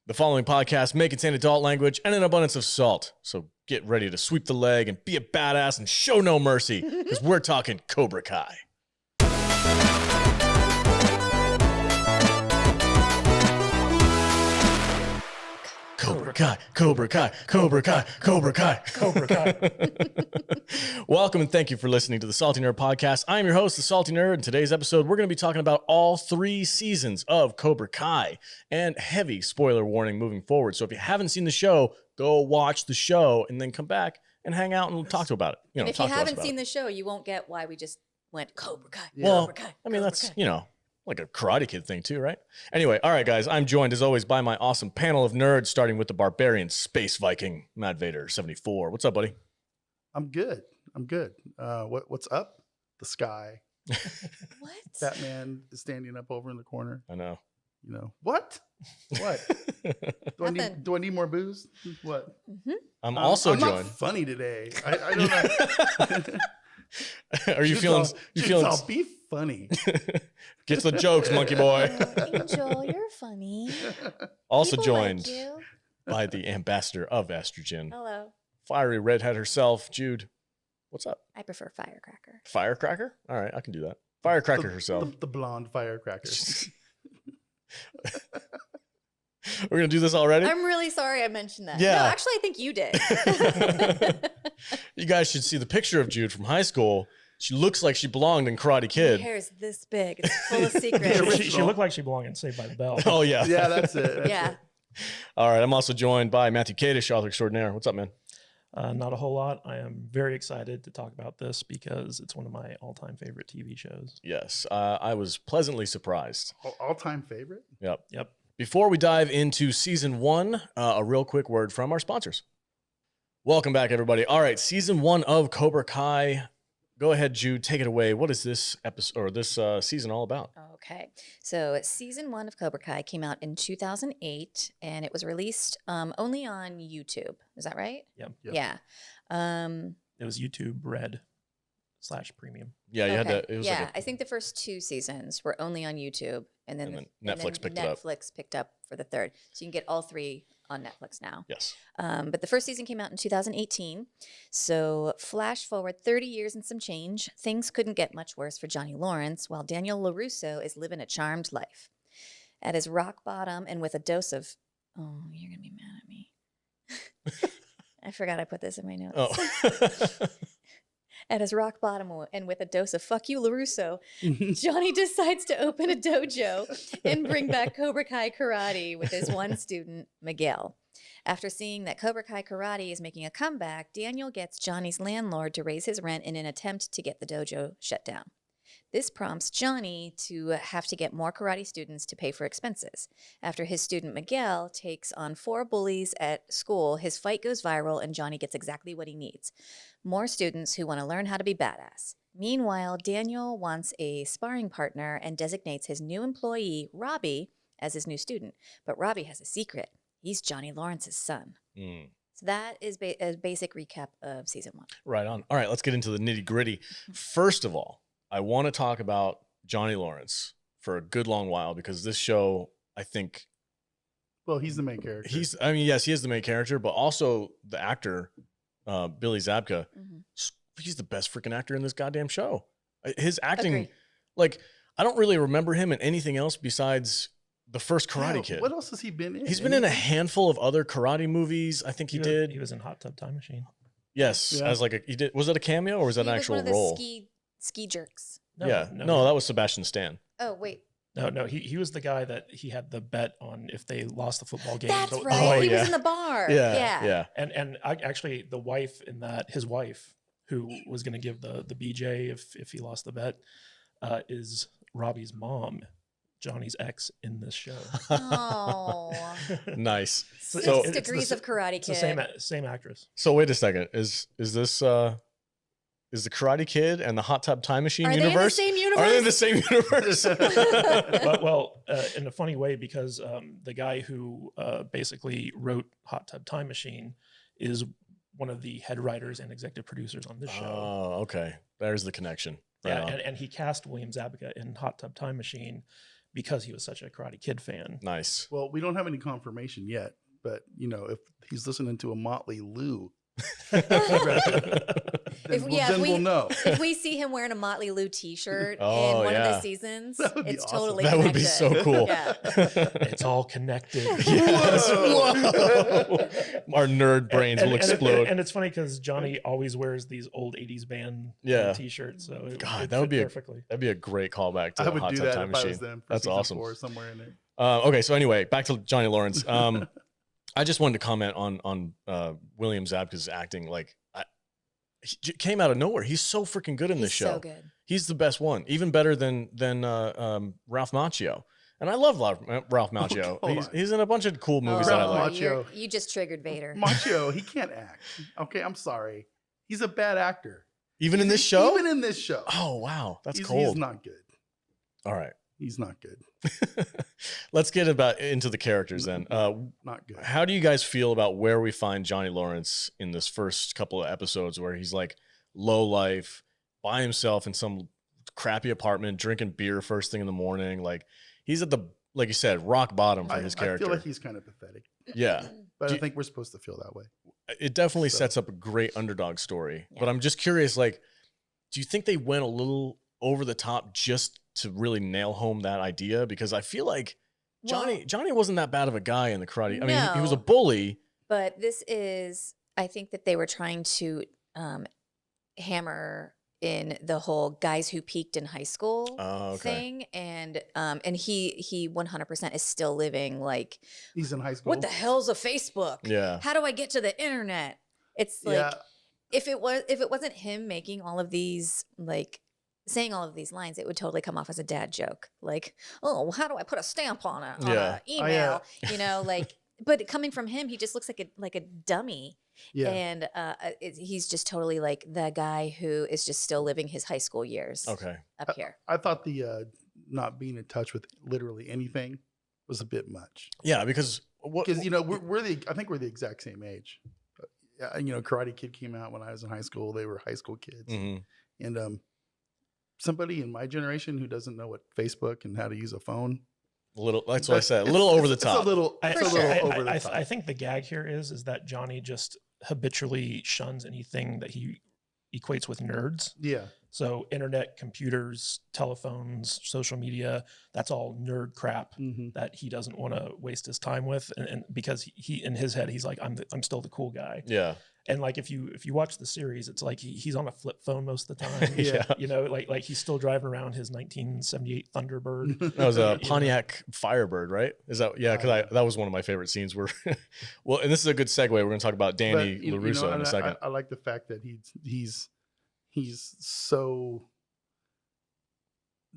The following podcast may contain adult language and an abundance of salt. So get ready to sweep the leg and be a badass and show no mercy, because we're talking Cobra Kai. Cobra Kai, Cobra Kai, Cobra Kai, Cobra Kai, Cobra Kai. Welcome and thank you for listening to the Salty Nerd Podcast. I am your host, the Salty Nerd. In today's episode, we're going to be talking about all 3 seasons of Cobra Kai and heavy spoiler warning moving forward. So if you haven't seen the show, go watch the show and then come back and hang out and talk about it. If you haven't seen the show, you won't get why we just went Cobra Kai. Yeah. Well, Cobra Kai, I mean, Cobra that's, Kai. Like a Karate Kid thing too, right? Anyway, all right, guys, I'm joined as always by my awesome panel of nerds, starting with the barbarian space Viking, Matt Vader, 74. What's up, buddy? I'm good. What's up? The sky. What? Batman is standing up over in the corner. I know. What? Do I need more booze? What? Mm-hmm. I'm also joined. Not funny today. I don't know. Are you feeling? I'll be funny. Get the jokes, monkey boy. Angel, you're funny. Also People joined like you. by the ambassador of estrogen, Hello. fiery redhead herself, Jude. What's up? I prefer firecracker. Firecracker? All right, I can do that. Firecracker herself. The blonde firecracker. We're gonna do this already? I'm really sorry I mentioned that. Yeah. No, actually, I think you did. You guys should see the picture of Jude from high school. She looks like she belonged in Karate Kid. Her hair is this big. It's full of secrets. She looked like she belonged in Saved by the Bell. Oh, yeah. Yeah, that's it. Yeah. All right, I'm also joined by Matthew Kadish, author extraordinaire. What's up, man? Not a whole lot. I am very excited to talk about this because it's one of my all-time favorite TV shows. Yes, I was pleasantly surprised. All-time favorite? Yep. Before we dive into season 1, a real quick word from our sponsors. Welcome back, everybody. All right, season 1 of Cobra Kai. Go ahead, Jude. Take it away. What is this episode or this season all about? Okay. So season 1 of Cobra Kai came out in 2008, and it was released only on YouTube. Is that right? Yep. Yeah. It was YouTube Red/Premium. Yeah, you had Okay. that. It was yeah, like I think the first 2 seasons were only on YouTube, and then Netflix picked it up. Netflix picked up for the 3rd, so you can get all 3 on Netflix now. Yes. But the first season came out in 2018. So flash forward 30 years and some change, things couldn't get much worse for Johnny Lawrence, while Daniel LaRusso is living a charmed life. At his rock bottom and with a dose of, oh, you're gonna be mad at me. I forgot I put this in my notes. Oh. At his rock bottom and with a dose of fuck you, LaRusso, Johnny decides to open a dojo and bring back Cobra Kai karate with his one student, Miguel. After seeing that Cobra Kai karate is making a comeback, Daniel gets Johnny's landlord to raise his rent in an attempt to get the dojo shut down. This prompts Johnny to have to get more karate students to pay for expenses. After his student Miguel takes on 4 bullies at school, his fight goes viral and Johnny gets exactly what he needs. More students who want to learn how to be badass. Meanwhile, Daniel wants a sparring partner and designates his new employee, Robbie, as his new student. But Robbie has a secret. He's Johnny Lawrence's son. Mm. So that is a basic recap of season 1. Right on. All right, let's get into the nitty gritty. First of all, I want to talk about Johnny Lawrence for a good long while because this show, I think... Well, he's the main character. Yes, he is the main character, but also the actor, Billy Zabka. Mm-hmm. He's the best freaking actor in this goddamn show. His acting, Agree. I don't really remember him in anything else besides the first Karate Kid. What else has he been in? He's been in a handful of other karate movies. I think he did. He was in Hot Tub Time Machine. Yes, Yeah. as he did. Was that a cameo or was that an actual one of the role? ski jerks. No, that was Sebastian Stan. Oh, wait. No, he was the guy that he had the bet on if they lost the football game. That's the- right. He yeah. was in the bar. Yeah. And actually, the wife in that, his wife, who was going to give the BJ if he lost the bet, is Robbie's mom, Johnny's ex in this show. Oh. Nice. 6 So- degrees of Karate It's the Kid. same actress. So wait a second. Is this is the Karate Kid and the Hot Tub Time Machine Are they in the universe? same universe? Are they in the same universe? well, in a funny way, because the guy who basically wrote Hot Tub Time Machine is one of the head writers and executive producers on this show. Oh, okay. There's the connection. Right Yeah, on. and he cast William Zabka in Hot Tub Time Machine because he was such a Karate Kid fan. Nice. Well, we don't have any confirmation yet, but if he's listening to a Motley Lou, then we'll know. If we see him wearing a Motley Lou T-shirt Oh, in one of yeah. the seasons, That would be it's awesome. totally That would be connected. so cool. Yeah. It's all connected. Yes. Whoa. Our nerd brains will explode. And it's funny because Johnny always wears these old 80s band T-shirts. So God, it that would fit be perfectly. that'd be a great callback to I the would Hot do Tub that Time if I Machine. was them. For That's season awesome. 4 somewhere in there. Okay, so anyway, back to Johnny Lawrence. I just wanted to comment on William Zabka's acting. Like, he came out of nowhere. He's so freaking good in this show. So good. He's the best one, even better than Ralph Macchio. And I love Ralph Macchio. Hold He's, on. he's in a bunch of cool movies that I Ralph like. Macchio. You just triggered Vader. Macchio, he can't act. Okay, I'm sorry. He's a bad actor. Even in this show? Even in this show. Oh, wow. That's He's cold. not good. All right. He's not good. Let's get into the characters then. Not good. How do you guys feel about where we find Johnny Lawrence in this first couple of episodes where he's like low life, by himself in some crappy apartment, drinking beer first thing in the morning? Like, he's at the, like you said, rock bottom for his character. I feel like he's kind of pathetic, Yeah. but Do I you- think we're supposed to feel that way. It definitely So- sets up a great underdog story. Yeah. But I'm just curious, like, do you think they went a little over the top just to really nail home that idea? Because I feel like Johnny wasn't that bad of a guy in the karate. I mean, he was a No. bully. But this is, I think that they were trying to hammer in the whole guys who peaked in high school thing, and he 100% is still living like, He's in high school. what the hell's a Facebook? Yeah. How do I get to the internet? It's like, Yeah. if it wasn't him making all of these, like saying all of these lines, it would totally come off as a dad joke. Like, oh, how do I put a stamp on a Yeah. email? Like, but coming from him, he just looks like a dummy. Yeah. And he's just totally like the guy who is just still living his high school years Okay. up here. I thought the not being in touch with literally anything was a bit much. Yeah, because Because I think we're the exact same age. Karate Kid came out when I was in high school. They were high school kids, Mhm. and somebody in my generation who doesn't know what Facebook and how to use a phone. That's what I said. A little over the top. It's a little over the top. I think the gag here is that Johnny just habitually shuns anything that he equates with nerds. Yeah. So internet, computers, telephones, social media, that's all nerd crap Mm-hmm. that he doesn't want to waste his time with. And because he in his head, he's like, I'm still the cool guy. Yeah. And like, if you watch the series, it's like he's on a flip phone most of the time. Yeah. Like he's still driving around his 1978 Thunderbird. That was a You know. Pontiac Firebird, right? Is that, yeah, because that was one of my favorite scenes where, well, and this is a good segue. We're going to talk about Danny LaRusso in a second. I like the fact that he's so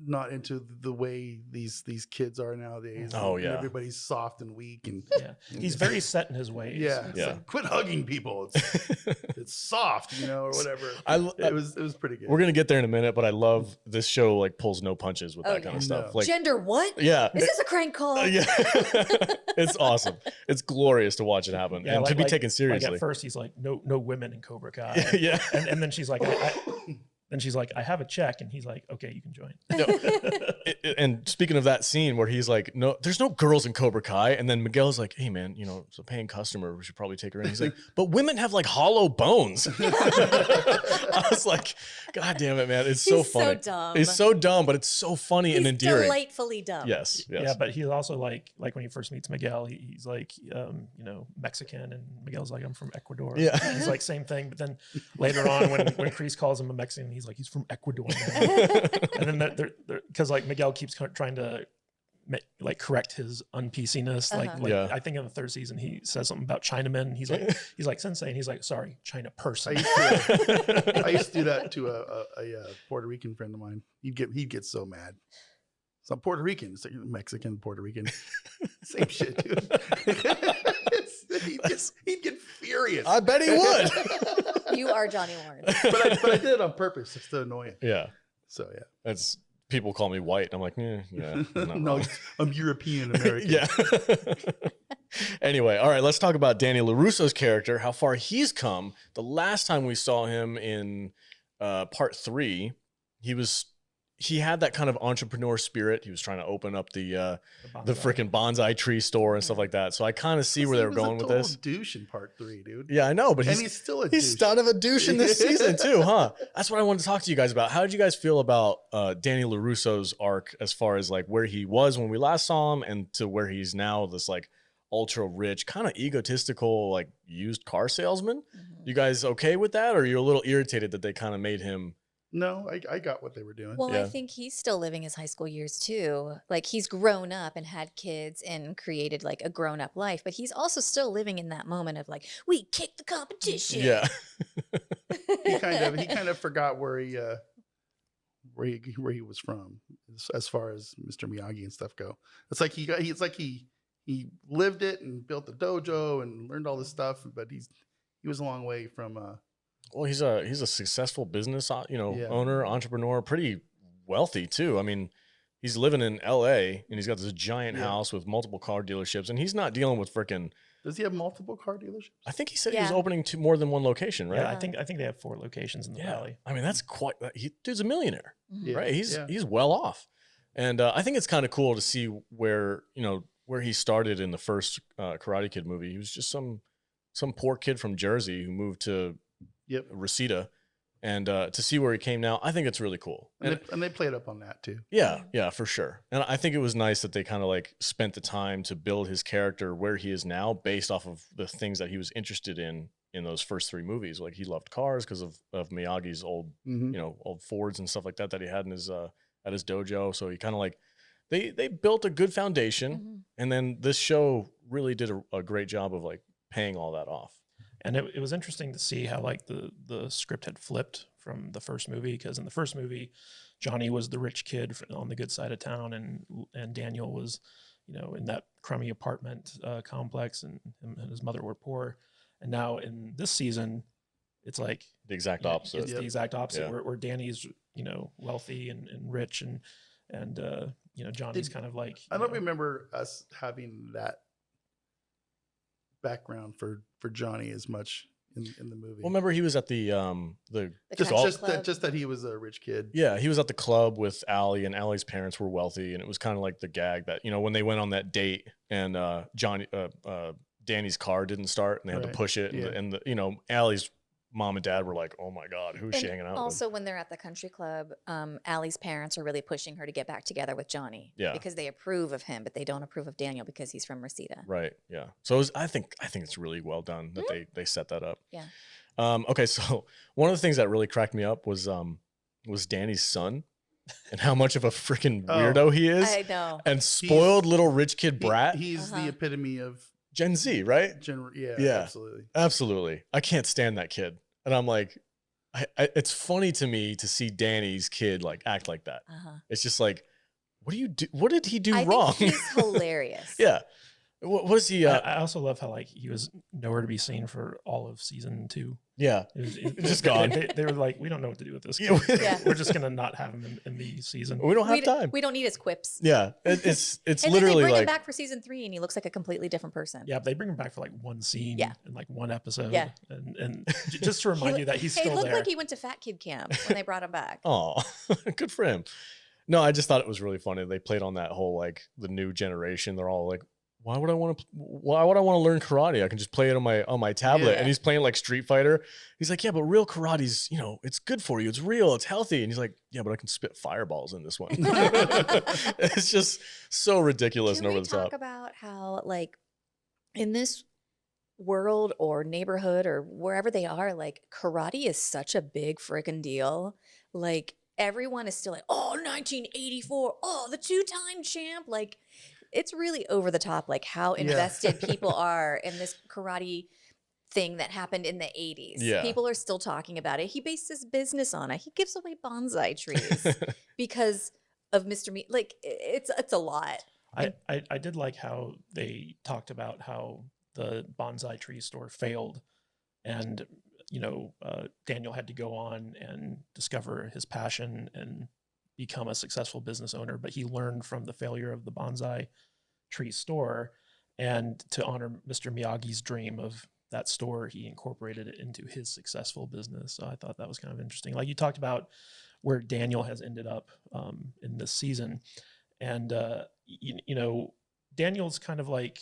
not into the way these kids are nowadays. Oh, And yeah. everybody's soft and weak, and Yeah. He's very set in his ways. yeah. It's Yeah. like, quit hugging people. It's soft, or whatever. It was pretty good. We're going to get there in a minute, but I love this show, like, pulls no punches with Oh, that kind yeah. of stuff. No. Like, Gender what? yeah. Is this a crank call? Yeah. It's awesome. It's glorious to watch it happen and to be taken seriously. Like at first, he's like, no women in Cobra Kai. Yeah. And then she's like, I have a check, and he's like, okay, you can join. No. And speaking of that scene where he's like, no, there's no girls in Cobra Kai. And then Miguel's like, hey, man, it's a paying customer. We should probably take her in. He's like, but women have like hollow bones. I was like, God damn it, man. It's so He's funny. so dumb. It's so dumb, but it's so funny He's and endearing. delightfully dumb. Yes. Yeah, but he's also like when he first meets Miguel, he's like, Mexican, and Miguel's like, I'm from Ecuador. Yeah. And he's like, same thing. But then later on, when Kreese calls him a Mexican, he's like, he's from Ecuador. And then because like Miguel keeps trying to like correct his un-PC-ness. Like Yeah. I think in the third season he says something about Chinamen. He's like sensei, and he's like, sorry, China person. I used to do that to a Puerto Rican friend of mine. He'd get so mad. So I'm Puerto Rican, it's like Mexican, Puerto Rican, same shit, dude. he'd get furious. I bet he would. You are Johnny Lawrence. but I did it on purpose just to annoy him. Yeah. So yeah. That's people call me white. I'm like, yeah. I'm not No, wrong. I'm European American. Yeah. Anyway, all right, let's talk about Danny LaRusso's character, how far he's come. The last time we saw him in part 3, he was he had that kind of entrepreneur spirit. He was trying to open up the bonsai. freaking bonsai tree store and stuff like that. So I kind of see where they were going with this. Douche in part 3, dude. Yeah, I know, but And he's still a he's douche. kind of a douche in this season too, huh? That's what I wanted to talk to you guys about. How did you guys feel about Danny LaRusso's arc as far as like where he was when we last saw him and to where he's now, this like ultra rich, kind of egotistical, like used car salesman? You guys okay with that? Or are you a little irritated that they kind of made him? No, I got what they were doing. Well, Yeah. I think he's still living his high school years too. Like he's grown up and had kids and created like a grown up life, but he's also still living in that moment of like, we kicked the competition. Yeah. he kind of forgot where he was from as far as Mr. Miyagi and stuff go. It's like he lived it and built the dojo and learned all this stuff, but he was a long way from Well, he's a successful business, Yeah. owner, entrepreneur, pretty wealthy too. I mean, he's living in LA and he's got this giant Yeah. house with multiple car dealerships, and he's not dealing with freaking. Does he have multiple car dealerships? I think he said he was Yeah. opening more than one location, right? Yeah, I think they have 4 locations in the valley. I mean, that's dude's a millionaire, Mhm. Yeah. right? He's well off, and I think it's kind of cool to see where he started in the first Karate Kid movie. He was just some poor kid from Jersey who moved to Yep. Reseda, and to see where he came now, I think it's really cool. And they played up on that too. Yeah, for sure. And I think it was nice that they kind of like spent the time to build his character where he is now based off of the things that he was interested in those first 3 movies. Like he loved cars because of Miyagi's old, Mhm. old Fords and stuff like that he had in his at his dojo. So he kind of like they built a good foundation, Mhm. and then this show really did a great job of like paying all that off. And it was interesting to see how like the script had flipped from the first movie, because in the first movie, Johnny was the rich kid on the good side of town, and Daniel was, in that crummy apartment complex, and him and his mother were poor. And now in this season, it's like The exact opposite. It's the exact opposite, Yeah. where Danny's wealthy and rich, and Johnny's kind of like I don't remember us having that background for Johnny as much in the movie. Well, remember he was at the The just country just club. that, just that he was a rich kid. Yeah, he was at the club with Allie, and Allie's parents were wealthy, and it was kind of like the gag that when they went on that date and Danny's car didn't start and they had Right. to push it, Yeah. and Allie's mom and dad were like, "Oh my god, who's she And hanging out also, when they're at the country club, Allie's parents are really pushing her to get back together with Johnny. Yeah. Because they approve of him, but they don't approve of Daniel because he's from Reseda. with?" Right. Yeah. So I think it's really well done that they set that up. Yeah. Okay, so one of the things that really cracked me up was Danny's son, and how much of a freaking weirdo he is, I know. and spoiled little rich kid brat. He's the epitome of Gen Z, right? yeah, absolutely. Absolutely. I can't stand that kid. And I'm like, it's funny to me to see Danny's kid like act like that. Uh-huh. It's just like, what do you do? What did he do I wrong? think he's hilarious. Yeah. What is he? I also love how like he was nowhere to be seen for all of season 2. Yeah. Just gone. They were like, we don't know what to do with this Yeah. kid. Yeah. We're just gonna not have him in the season. We don't have We time. we don't need his quips. Yeah. It's And then they literally bring him like, back for season 3 and he looks like a completely different person. Yeah, but they bring him back for like one scene Yeah. and like one episode. Yeah. And just to remind you that he's Hey, still it looked there. like he went to Fat Kid Camp when they brought him back. oh, good for him. No, I just thought it was really funny. They played on that whole like the new generation. They're all like, why would I want to learn karate? I can just play it on my tablet. Yeah. And he's playing like Street Fighter. He's like, yeah, but real karate's, it's good for you. It's real. It's healthy. And he's like, yeah, but I can spit fireballs in this one. It's just so ridiculous Can and we over the talk top. about how, like, in this world or neighborhood or wherever they are, like, karate is such a big freaking deal. Like, everyone is still like, oh, 1984, oh, the 2-time champ. Like, it's really over the top, like, how invested people are in this karate thing that happened in the 80s. Yeah. People are still talking about it. He based his business on it. He gives away bonsai trees because of Mr. Me. Like, it's a lot. I did like how they talked about how the bonsai tree store failed, and Daniel had to go on and discover his passion and become a successful business owner. But he learned from the failure of the bonsai tree store, and to honor Mr. Miyagi's dream of that store, he incorporated it into his successful business. So I thought that was kind of interesting. Like you talked about where Daniel has ended up in this season. And, you know, Daniel's kind of like,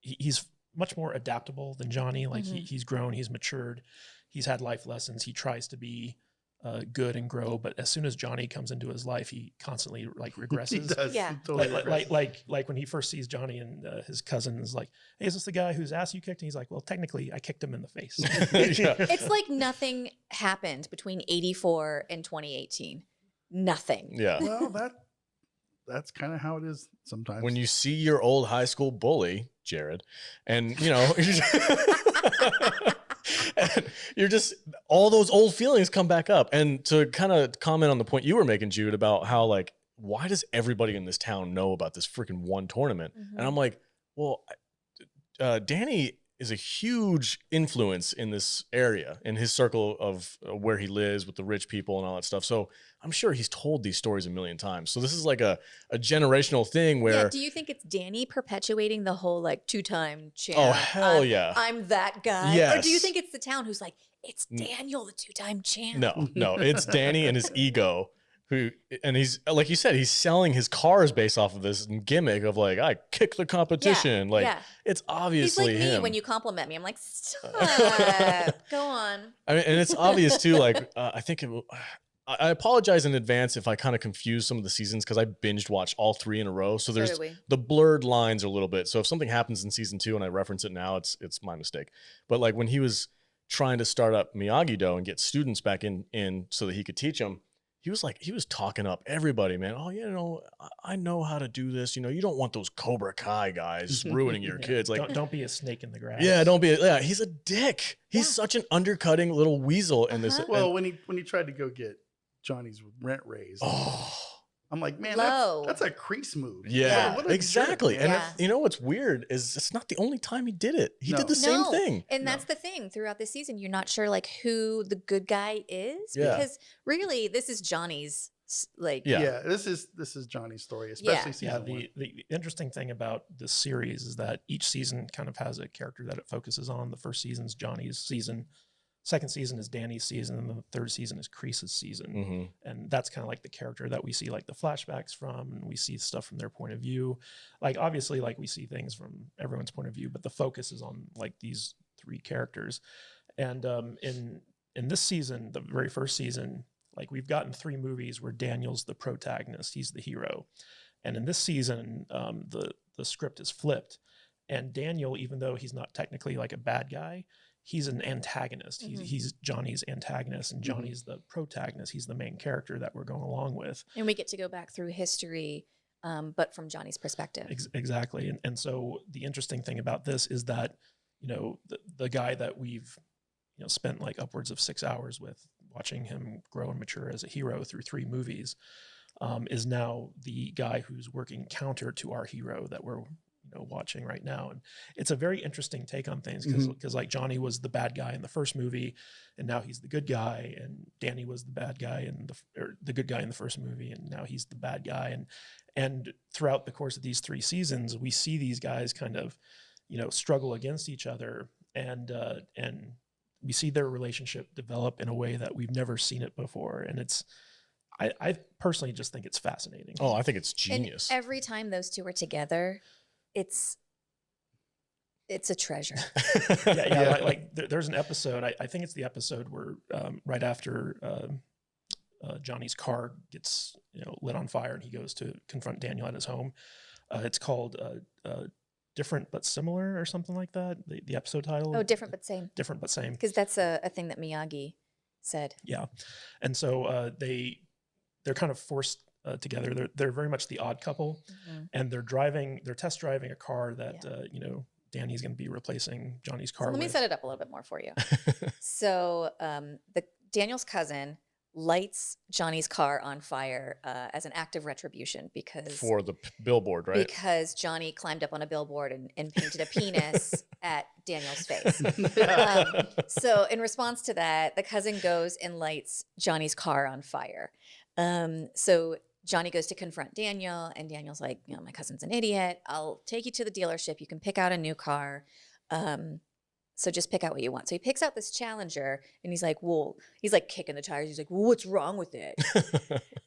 he's much more adaptable than Johnny. Like he's grown, he's matured, he's had life lessons. He tries to be good and grow, but as soon as Johnny comes into his life, he constantly like regresses. He does. Yeah. He totally regresses. Like when he first sees Johnny and his cousin is like, "Hey, is this the guy whose ass you kicked?" And he's like, "Well, technically, I kicked him in the face." Yeah. It's like nothing happened between 84 and 2018. Nothing. Yeah. Well, that's kind of how it is sometimes. When you see your old high school bully, Jared, and you know, and you're just, all those old feelings come back up. And to kind of comment on the point you were making, Jude, about how like, why does everybody in this town know about this freaking one tournament? And I'm like, well, Danny is a huge influence in this area, in his circle of where he lives with the rich people and all that stuff. So I'm sure he's told these stories a million times. So this is like a generational thing where. Yeah, do you think it's Danny perpetuating the whole like 2-time champ? Oh, hell yeah. I'm that guy. Yes. Or do you think it's the town who's like, it's Daniel, the 2-time champ? No, it's Danny and his ego. And he's, like you said, he's selling his cars based off of this gimmick of like, I kick the competition. It's obviously he's like him. me when you compliment me. I'm like, stop. Go on. I mean, and it's obvious too. Like, I think I apologize in advance if I kind of confuse some of the seasons because I binged watched all 3 in a row. So there's the blurred lines a little bit. So if something happens in season 2 and I reference it now, it's my mistake. But like when he was trying to start up Miyagi-Do and get students back in so that he could teach them, he was talking up everybody, man. Oh, you know, I know how to do this. You know, you don't want those Cobra Kai guys ruining your kids. Like, don't be a snake in the grass. Yeah, don't be. Yeah, he's a dick. He's such an undercutting little weasel in this. Well, when he tried to go get Johnny's rent raised, I'm like, man, that's a crease move. Yeah, what a exactly. jerk. And you know what's weird is it's not the only time he did it. He did the same thing. And that's the thing. Throughout the season, you're not sure like who the good guy is because really this is Johnny's like. Yeah, this is Johnny's story, especially season 1. The interesting thing about this series is that each season kind of has a character that it focuses on. The first season's Johnny's season. Second season is Danny's season, and the third season is Kreese's season. And that's kind of like the character that we see like the flashbacks from, and we see stuff from their point of view. Like obviously like we see things from everyone's point of view, but the focus is on like these 3 characters. And in this season, the very first season, like we've gotten 3 movies where Daniel's the protagonist, he's the hero. And in this season, the script is flipped. And Daniel, even though he's not technically like a bad guy, he's an antagonist. He's Johnny's antagonist, and Johnny's the protagonist. He's the main character that we're going along with. And we get to go back through history, but from Johnny's perspective. Exactly. And so the interesting thing about this is that, you know, the guy that we've, you know, spent like upwards of 6 hours with, watching him grow and mature as a hero through 3 movies, is now the guy who's working counter to our hero that we're watching right now. And it's a very interesting take on things because like Johnny was the bad guy in the first movie and now he's the good guy, and Danny was the bad guy in the good guy in the first movie and now he's the bad guy. And throughout the course of these 3 seasons, we see these guys kind of, you know, struggle against each other, and we see their relationship develop in a way that we've never seen it before. And I personally just think it's fascinating. Oh, I think it's genius. And every time those 2 are together, it's a treasure. Like there's an episode, I think it's the episode where right after Johnny's car gets lit on fire and he goes to confront Daniel at his home. It's called Different But Similar or something like that, the episode title. Oh, Different But Same. Different But Same. Because that's a thing that Miyagi said. Yeah. And so they're kind of forced together. They're very much the odd couple, and they're test driving a car that Danny's going to be replacing Johnny's car. So let me set it up a little bit more for you. So Daniel's cousin lights Johnny's car on fire as an act of retribution because for the billboard, right? Because Johnny climbed up on a billboard and painted a penis at Daniel's face. So in response to that, the cousin goes and lights Johnny's car on fire. So Johnny goes to confront Daniel, and Daniel's like, my cousin's an idiot. I'll take you to the dealership. You can pick out a new car. So just pick out what you want. So he picks out this Challenger, and he's like, kicking the tires. He's like, well, what's wrong with it?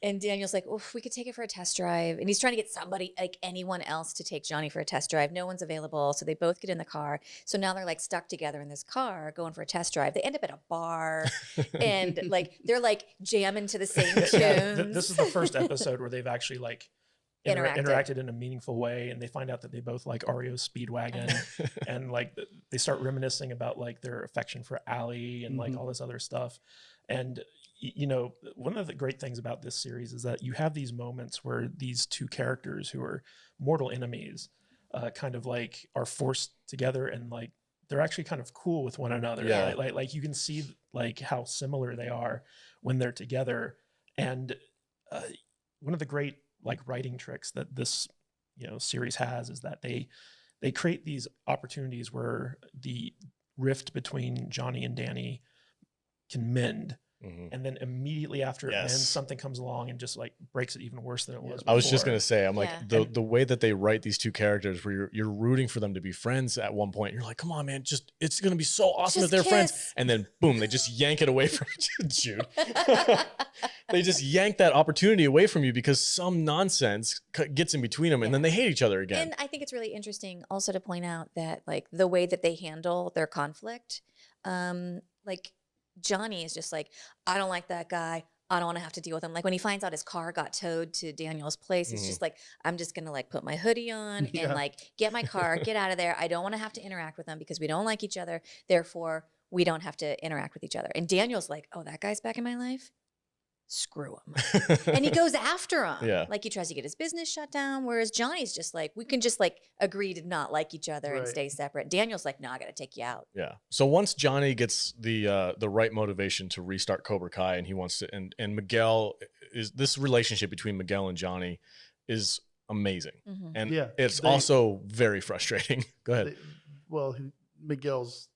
And Daniel's like, oh, we could take it for a test drive. And he's trying to get somebody, like anyone else, to take Johnny for a test drive. No one's available. So they both get in the car. So now they're like stuck together in this car going for a test drive. They end up at a bar and like they're like jamming to the same tunes. This is the first episode where they've actually like interacted in a meaningful way, and they find out that they both like REO Speedwagon, and like they start reminiscing about like their affection for Allie and like all this other stuff. And you know, one of the great things about this series is that you have these moments where these two characters who are mortal enemies kind of like are forced together, and like they're actually kind of cool with one another. Yeah. Like you can see like how similar they are when they're together. And one of the great like writing tricks that this, you know, series has is that they create these opportunities where the rift between Johnny and Danny can mend. And then immediately after it ends, something comes along and just like breaks it even worse than it was before. I was just gonna say, I'm like, the way that they write these two characters, where you're rooting for them to be friends at one point. You're like, come on, man, it's gonna be so awesome that they're friends. And then boom, they just yank it away from Jude. They just yank that opportunity away from you because some nonsense gets in between them, and then they hate each other again. And I think it's really interesting also to point out that like the way that they handle their conflict, like Johnny is just like, I don't like that guy. I don't want to have to deal with him. Like when he finds out his car got towed to Daniel's place, it's just like, I'm just going to like put my hoodie on and like get my car, get out of there. I don't want to have to interact with them because we don't like each other. Therefore, we don't have to interact with each other. And Daniel's like, oh, that guy's back in my life? Screw him. And he goes after him. Yeah. Like he tries to get his business shut down. Whereas Johnny's just like, we can just like agree to not like each other and stay separate. Daniel's like, no, I got to take you out. Yeah. So once Johnny gets the right motivation to restart Cobra Kai, and he wants to, and Miguel is, this relationship between Miguel and Johnny is amazing. And it's also very frustrating. Go ahead. Miguel's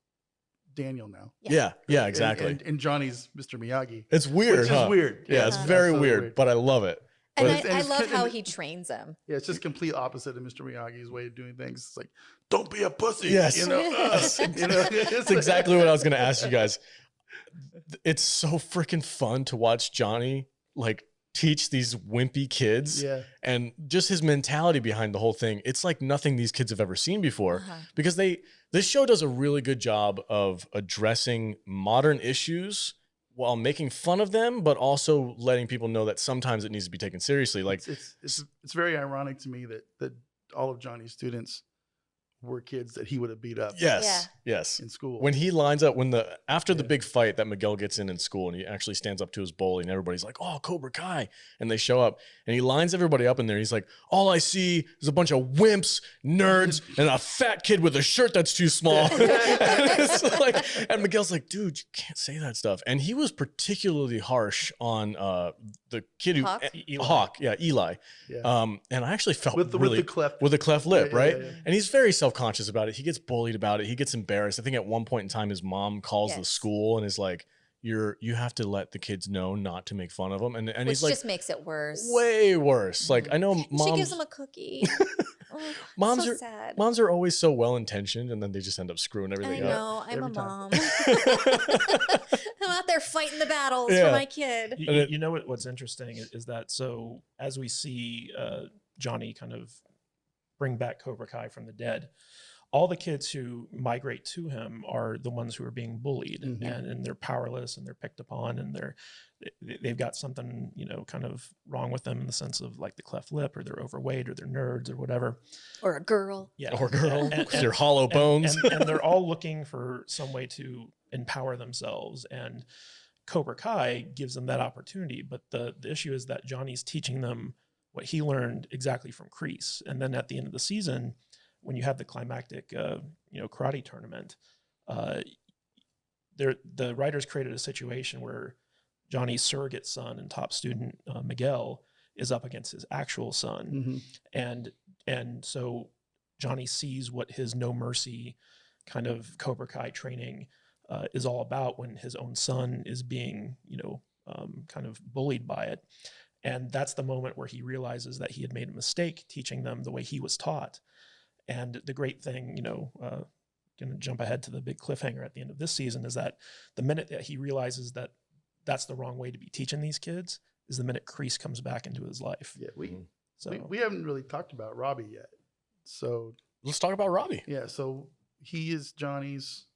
Daniel now. Yeah, exactly. And Johnny's Mr. Miyagi. It's weird, Which is weird. Yeah, it's very weird, but I love it. And I love how he trains him. Yeah, it's just complete opposite of Mr. Miyagi's way of doing things. It's like, don't be a pussy. Yes. You know, That's exactly what I was going to ask you guys. It's so freaking fun to watch Johnny like teach these wimpy kids, and just his mentality behind the whole thing. It's like nothing these kids have ever seen before, because this show does a really good job of addressing modern issues while making fun of them, but also letting people know that sometimes it needs to be taken seriously. Like it's very ironic to me that all of Johnny's students were kids that he would have beat up. Yes. In school. When he lines up, after the big fight that Miguel gets in school, and he actually stands up to his bully, and everybody's like, oh, Cobra Kai. And they show up, and he lines everybody up in there. He's like, all I see is a bunch of wimps, nerds, and a fat kid with a shirt that's too small. and Miguel's like, dude, you can't say that stuff. And he was particularly harsh on the kid who Eli. Yeah. And I actually felt with the cleft lip, right? Yeah. And he's very self-conscious about it. He gets bullied about it. He gets embarrassed. I think at one point in time, his mom calls the school and is like, you have to let the kids know not to make fun of them. And Which he's like, just makes it worse. Way worse. Like, I know moms. She gives him a cookie. Moms are always so well-intentioned, and then they just end up screwing everything up. I know. I'm a mom. I'm out there fighting the battles for my kid. You know what's interesting is that, so as we see Johnny kind of bring back Cobra Kai from the dead, all the kids who migrate to him are the ones who are being bullied, and they're powerless, and they're picked upon, and they've got something, you know, kind of wrong with them in the sense of like the cleft lip, or they're overweight, or they're nerds, or whatever. Or a girl. Yeah. Or a girl. And they're hollow bones. And they're all looking for some way to empower themselves. And Cobra Kai gives them that opportunity. But the issue is that Johnny's teaching them what he learned exactly from Kreese. And then at the end of the season, when you have the climactic, karate tournament, the writers created a situation where Johnny's surrogate son and top student, Miguel, is up against his actual son. And so Johnny sees what his no mercy kind of Cobra Kai training is all about when his own son is being, kind of bullied by it. And that's the moment where he realizes that he had made a mistake teaching them the way he was taught. And the great thing, going to jump ahead to the big cliffhanger at the end of this season, is that the minute that he realizes that that's the wrong way to be teaching these kids is the minute Kreese comes back into his life. Yeah, So we haven't really talked about Robbie yet. So Let's talk about Robbie. yeah, so he is Johnny's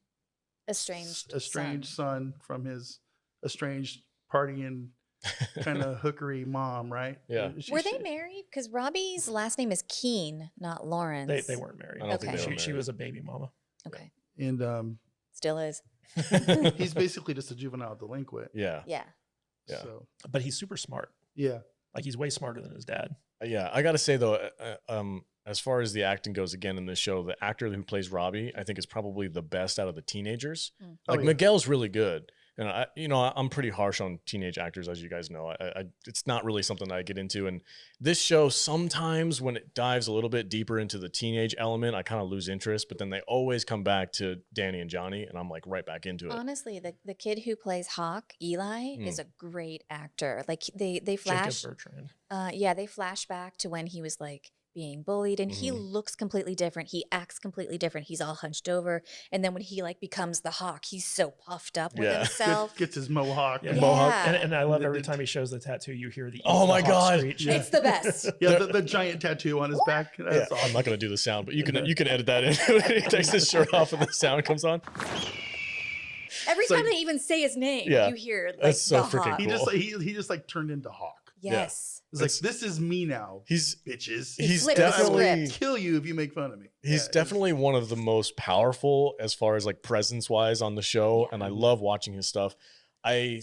estranged son from his estranged partying kind of hookery mom, right? Yeah. Were they married? Because Robbie's last name is Keene, not Lawrence. they weren't married. I don't think Okay. they were She married. was a baby mama. Okay. And Still is. he's basically just a juvenile delinquent. Yeah. Yeah. Yeah. So But he's super smart. yeah. Like he's way smarter than his dad. Yeah, I gotta say though, as far as the acting goes, again in this show, the actor who plays Robbie, I think is probably the best out of the teenagers. Mm. Oh, Like yeah. Miguel's really good, and I'm pretty harsh on teenage actors, as you guys know. It's not really something I get into, and this show sometimes when it dives a little bit deeper into the teenage element, I kind of lose interest. But then they always come back to Danny and Johnny, and I'm like right back into it. Honestly, the kid who plays Hawk, Eli, is a great actor. Like they flash, Jacob Bertrand. they flash back to when he was like being bullied, and he looks completely different. He acts completely different. He's all hunched over, and then when he like becomes the Hawk, he's so puffed up with Yeah. himself. Gets his mohawk. Yeah. Mohawk. And I love every time he shows the tattoo, you hear the Oh the my hawk God. screech. It's the best. Yeah, the giant tattoo on his back. That's I'm awesome. not gonna do the sound, but you can edit that in. He takes his shirt off and the sound comes on. Every It's time like- they even say his name, Yeah. you hear like That's so the freaking Hawk. He cool. just like he just like turned into Hawk. Yes. He's like, this is me now, He's bitches. He he's flipped the I will definitely script. kill you if you make fun of me. he's Yeah, definitely one of the most powerful as far as like presence wise on the show, and I love watching his stuff. I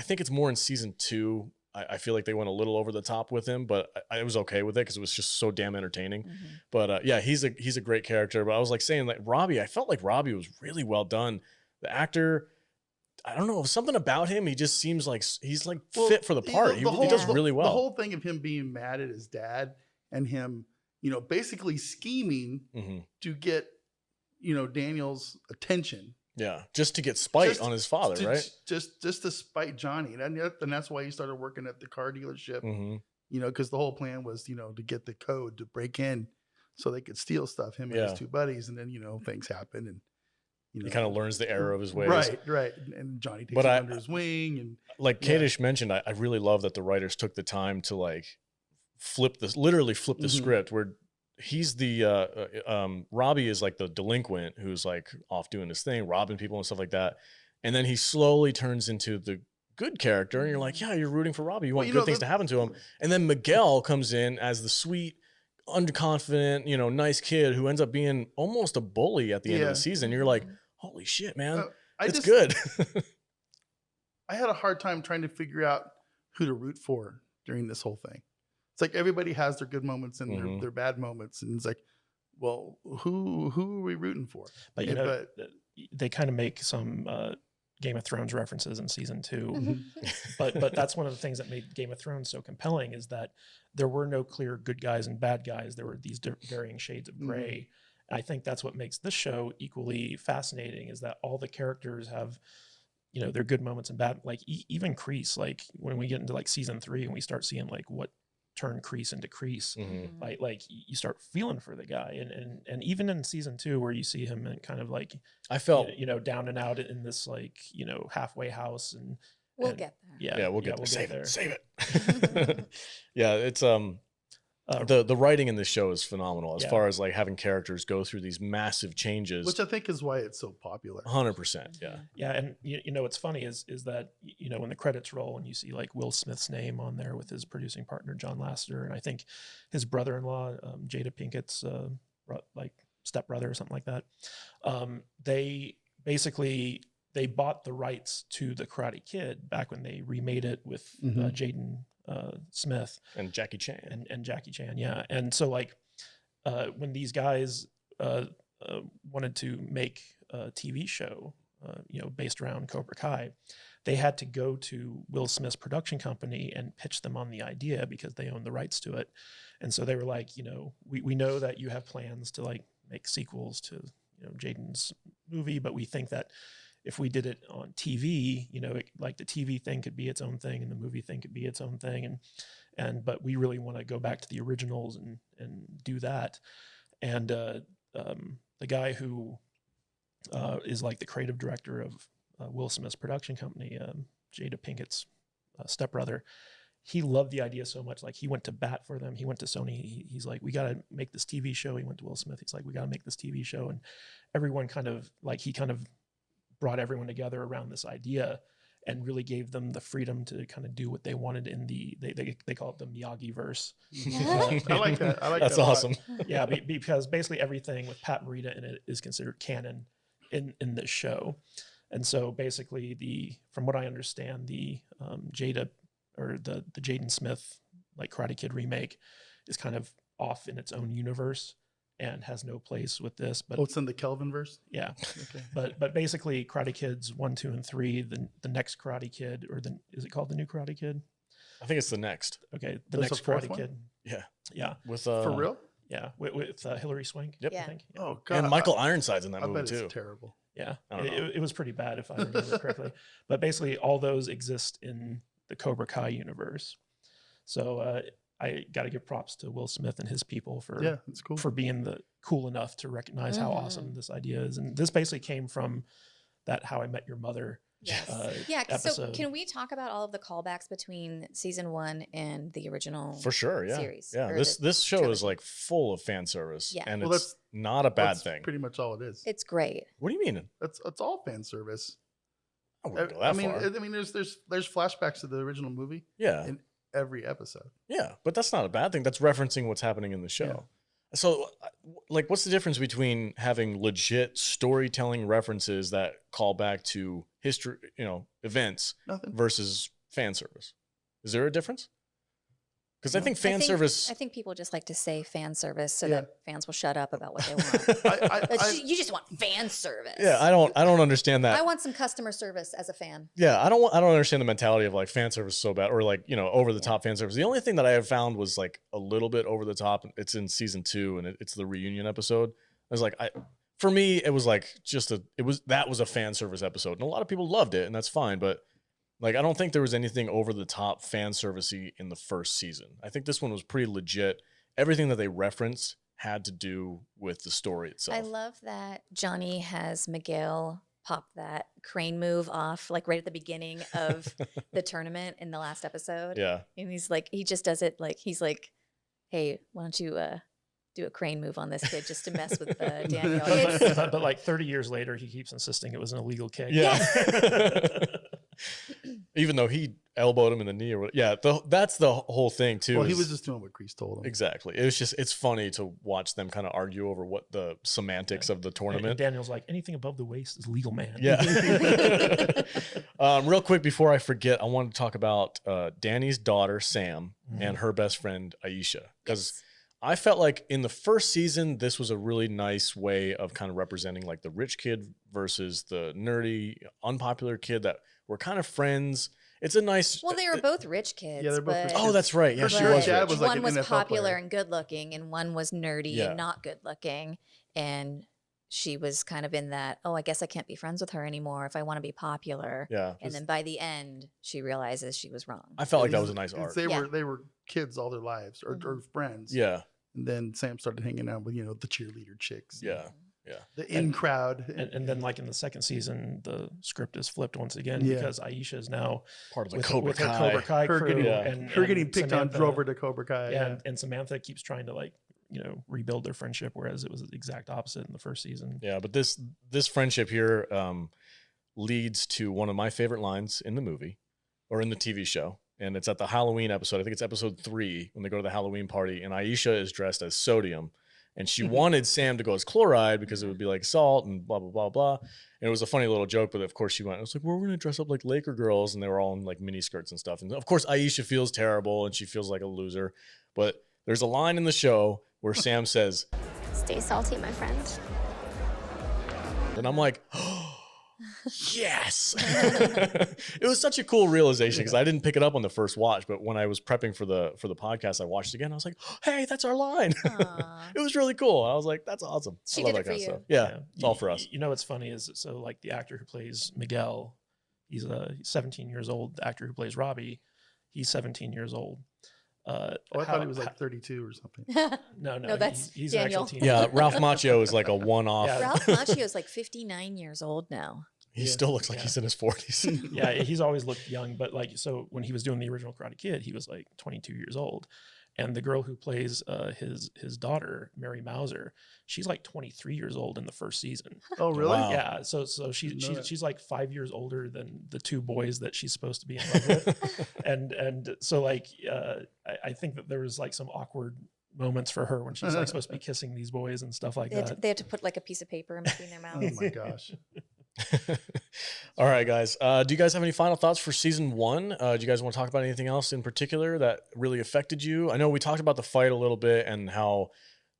think it's more in season 2. I feel like they went a little over the top with him, but I was okay with it because it was just so damn entertaining. Mhm. But yeah, he's a great character. But I was like saying like Robbie, I felt like Robbie was really well done. The actor, I don't know, something about him. He just seems like he's like Well, fit for the part. He does Yeah. really well. The whole thing of him being mad at his dad and him, basically scheming Mhm. to get, Daniel's attention. Yeah, just to get spite Just on his father, to- right? Just to spite Johnny. And that's why he started working at the car dealership, Hmm. because the whole plan was, to get the code to break in so they could steal stuff, him and Yeah. his two buddies. And then, things happen and, He kind of learns the error of his ways. Right. And Johnny takes But him I- under his wing. And Like Yeah. Kadish mentioned, I really love that the writers took the time to like literally flip the Mhm. script where he's the Robbie is like the delinquent who's like off doing his thing, robbing people and stuff like that. And then he slowly turns into the good character and you're like, yeah, you're rooting for Robbie. You want good things to happen to him. And then Miguel comes in as the sweet, underconfident, nice kid who ends up being almost a bully at the end of Yeah. the season. You're like, holy shit, man. I It's good. I had a hard time trying to figure out who to root for during this whole thing. It's like everybody has their good moments and Mhm. their bad moments, and it's like, well, who are we rooting for? But Yeah, you know, they kind of make some Game of Thrones references in season 2. But that's one of the things that made Game of Thrones so compelling is that there were no clear good guys and bad guys. There were these varying shades of gray. I think that's what makes this show equally fascinating is that all the characters have, their good moments and bad, like even Kreese, like when we get into like season 3 and we start seeing like what turned Kreese into Kreese, Mhm. like you start feeling for the guy. And even in season 2 where you see him in kind of like, I felt down and out in this like, halfway house and We'll and- get there. yeah, yeah, we'll get we'll there. there. Save it. Yeah, it's the writing in this show is phenomenal as Yeah. far as like having characters go through these massive changes. Which I think is why it's so popular. 100%. Yeah. Yeah, and what's funny is that when the credits roll and you see like Will Smith's name on there with his producing partner John Lasseter, and I think his brother-in-law Jada Pinkett's like stepbrother or something like that. They basically bought the rights to the Karate Kid back when they remade it with Mhm. Jaden Smith And Jackie Chan. and Jackie Chan, yeah. And so like when these guys wanted to make a TV show, based around Cobra Kai, they had to go to Will Smith's production company and pitch them on the idea because they owned the rights to it. And so they were like, we know that you have plans to like make sequels to, Jaden's movie, but we think that if we did it on TV, like the TV thing could be its own thing and the movie thing could be its own thing. But we really want to go back to the originals and do that. And the guy who is like the creative director of Will Smith's production company, Jada Pinkett's stepbrother, he loved the idea so much. Like he went to bat for them. He went to Sony. He's like, we got to make this TV show. He went to Will Smith. He's like, we got to make this TV show. And everyone kind of like, he kind of brought everyone together around this idea and really gave them the freedom to kind of do what they wanted in they call it the Miyagi verse. I like that. I like That's that a lot. awesome. Yeah, because basically everything with Pat Morita in it is considered canon in this show. And so basically from what I understand, the Jada or the Jaden Smith like Karate Kid remake is kind of off in its own universe and has no place with this. But It's in the Kelvin verse. yeah, Okay. but basically Karate Kids 1, 2, and 3, the next Karate Kid, or is it called the new Karate Kid? I think it's the next. Okay, the There's next a fourth Karate one? Kid. Yeah. Yeah, With For real? yeah, with Hilary Swank. Yep. Yeah. I think. Yeah. Oh god. And Michael Ironside's in that I movie bet too. it's terrible. Yeah, I don't know. it was pretty bad if I remember correctly. But basically, all those exist in the Cobra Kai universe. So I got to give props to Will Smith and his people Yeah, it's cool. for being cool enough to recognize how awesome this idea is. And this basically came from that How I Met Your Mother. Yes. Yeah. So episode. can we talk about all of the callbacks between season 1 and the original For sure, yeah. series? Yeah, or this the show is trilogy? like full of fan service. Yeah. And Well, it's not a bad That's thing. pretty much all it is. It's great. What do you mean? It's all fan service. I wouldn't go that far. I mean, there's flashbacks to the original movie Yeah. in every episode. Yeah, but that's not a bad thing. That's referencing what's happening in the show. Yeah. So, like, what's the difference between having legit storytelling references that call back to history, events, Nothing. versus fan service? Is there a difference? Because I think fan service. I think people just like to say fan service so Yeah. that fans will shut up about what they want. You just want fan service. Yeah, I don't understand that. I want some customer service as a fan. Yeah, I don't understand the mentality of like fan service so bad, or like over the top fan service. The only thing that I have found was like a little bit over the top. It's in season 2, and it's the reunion episode. I was like, for me, it was like that was a fan service episode, and a lot of people loved it, and that's fine. But like, I don't think there was anything over the top fan servicey in the first season. I think this one was pretty legit. Everything that they referenced had to do with the story itself. I love that Johnny has Miguel pop that crane move off like right at the beginning of the tournament in the last episode. Yeah. And he's like, he just does it like, he's like, hey, why don't you do a crane move on this kid just to mess with Daniel? But like 30 years later, he keeps insisting it was an illegal kick. Yeah. Even though he elbowed him in the knee or what. Yeah, that's the whole thing too. Well, he was just doing what Kreese told him. Exactly. It's funny to watch them kind of argue over what the semantics of the And tournament. Daniel's like, anything above the waist is legal, man. Yeah. Real quick before I forget, I want to talk about Danny's daughter Sam and her best friend Aisha, because I felt like in the first season this was a really nice way of kind of representing like the rich kid versus the nerdy, unpopular kid that were kind of friends. It's a nice. Well, they were both rich kids. Yeah, they're both but, rich Oh, that's right. Yeah, Her she dad was. rich. was like one an was NFL popular player. and good looking, and one was nerdy Yeah. and not good looking. And she was kind of in that, oh, I guess I can't be friends with her anymore if I want to be popular. Yeah. And then by the end, she realizes she was wrong. I felt like that was a nice arc. They Yeah. were kids all their lives or friends. Yeah. And then Sam started hanging out with the cheerleader chicks. Yeah. The in crowd. And then like in the second season, the script is flipped once again Yeah. because Aisha is now Part of the with, Cobra with her Kai. Cobra Kai her crew. getting, and her getting picked on Samantha- drove her to Cobra Kai. Yeah, and Samantha keeps trying to like, rebuild their friendship, whereas it was the exact opposite in the first season. Yeah, but this friendship here leads to one of my favorite lines in the movie or in the TV show. And it's at the Halloween episode. I think it's episode 3 when they go to the Halloween party. And Aisha is dressed as sodium. And she wanted Sam to go as chloride because it would be like salt and blah, blah, blah, blah. And it was a funny little joke. But of course she went, I was like, well, we're going to dress up like Laker girls. And they were all in like mini skirts and stuff. And of course Aisha feels terrible and she feels like a loser. But there's a line in the show where Sam says, Stay salty, my friend. and I'm like, oh, yes. It was such a cool realization because I didn't pick it up on the first watch, but when I was prepping for the podcast, I watched it again. I was like, hey, that's our line. Aw. It was really cool. I was like, that's awesome. She I love did that it kind for of you. stuff. Yeah, it's all for us. You know what's funny is so like the actor who plays Miguel, he's 17 years old. The actor who plays Robbie, he's 17 years old. I thought he was like 32 or something. no, No, that's he's Daniel. actually Yeah, Ralph Macchio is like a one-off. Yeah. Ralph Macchio is like 59 years old now. He Yeah. still looks like he's in his 40s. yeah, he's always looked young, but like, so when he was doing the original Karate Kid, he was like 22 years old. And the girl who plays his daughter, Mary Mauser, she's like 23 years old in the first season. Oh, really? Wow. Yeah, so Didn't know that. she's like 5 years older than the two boys that she's supposed to be in love with, and so like I think that there was like some awkward moments for her when she's like supposed to be kissing these boys and stuff like that. They had to put like a piece of paper in between their Oh mouths. my gosh. All right, guys. Do you guys have any final thoughts for season 1? Do you guys want to talk about anything else in particular that really affected you? I know we talked about the fight a little bit and how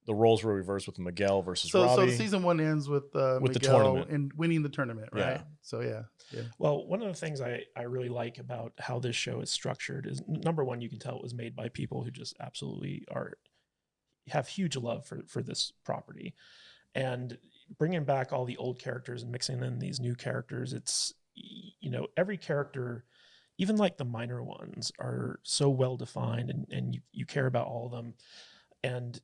the roles were reversed with Miguel versus So Robbie. season 1 ends with the Miguel tournament. and winning the tournament, right? Yeah. So yeah. Well, one of the things I really like about how this show is structured is, number one, you can tell it was made by people who just absolutely have huge love for this property, and bringing back all the old characters and mixing in these new characters. It's, every character, even like the minor ones, are so well defined, and you care about all of them. And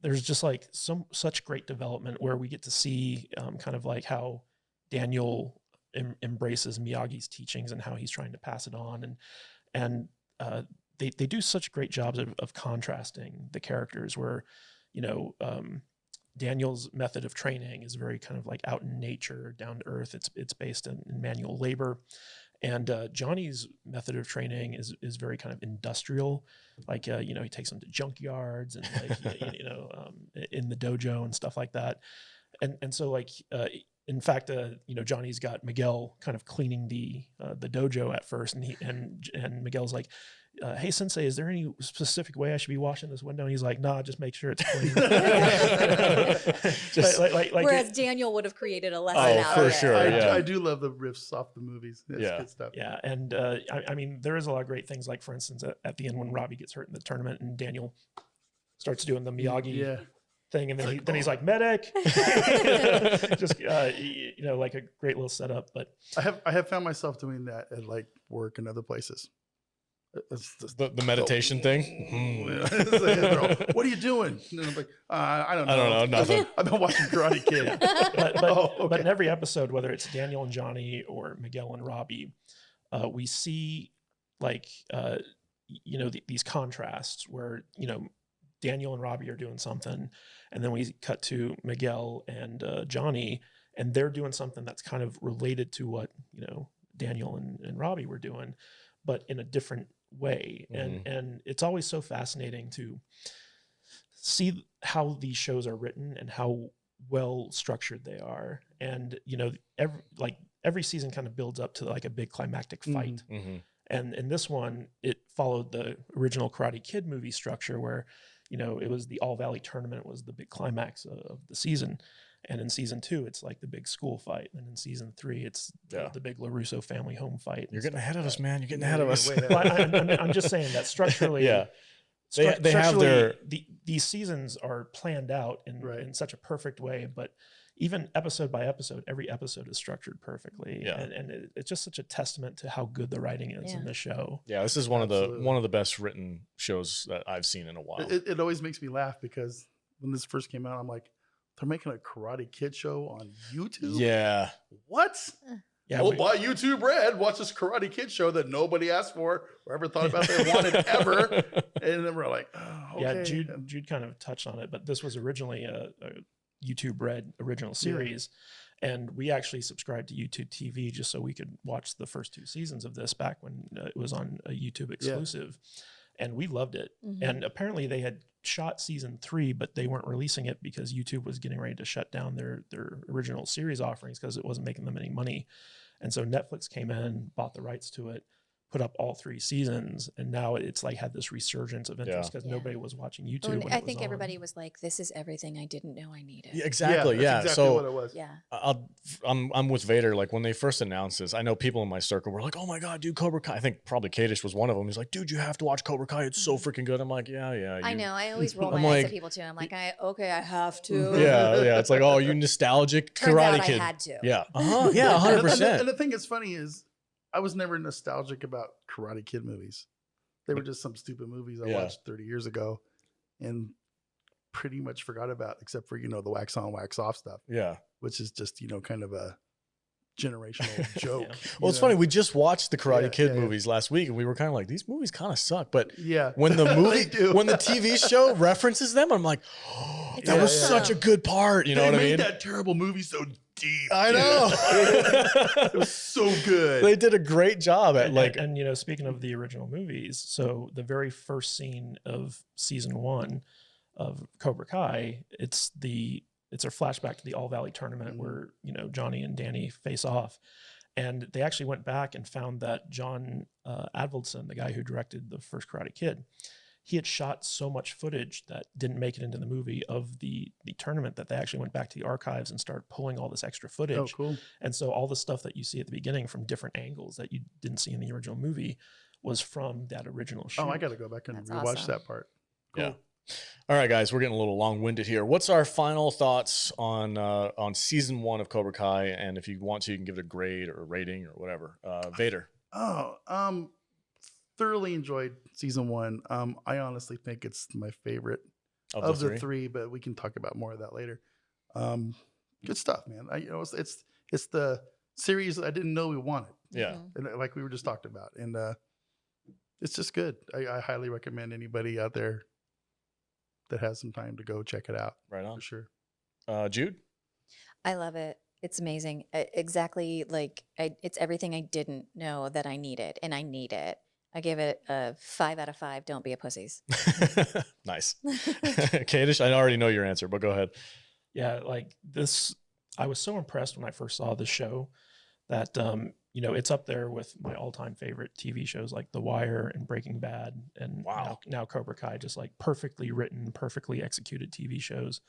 there's just like such great development where we get to see kind of like how Daniel embraces Miyagi's teachings and how he's trying to pass it on, and they do such great jobs of contrasting the characters where, Daniel's method of training is very kind of like out in nature, down to earth. It's based in manual labor. And Johnny's method of training is very kind of industrial. Like, he takes them to junkyards and like, in the dojo and stuff like that. And so like, in fact, Johnny's got Miguel kind of cleaning the dojo at first. And Miguel's like, hey, Sensei, is there any specific way I should be washing this window? And he's like, nah, just make sure it's clean. Whereas Daniel would have created a lesson Oh, out for of it. sure. I do love the riffs off the movies. That's Yeah. good stuff. Yeah, and I mean, there is a lot of great things. Like, for instance, at the end when Robbie gets hurt in the tournament and Daniel starts doing the Miyagi thing, and then he's like, medic. Just like a great little setup. But I have found myself doing that at like work and other places. It's just, the meditation thing. They're all, what are you doing? And I'm like, I don't know. I don't know, nothing. I've been watching Karate Kid. But in every episode, whether it's Daniel and Johnny or Miguel and Robbie, we see like these contrasts where Daniel and Robbie are doing something, and then we cut to Miguel and Johnny, and they're doing something that's kind of related to what Daniel and Robbie were doing, but in a different way. And it's always so fascinating to see how these shows are written and how well structured they are. And every season kind of builds up to like a big climactic fight. Mm-hmm. And in this one, it followed the original Karate Kid movie structure where it was the All Valley tournament was the big climax of the season. And in season 2, it's like the big school fight. And in season 3, it's the big LaRusso family home fight. You're getting ahead of us, man. You're getting ahead of us. I'm just saying that structurally, they have their these seasons are planned out in such a perfect way. But even episode by episode, every episode is structured perfectly. Yeah. And it's just such a testament to how good the writing is in the show. Yeah, this is one of the best written shows that I've seen in a while. It always makes me laugh because when this first came out, I'm like, they're making a Karate Kid show on YouTube? Yeah. What? Yeah, buy YouTube Red, watch this Karate Kid show that nobody asked for or ever thought about they wanted ever. And then we're like, oh, okay. Yeah, Jude kind of touched on it, but this was originally a YouTube Red original series. Yeah. And we actually subscribed to YouTube TV just so we could watch the first 2 seasons of this back when it was on a YouTube exclusive. Yeah. And we loved it. Mm-hmm. And apparently they had shot season 3, but they weren't releasing it because YouTube was getting ready to shut down their original series offerings because it wasn't making them any money. And so Netflix came in, bought the rights to it, put up all 3 seasons, and now it's like had this resurgence of interest because nobody was watching YouTube. I think everybody was like, "This is everything I didn't know I needed." Yeah, exactly. That's exactly so what it was. Yeah, I'm with Vader. Like when they first announced this, I know people in my circle were like, "Oh my god, dude, Cobra Kai!" I think probably Kadish was one of them. He's like, "Dude, you have to watch Cobra Kai. It's so freaking good." I'm like, "Yeah." I know. I always roll my eyes at people too. I'm like, I have to. Yeah. It's like, oh, you nostalgic Karate Kid. I had to. Yeah. Yeah. 100%. And the thing that's funny is, I was never nostalgic about Karate Kid movies They were just some stupid movies I Yeah. watched 30 years ago and pretty much forgot about, except for, the wax on, wax off stuff, Yeah. which is just, kind of a generational joke. Yeah. Well, it's funny. We just watched the Karate Yeah, Kid yeah. movies last week, and we were kind of like, these movies kind of suck. But Yeah. when the They movie, do. when the TV show references them, I'm like, oh, that Yeah, was yeah. such a good part. You know They what I made mean? that terrible movie so deep. I dude. know. It was so good. They did a great job at And speaking of the original movies, so the very first scene of season 1 of Cobra Kai, it's a flashback to the All Valley tournament where Johnny and Danny face off, and they actually went back and found that John Avildsen, the guy who directed the first Karate Kid, he had shot so much footage that didn't make it into the movie of the tournament that they actually went back to the archives and started pulling all this extra footage. Oh, cool. And so all the stuff that you see at the beginning from different angles that you didn't see in the original movie was from that original shoot. Oh, I got to go back and That's rewatch awesome. that part. Cool. Yeah. All right, guys, we're getting a little long-winded here. What's our final thoughts on season 1 of Cobra Kai? And if you want to, you can give it a grade or a rating or whatever. Vader. Thoroughly enjoyed season 1. I honestly think it's my favorite Of of the the three, but we can talk about more of that later. Good stuff, man. It's the series that I didn't know we wanted, Yeah. and like we were just talking about, and it's just good. I highly recommend anybody out there that has some time to go check it out. Right on. For sure. Jude? I love it. It's amazing. Exactly it's everything I didn't know that I needed, and I need it. I give it a 5 out of 5. Don't be a pussies. Nice. Kadish, I already know your answer, but go ahead. Yeah, like this, I was so impressed when I first saw this show that, it's up there with my all-time favorite TV shows like The Wire and Breaking Bad. And Wow. now Cobra Kai, just like perfectly written, perfectly executed TV shows.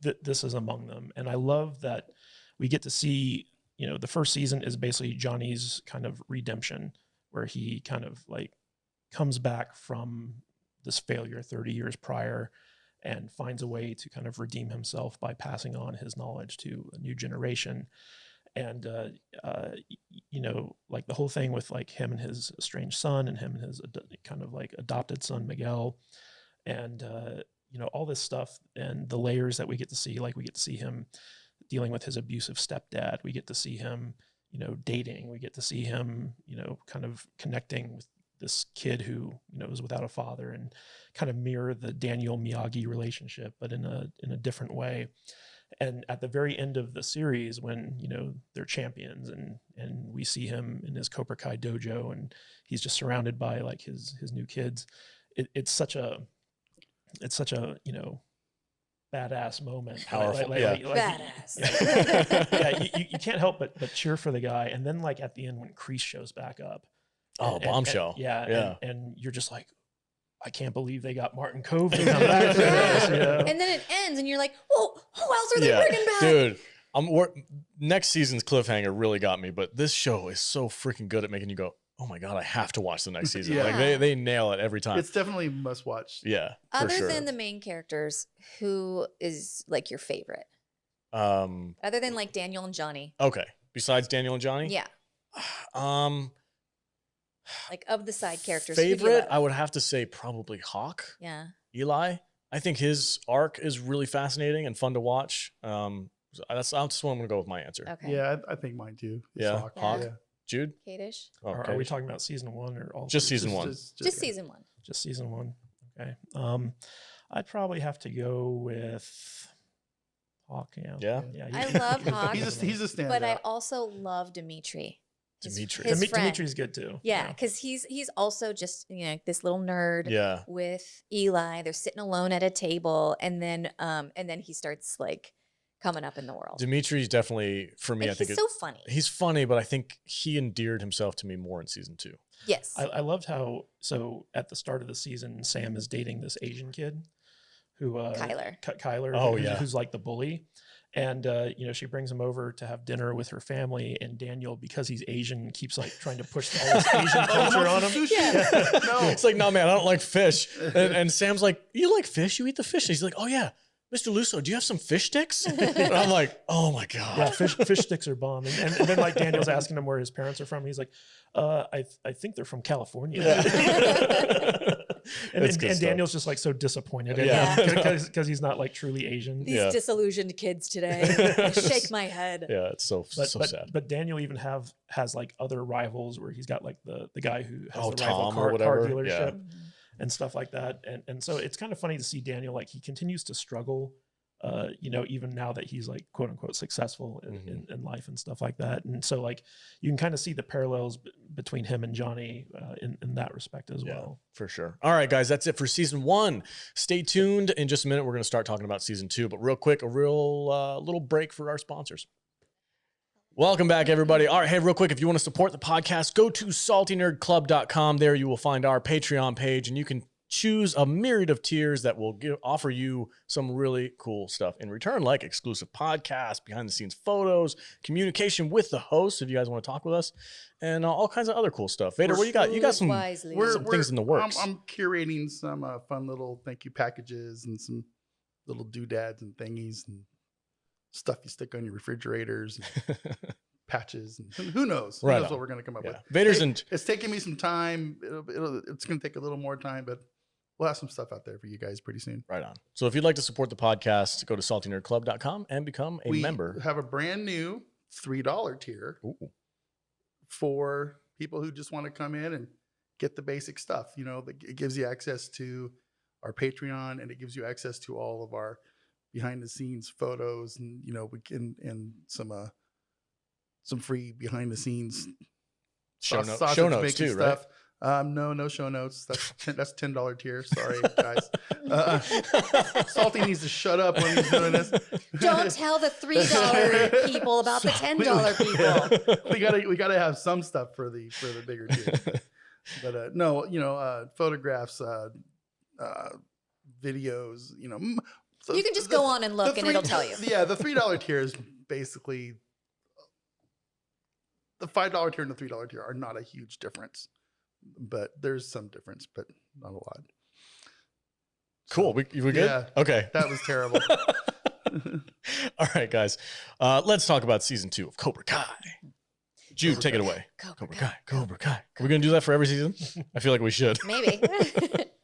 This is among them. And I love that we get to see, the first season is basically Johnny's kind of redemption, where he kind of like comes back from this failure 30 years prior and finds a way to kind of redeem himself by passing on his knowledge to a new generation. And, like the whole thing with like him and his estranged son and him and his kind of like adopted son, Miguel, and, all this stuff and the layers that we get to see, like we get to see him dealing with his abusive stepdad. We get to see him, dating. We get to see him, kind of connecting with this kid who, is without a father, and kind of mirror the Daniel Miyagi relationship, but in a different way. And at the very end of the series, when, they're champions and we see him in his Cobra Kai dojo and he's just surrounded by like his new kids, it's such a, badass moment. Powerful, Badass. Yeah, you can't help but cheer for the guy. And then like at the end when Kreese shows back up. Oh, bombshell. And you're just like, I can't believe they got Martin Cove to come back for this. And then it ends, and you're like, "Well, who else are they bringing back?" Dude, next season's cliffhanger really got me, but this show is so freaking good at making you go, "Oh my god, I have to watch the next season." Yeah. Like they nail it every time. It's definitely must watch. Yeah, for Other sure. than the main characters, who is like your favorite? Other than like Daniel and Johnny. Okay, besides Daniel and Johnny, Yeah. Like of the side characters. who do you favorite, love? I would have to say probably Hawk. Yeah. Eli. I think his arc is really fascinating and fun to watch. That's what I'm gonna go with my answer. Okay. Yeah, I think mine too. It's Yeah, Hawk. Hawk. Yeah. Jude. Kadish. Oh, Are we talking about season 1 or all? Just three? season 1. Just season 1. Just season 1. Okay. I'd probably have to go with Hawk. Yeah? I love Hawk. He's a standout. But I also love Dimitri. Dimitri. His friend. Dimitri's good too. Yeah, because he's also just this little nerd Yeah. with Eli. They're sitting alone at a table, and then he starts like coming up in the world. Dimitri's definitely, for me, Like, I think he's so funny. he's funny, but I think he endeared himself to me more in season 2. Yes. I loved how, so at the start of the season, Sam is dating this Asian kid who Kyler. Kyler. Oh, yeah. Who's like the bully. And, she brings him over to have dinner with her family. And Daniel, because he's Asian, keeps like trying to push all this Asian culture on him. No. It's like, no, man, I don't like fish. And Sam's like, you like fish? You eat the fish. And he's like, oh, yeah. Mr. Lusso, do you have some fish sticks? And I'm like, oh my God. Yeah, fish sticks are bomb. And then like Daniel's asking him where his parents are from. He's like, I think they're from California. And Daniel's just like so disappointed because he's not like truly Asian. These disillusioned kids today. I shake my head. Yeah, it's so sad. But Daniel even has like other rivals where he's got like the guy who has the Tom rival or whatever. car dealership and stuff like that. And so it's kind of funny to see Daniel, like he continues to struggle, even now that he's like quote unquote successful in life and stuff like that. And so like you can kind of see the parallels between him and Johnny in that respect as well. For sure. All right, guys, that's it for season 1. Stay tuned. In just a minute, we're going to start talking about season 2. But real quick, a real little break for our sponsors. Welcome back, everybody. All right, hey, real quick, if you want to support the podcast, go to saltynerdclub.com. There you will find our Patreon page, and you can choose a myriad of tiers that will offer you some really cool stuff in return, like exclusive podcasts, behind-the-scenes photos, communication with the host if you guys want to talk with us, and all kinds of other cool stuff. Vader, what you got? You got some things in the works. I'm curating some fun little thank you packages and some little doodads and thingies and stuff you stick on your refrigerators and patches and who knows? Who knows what we're going to come up with. Vader's it's taking me some time. It's going to take a little more time, but we'll have some stuff out there for you guys pretty soon. Right on. So if you'd like to support the podcast, go to saltynerdclub.com and become a member. We have a brand new $3 tier for people who just want to come in and get the basic stuff. It gives you access to our Patreon, and it gives you access to all of our behind the scenes photos, and we can and some free behind the scenes show notes too, stuff. Right? No show notes. That's $10 tier. Sorry, guys. Salty needs to shut up when he's doing this. Don't tell the $3 people about the $10 people. We gotta have some stuff for the bigger tier. But photographs, videos. So you can just go on and look, and it'll tell you. Yeah, the $3 tier is basically the $5 tier and the $3 tier are not a huge difference, but there's some difference, but not a lot. Cool. We good? Yeah. Okay. That was terrible. All right, guys. Let's talk about season 2 of Cobra Kai. Jude, take it away. Cobra Kai. Cobra Kai. Are we going to do that for every season? I feel like we should. Maybe.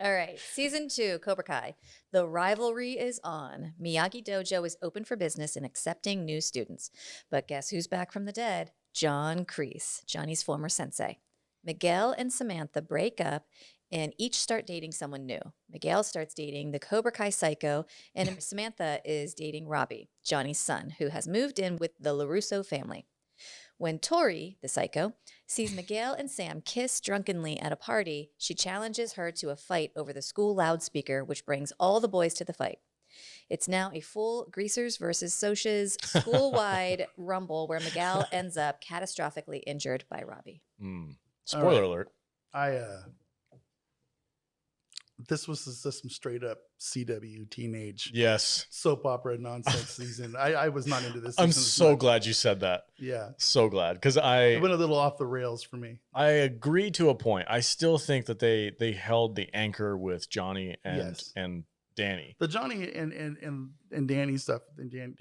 All right. Season 2, Cobra Kai. The rivalry is on. Miyagi Dojo is open for business and accepting new students. But guess who's back from the dead? John Kreese, Johnny's former sensei. Miguel and Samantha break up and each start dating someone new. Miguel starts dating the Cobra Kai psycho, and Samantha is dating Robbie, Johnny's son, who has moved in with the LaRusso family. When Tori, the psycho, sees Miguel and Sam kiss drunkenly at a party, she challenges her to a fight over the school loudspeaker, which brings all the boys to the fight. It's now a full Greasers versus Socs school-wide rumble where Miguel ends up catastrophically injured by Robbie. Spoiler alert. This was just some straight up CW teenage soap opera nonsense season. I was not into this. I'm so glad you said that. Yeah. So glad. Because it went a little off the rails for me. I agree to a point. I still think that they held the anchor with Johnny and Danny. The Johnny and Danny stuff, and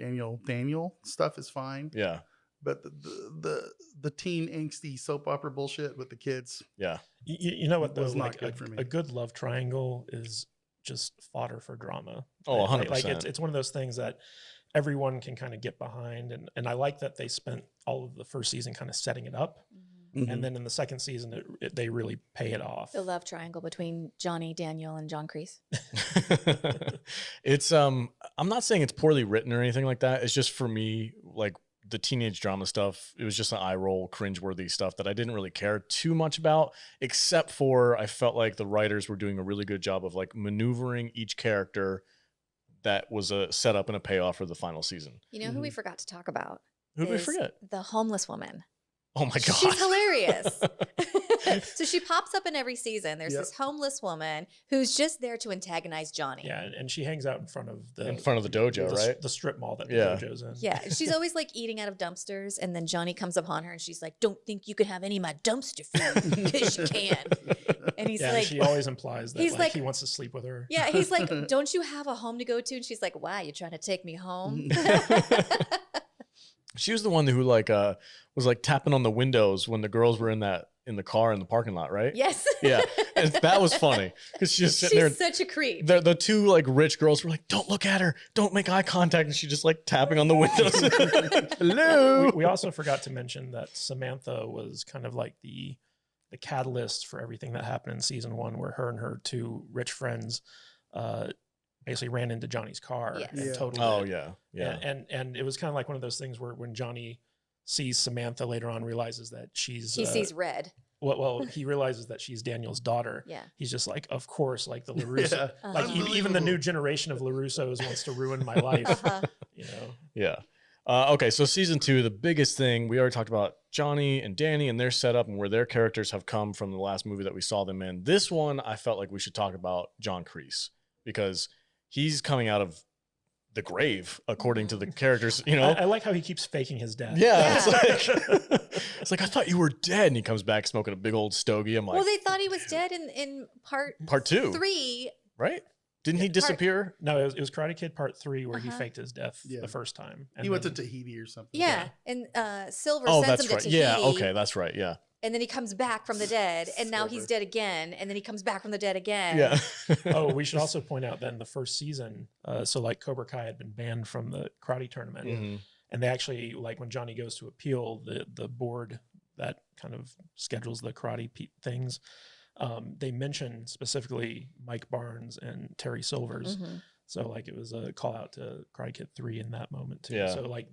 Daniel stuff is fine. Yeah. But the teen angsty soap opera bullshit with the kids. Yeah. You know what though? Was not good for me. A good love triangle is just fodder for drama. Oh, 100%. Like it's one of those things that everyone can kind of get behind. And I like that they spent all of the first season kind of setting it up. Mm-hmm. And then in the second season, they really pay it off. The love triangle between Johnny, Daniel, and John Kreese. It's I'm not saying it's poorly written or anything like that. It's just for me, like the teenage drama stuff, it was just an eye roll, cringeworthy stuff that I didn't really care too much about, except for I felt like the writers were doing a really good job of like maneuvering each character that was a setup and a payoff for the final season. You know who we forgot to talk about? Who did we forget? The homeless woman. Oh my god. She's hilarious. So she pops up in every season. There's Yep. this homeless woman who's just there to antagonize Johnny. Yeah, and she hangs out in front of the dojo, right? The strip mall that the Yeah. dojo's in. Yeah, she's always like eating out of dumpsters, and then Johnny comes upon her, and she's like, "Don't think you can have any of my dumpster food because you can." And he's Yeah, like, she always implies that he's like, like- he wants to sleep with her. "Yeah," he's like, "Don't you have a home to go to?" And she's like, "Why? You trying to take me home?" She was the one who like was like tapping on the windows when the girls were in the car in the parking lot, right? Yes. Yeah. And that was funny because she was sitting She's there. such a creep. The two like rich girls were like, "Don't look at her, don't make eye contact," and she just like tapping on the windows. Hello. We also forgot to mention that Samantha was kind of like the catalyst for everything that happened in season 1, where her and her two rich friends basically ran into Johnny's car Yes. and Yeah. totaled Oh it. yeah. And it was kind of like one of those things where when Johnny sees Samantha later on, realizes that she's He sees red. well he realizes that she's Daniel's daughter. Yeah. He's just like, of course, like the LaRusso, Yeah. like even the new Unbelievable. generation of LaRussos wants to ruin my life. Uh-huh. You know. Yeah. Okay, so season 2, the biggest thing we already talked about Johnny and Danny and their setup and where their characters have come from the last movie that we saw them in. This one, I felt like we should talk about John Kreese because he's coming out of the grave, according to the characters. You know, I like how he keeps faking his death. yeah. It's like I thought you were dead, and he comes back smoking a big old stogie. I'm like, Well, they thought he was dead in part part 2, 3. right? Didn't he Part- disappear? No, it was Karate Kid Part 3 where he Uh-huh. faked his death Yeah. the first time. He went to Tahiti or something. Yeah, and Silver Oh, sends that's him to right. Tahiti. Yeah. Okay, that's right. Yeah. And then he comes back from the dead, and now he's Silver. dead again. And then he comes back from the dead again. Yeah. Oh, we should also point out then the first season. So like Cobra Kai had been banned from the karate tournament, Mhm. and they actually like when Johnny goes to appeal, the board that kind of schedules the karate things, they mention specifically Mike Barnes and Terry Silvers. Mhm. So like it was a call out to Karate Kid 3 in that moment too. Yeah. So like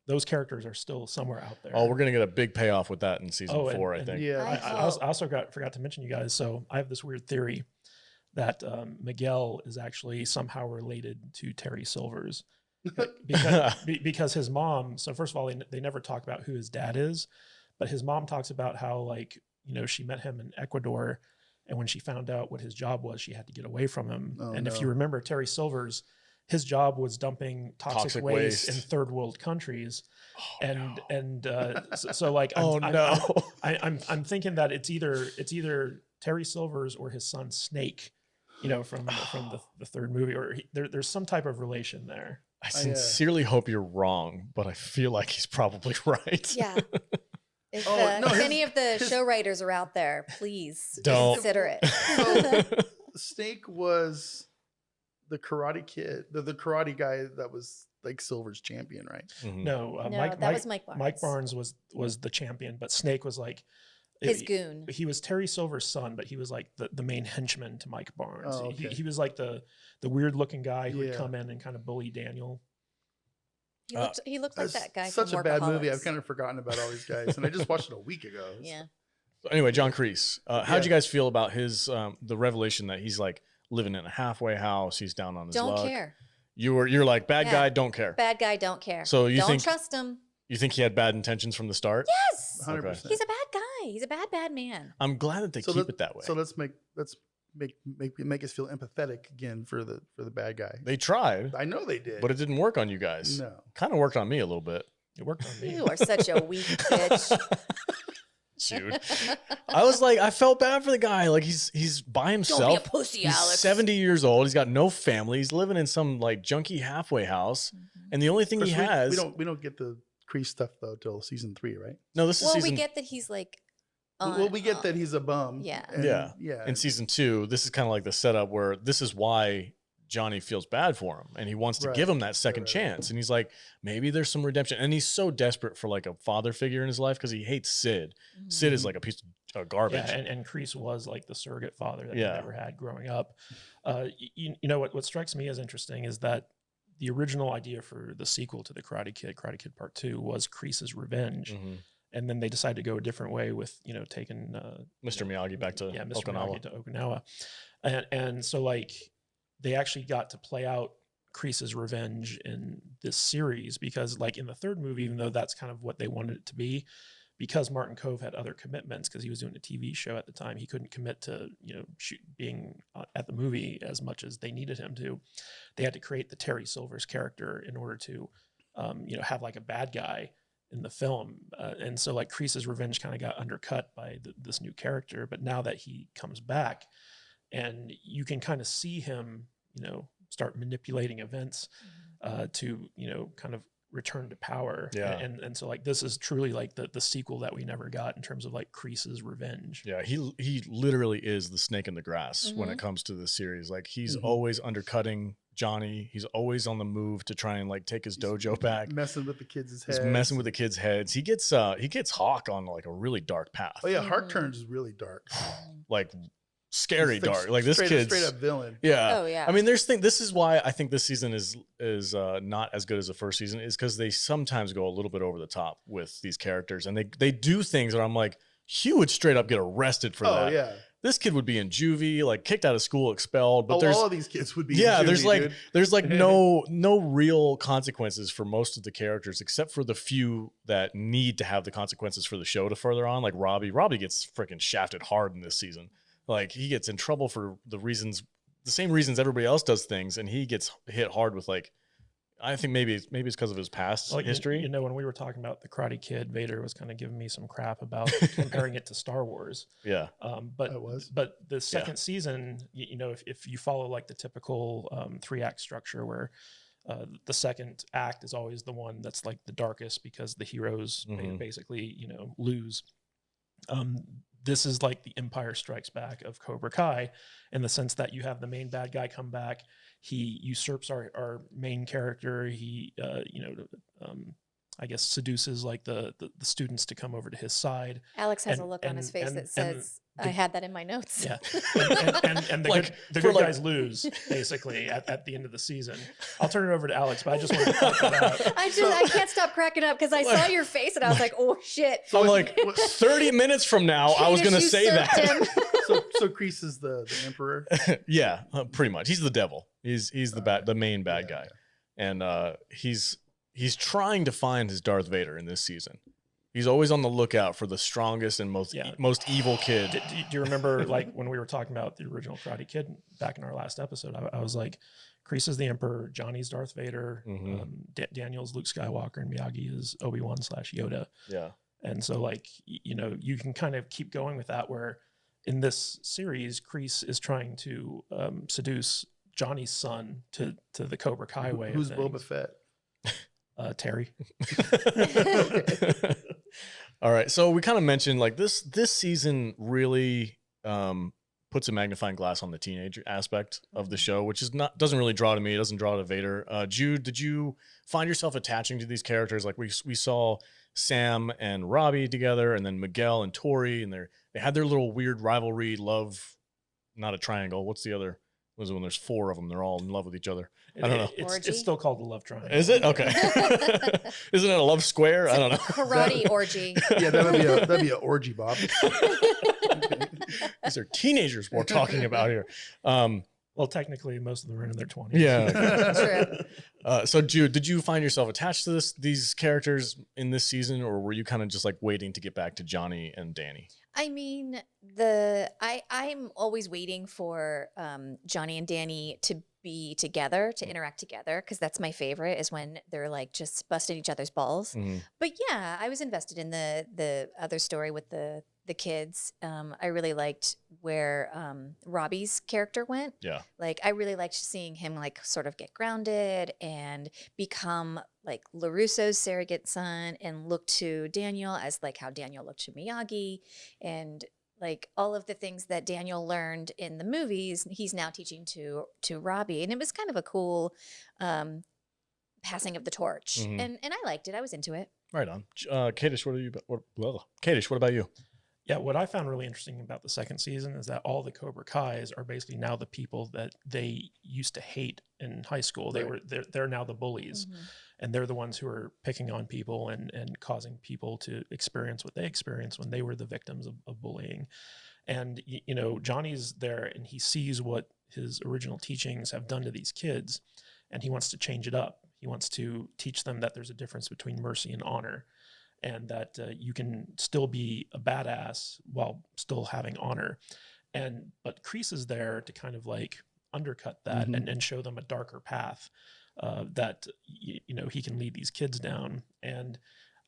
those characters are still somewhere out there. Oh, we're gonna get a big payoff with that in season Oh, and- 4, I and- think. Yeah. I I also forgot to mention you guys. So I have this weird theory that Miguel is actually somehow related to Terry Silvers because his mom. So first of all, they never talk about who his dad is, but his mom talks about how like she met him in Ecuador, and when she found out what his job was, she had to get away from him. Oh, and if no. you remember, Terry Silvers, his job was dumping toxic waste in third world countries. So like I'm thinking that it's either Terry Silvers or his son Snake, from the third movie, or there's some type of relation there. I sincerely hope you're wrong, but I feel like he's probably right. Yeah. If, Oh, no, if his- any of the his- show writers are out there, please Don't. consider it. Snake was the Karate Kid, the karate guy that was like Silver's champion, right? Mhm. No, No, Mike that was Mike Barnes. Mike Barnes was the champion, but Snake was like His goon. He was Terry Silver's son, but he was like the main henchman to Mike Barnes. Oh, okay. He was like the weird looking guy who would Yeah. come in and kind of bully Daniel. He looked like That's that guy. such from a bad movie. Workaholics. I've kind of forgotten about all these guys, and I just watched it a week ago. Yeah. So anyway, John Kreese, how'd you Yeah. guys feel about his the revelation that he's like living in a halfway house, he's down on his Don't luck? care. You're like bad Yeah. guy, don't care. Bad guy, don't care. So you don't think- trust him. You think he had bad intentions from the start? Yes. 100%. He's a bad guy. He's a bad man. I'm glad that they So keep let- it that way. So let's make us feel empathetic again for the bad guy. They tried, I know they did, but it didn't work on you guys. no. Kind of worked on me a little bit. It worked on me. You are such a weak bitch. Dude. I was like, I felt bad for the guy. Like he's by himself. Don't be a pussy, He's Alex. 70 years old. He's got no family. He's living in some like junky halfway house. And the only thing he Of course, has we don't get the Kreese stuff though till season 3, right? No, this is Well, season we get that he's like. Well, we get that he's a bum. Yeah. and- Yeah. yeah. in season 2. This is kind of like the setup where this is why Johnny feels bad for him and he wants to Right. give him that second Right. chance. And he's like, maybe there's some redemption. And he's so desperate for like a father figure in his life because he hates Sid. Mm-hmm. Sid is like a piece of garbage. Yeah, and Kreese was like the surrogate father that Yeah. he never had growing up. You know what strikes me as interesting is that the original idea for the sequel to the Karate Kid Part 2, was Kreese's revenge. Mhm. And then they decided to go a different way with, taking Mr. Miyagi back to Mr. Okinawa. Miyagi to Okinawa. And so like they actually got to play out Kreese's revenge in this series because like in the third movie, even though that's kind of what they wanted it to be, because Martin Kove had other commitments because he was doing a TV show at the time, he couldn't commit to, being at the movie as much as they needed him to. They had to create the Terry Silver's character in order to, have like a bad guy in the film. And so like Kreese's revenge kind of got undercut by this new character. But now that he comes back and you can kind of see him, start manipulating events to, kind of return to power. Yeah. And so like this is truly like the sequel that we never got in terms of like Kreese's revenge. Yeah, he literally is the snake in the grass when it comes to this series. Like he's always undercutting Johnny. He's always on the move to try and like take his dojo back. Messing with the kids' He's heads. messing with the kids' heads. He gets Hawk on like a really dark path. Oh yeah, Hawk turns really dark. Like scary He's like dark. Like this kid's straight up villain. Yeah. Oh, yeah. I mean, this is why I think this season is not as good as the first season, is because they sometimes go a little bit over the top with these characters, and they do things that I'm like, he would straight up get arrested for that. Oh yeah. This kid would be in juvie, like kicked out of school, expelled. But all of these kids would be. yeah, in juvie, there's like no real consequences for most of the characters, except for the few that need to have the consequences for the show to further on. Like Robbie gets freaking shafted hard in this season. Like he gets in trouble for the same reasons everybody else does things, and he gets hit hard with like, I think maybe it's because of his past history. When we were talking about the Karate Kid, Vader was kind of giving me some crap about comparing it to Star Wars. Yeah. But the second season, if you follow like the typical 3-act structure where the second act is always the one that's like the darkest because the heroes basically, lose. This is like the Empire Strikes Back of Cobra Kai, in the sense that you have the main bad guy come back. He usurps our main character. He, I guess seduces like the students to come over to his side. Alex has a look on his face that says, I had that in my notes. Yeah. And the good guys lose basically at the end of the season. I'll turn it over to Alex, but I just want to point that out. I can't stop cracking up because I saw your face and I was like, oh shit. So I'm like, 30 minutes from now, I was going to say that. So Kreese is the emperor. Yeah, pretty much. He's the devil. He's the main bad guy. And he's trying to find his Darth Vader in this season. He's always on the lookout for the strongest and most evil kid. Do you remember like when we were talking about the original Karate Kid back in our last episode? I was like, Kreese is the Emperor, Johnny's Darth Vader, Daniel's Luke Skywalker, and Miyagi is Obi-Wan / Yoda. Yeah. And so like, you can kind of keep going with that, where in this series, Kreese is trying to seduce Johnny's son to the Cobra Kai way. Who's Boba Fett? Terry. All right. So we kind of mentioned like this season really puts a magnifying glass on the teenage aspect of the show, which doesn't really draw to me. It doesn't draw to Vader. Jude, did you find yourself attaching to these characters? Like we saw Sam and Robbie together, and then Miguel and Tori, and they had their little weird rivalry, love, not a triangle. What's the other? Was it when there's 4 of them? They're all in love with each other. I don't know. It's still called the love triangle. Is it? Okay. Isn't it a love square? I don't know. Karate orgy. Yeah, that'd be an orgy, Bob. These are teenagers we're talking about here. Well, technically, most of them are in their 20s. Yeah. True. So, Jude, did you find yourself attached to these characters in this season, or were you kind of just like waiting to get back to Johnny and Danny? I mean, I'm always waiting for Johnny and Danny to be together, to interact together, because that's my favorite, is when they're like just busting each other's balls. But yeah, I was invested in the other story with the kids. I really liked where Robbie's character went. Yeah. Like I really liked seeing him like sort of get grounded and become like LaRusso's surrogate son, and look to Daniel as like how Daniel looked to Miyagi, and like all of the things that Daniel learned in the movies, he's now teaching to Robbie. And it was kind of a cool passing of the torch. And I liked it. I was into it. Right on. Kadish, what about you? Yeah, what I found really interesting about the second season is that all the Cobra Kais are basically now the people that they used to hate in high school. They're now the bullies, and they're the ones who are picking on people and causing people to experience what they experienced when they were the victims of bullying. And Johnny's there, and he sees what his original teachings have done to these kids, and he wants to change it up. He wants to teach them that there's a difference between mercy and honor. and that you can still be a badass while still having honor. But Kreese is there to kind of like undercut that and show them a darker path that he can lead these kids down. And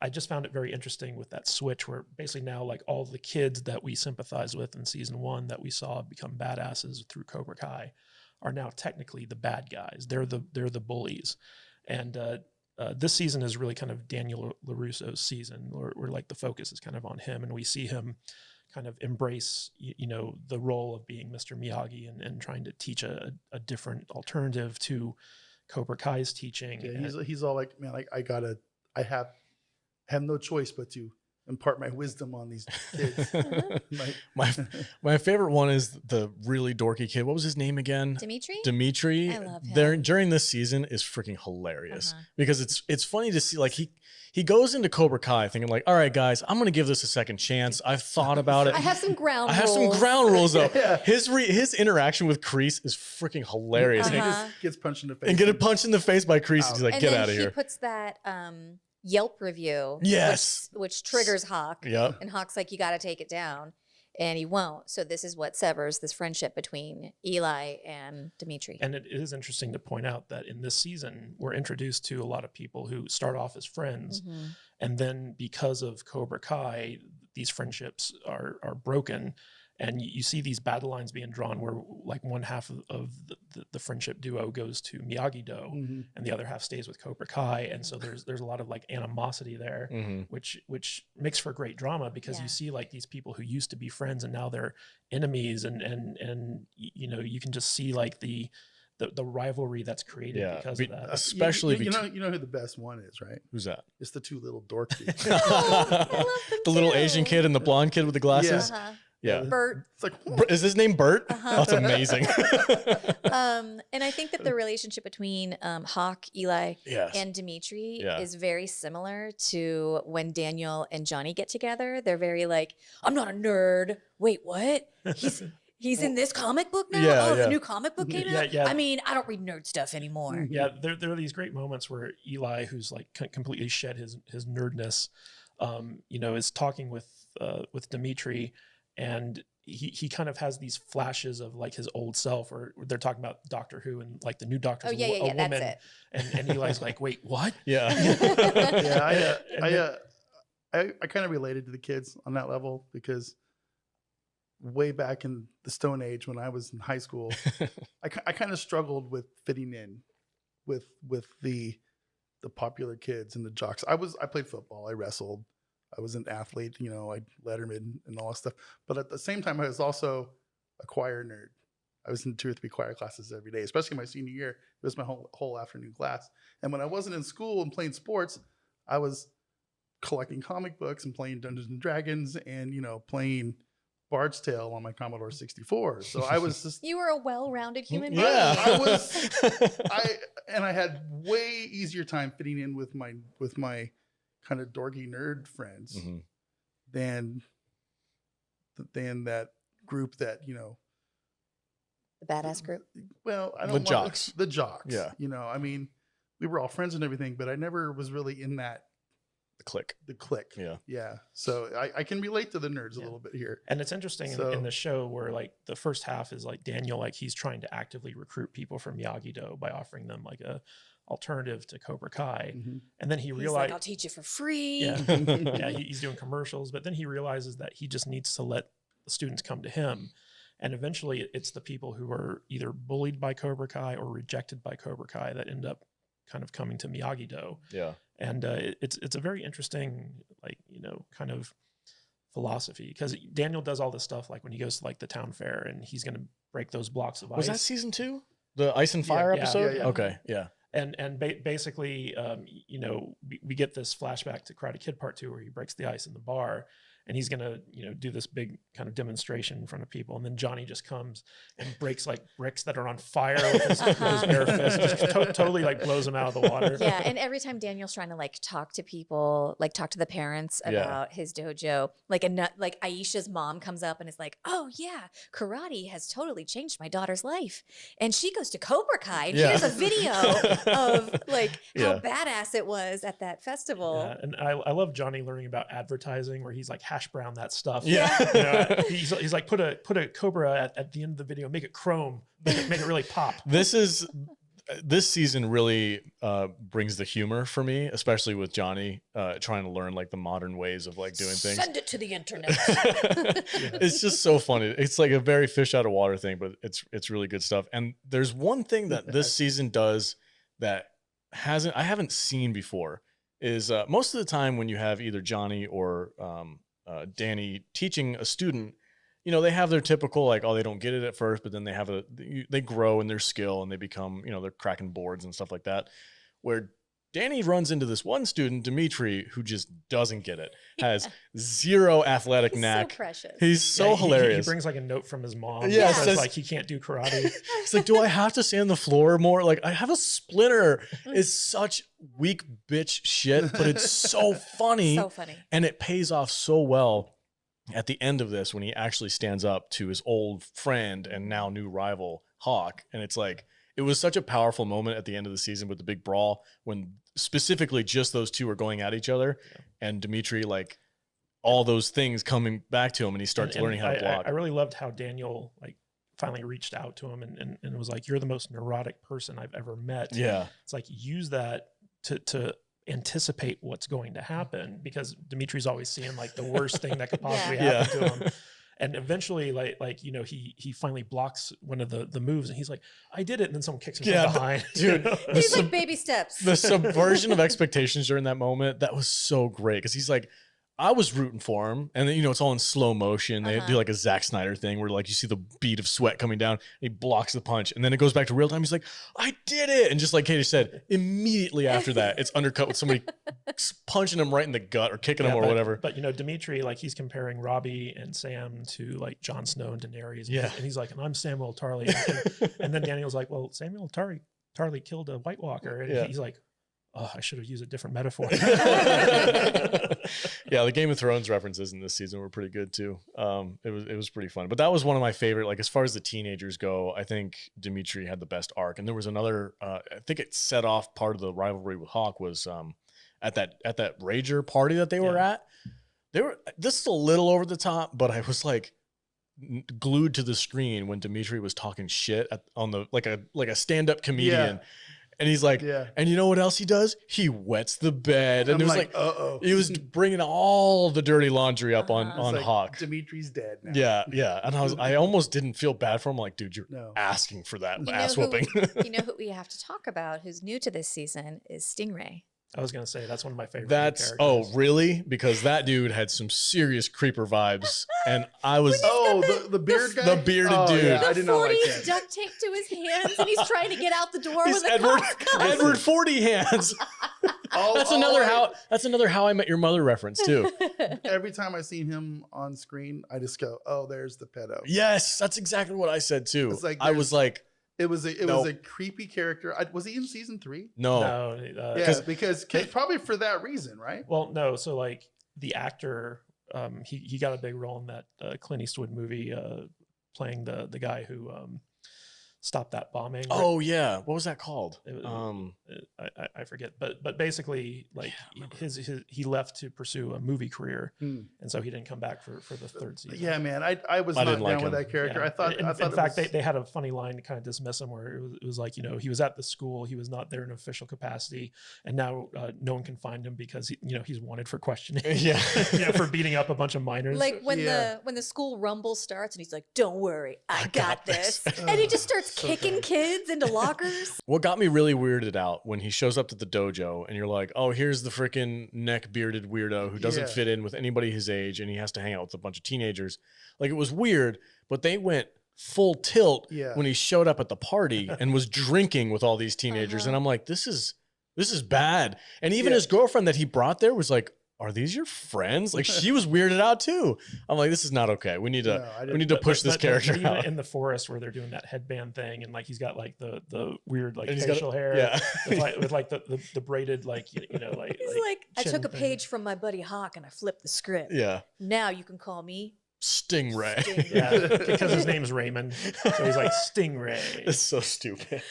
I just found it very interesting with that switch where basically now like all the kids that we sympathize with in season 1 that we saw become badasses through Cobra Kai are now technically the bad guys. They're the bullies. And this season is really kind of Daniel LaRusso's season where like the focus is kind of on him, and we see him kind of embrace, the role of being Mr. Miyagi and trying to teach a different alternative to Cobra Kai's teaching. Yeah, he's all like, man, I have no choice but to impart my wisdom on these kids. My favorite one is the really dorky kid. What was his name again? Dimitri. I love him. During this season is freaking hilarious because it's funny to see like he goes into Cobra Kai thinking like, all right, guys, I'm going to give this a second chance. I've thought about it. I have some ground rules though. Yeah. His interaction with Kreese is freaking hilarious. He just gets punched in the face. And get punched in the face by Kreese. He's like, and get then out of here. He puts that Yelp review. Yes. Which triggers Hawk. Yep. And Hawk's like, you got to take it down. And he won't. So this is what severs this friendship between Eli and Dimitri. And it is interesting to point out that in this season, we're introduced to a lot of people who start off as friends. And then because of Cobra Kai, these friendships are broken. And you see these battle lines being drawn where like one half of the friendship duo goes to Miyagi-Do and the other half stays with Cobra Kai. And so there's a lot of like animosity there, which makes for great drama because you see like these people who used to be friends and now they're enemies. And you can just see like the rivalry that's created because of that. Especially you know who the best one is, right? Who's that? It's the two little dork kids. I love them The little too. Asian kid and the blonde kid with the glasses. Yeah. Bert. It's like, Is his name Bert? That's amazing. And I think that the relationship between Hawk, Eli, Yes. and Dimitri is very similar to when Daniel and Johnny get together. They're very like, I'm not a nerd. Wait, what? He's in this comic book now? Yeah, the new comic book came out? Yeah. I mean, I don't read nerd stuff anymore. Yeah, there are these great moments where Eli, who's like completely shed his nerdness, is talking with Dimitri, and he kind of has these flashes of like his old self, or they're talking about Doctor Who and like the new Doctor's a woman, that's it. And Eli's like, wait, what? Yeah. I kind of related to the kids on that level because way back in the Stone Age when I was in high school, I kind of struggled with fitting in with the popular kids and the jocks. I played football, I wrestled, I was an athlete, I letterman and all that stuff. But at the same time, I was also a choir nerd. I was in 2 or 3 choir classes every day, especially my senior year. It was my whole afternoon class. And when I wasn't in school and playing sports, I was collecting comic books and playing Dungeons and Dragons and, playing Bard's Tale on my Commodore 64. So I was just... You were a well-rounded human being. Yeah. I had way easier time fitting in with my kind of dorky nerd friends than that group that, The badass group. Well, I don't The jocks. The jocks. Yeah. I mean, we were all friends and everything, but I never was really in The click. the clique. Yeah. Yeah. So I can relate to the nerds a little bit here. And it's interesting in the show where like the first half is like Daniel, like he's trying to actively recruit people from Miyagi-Do by offering them like a alternative to Cobra Kai. And then he He's realized, like, I'll teach you for free. yeah, he's doing commercials, but then he realizes that he just needs to let the students come to him. And eventually it's the people who are either bullied by Cobra Kai or rejected by Cobra Kai that end up kind of coming to Miyagi-Do. Yeah. And it's a very interesting, like, kind of philosophy, because Daniel does all this stuff, like when he goes to like the town fair and he's going to break those blocks of ice. Was that season 2? The Ice and Fire episode? Yeah. Okay. Yeah. And basically, we get this flashback to Karate Kid Part 2 where he breaks the ice in the bar. and he's going to, do this big kind of demonstration in front of people. And then Johnny just comes and breaks like bricks that are on fire with his bare fist, just totally like blows them out of the water. Yeah. And every time Daniel's trying to like talk to people, like talk to the parents about his dojo, like Aisha's mom comes up and is like, oh yeah, karate has totally changed my daughter's life. And she goes to Cobra Kai and here's a video of like how badass it was at that festival. Yeah. And I love Johnny learning about advertising, where he's like, hash brown that stuff. Yeah. He's like, put a Cobra at the end of the video, make it chrome, make it really pop. This season really brings the humor for me, especially with Johnny trying to learn like the modern ways of like doing things. Send it to the internet. It's just so funny. It's like a very fish out of water thing, but it's really good stuff. And there's one thing that this season does that I haven't seen before is most of the time when you have either Johnny or Danny teaching a student, they have their typical like, oh, they don't get it at first, but then they grow in their skill and they become, they're cracking boards and stuff like that. Where Danny runs into this one student, Dimitri, who just doesn't get it, has zero athletic knack. So precious. He's so hilarious. He brings like a note from his mom. Yeah, says like he can't do karate. He's like, do I have to stay on the floor more? Like, I have a splinter. It's such weak bitch shit, but it's so funny. So funny. And it pays off so well at the end of this when he actually stands up to his old friend and now new rival, Hawk. And it's like, it was such a powerful moment at the end of the season with the big brawl when specifically just those two are going at each other and Dimitri, like all those things coming back to him and he starts learning how to block. I really loved how Daniel like finally reached out to him and was like, you're the most neurotic person I've ever met. Yeah. It's like, use that to anticipate what's going to happen, because Dimitri's always seeing like the worst thing that could possibly happen to him. And eventually, he finally blocks one of the moves, and he's like, "I did it," and then someone kicks him from behind. Dude, he's like baby steps. The subversion of expectations during that moment, that was so great because he's like, I was rooting for him, and then it's all in slow motion. They do like a Zack Snyder thing where like you see the bead of sweat coming down, and he blocks the punch, and then it goes back to real time. He's like, I did it, and just like Katie said, immediately after that, it's undercut with somebody punching him right in the gut or kicking him or whatever. But Dimitri, like he's comparing Robbie and Sam to like Jon Snow and Daenerys, and he's like, and I'm Samuel Tarly, and then Daniel's like, well, Samuel Tarly killed a White Walker, and he's like, oh, I should have used a different metaphor. Yeah, the Game of Thrones references in this season were pretty good too. It was pretty fun. But that was one of my favorite, like as far as the teenagers go, I think Dimitri had the best arc. And there was another, I think it set off part of the rivalry with Hawk was at that Rager party that they were at. This is a little over the top, but I was like glued to the screen when Dimitri was talking shit on the like a stand-up comedian. Yeah. And he's like, and you know what else he does? He wets the bed. And there's like, he was bringing all the dirty laundry up on like, Hawk. Dimitri's dead now. Yeah, yeah. And I almost didn't feel bad for him. Like, dude, you're asking for that ass whooping. You know who we have to talk about who's new to this season is Stingray. I was going to say, that's one of my favorite characters. Oh, really? Because that dude had some serious creeper vibes. And I was... the beard guy? The bearded dude. Yeah, I did not like that. Duct taped to his hands and he's trying to get out the door with a Edward 40 hands. That's another How I Met Your Mother reference too. Every time I seen him on screen, I just go, oh, there's the pedo. Yes, that's exactly what I said too. I was like... It was a creepy character. Was he in season 3? No. Because probably for that reason, right? Well, no. So like the actor, he got a big role in that Clint Eastwood movie, playing the guy who stopped that bombing. Oh yeah, what was that called? I forget, but basically, like he left to pursue a movie career, and so he didn't come back for the third season. Yeah, man, I was not down with that character. Yeah. I thought in fact they had a funny line to kind of dismiss him, where it was like, he was at the school, he was not there in official capacity, and now no one can find him because he's wanted for questioning, for beating up a bunch of minors. Like when the school rumble starts, and he's like, "Don't worry, I got this," and he just starts kicking kids into lockers. What got me really weirded out when he shows up to the dojo and you're like, oh, here's the freaking neck bearded weirdo who doesn't fit in with anybody his age and he has to hang out with a bunch of teenagers. Like, it was weird, but they went full tilt when he showed up at the party and was drinking with all these teenagers. And I'm like, this is bad. And even his girlfriend that he brought there was like, are these your friends? Like she was weirded out too. I'm like, this is not okay. We need to push this character even out. in the forest where they're doing that headband thing, and like he's got like the weird like And facial hair, yeah. with like the braided like you know like He's like, I chin took a thing. page from my buddy Hawk and I flipped the script. Yeah. Now you can call me Stingray. Stingray. Yeah, because his name's Raymond, so he's like Stingray. It's so stupid.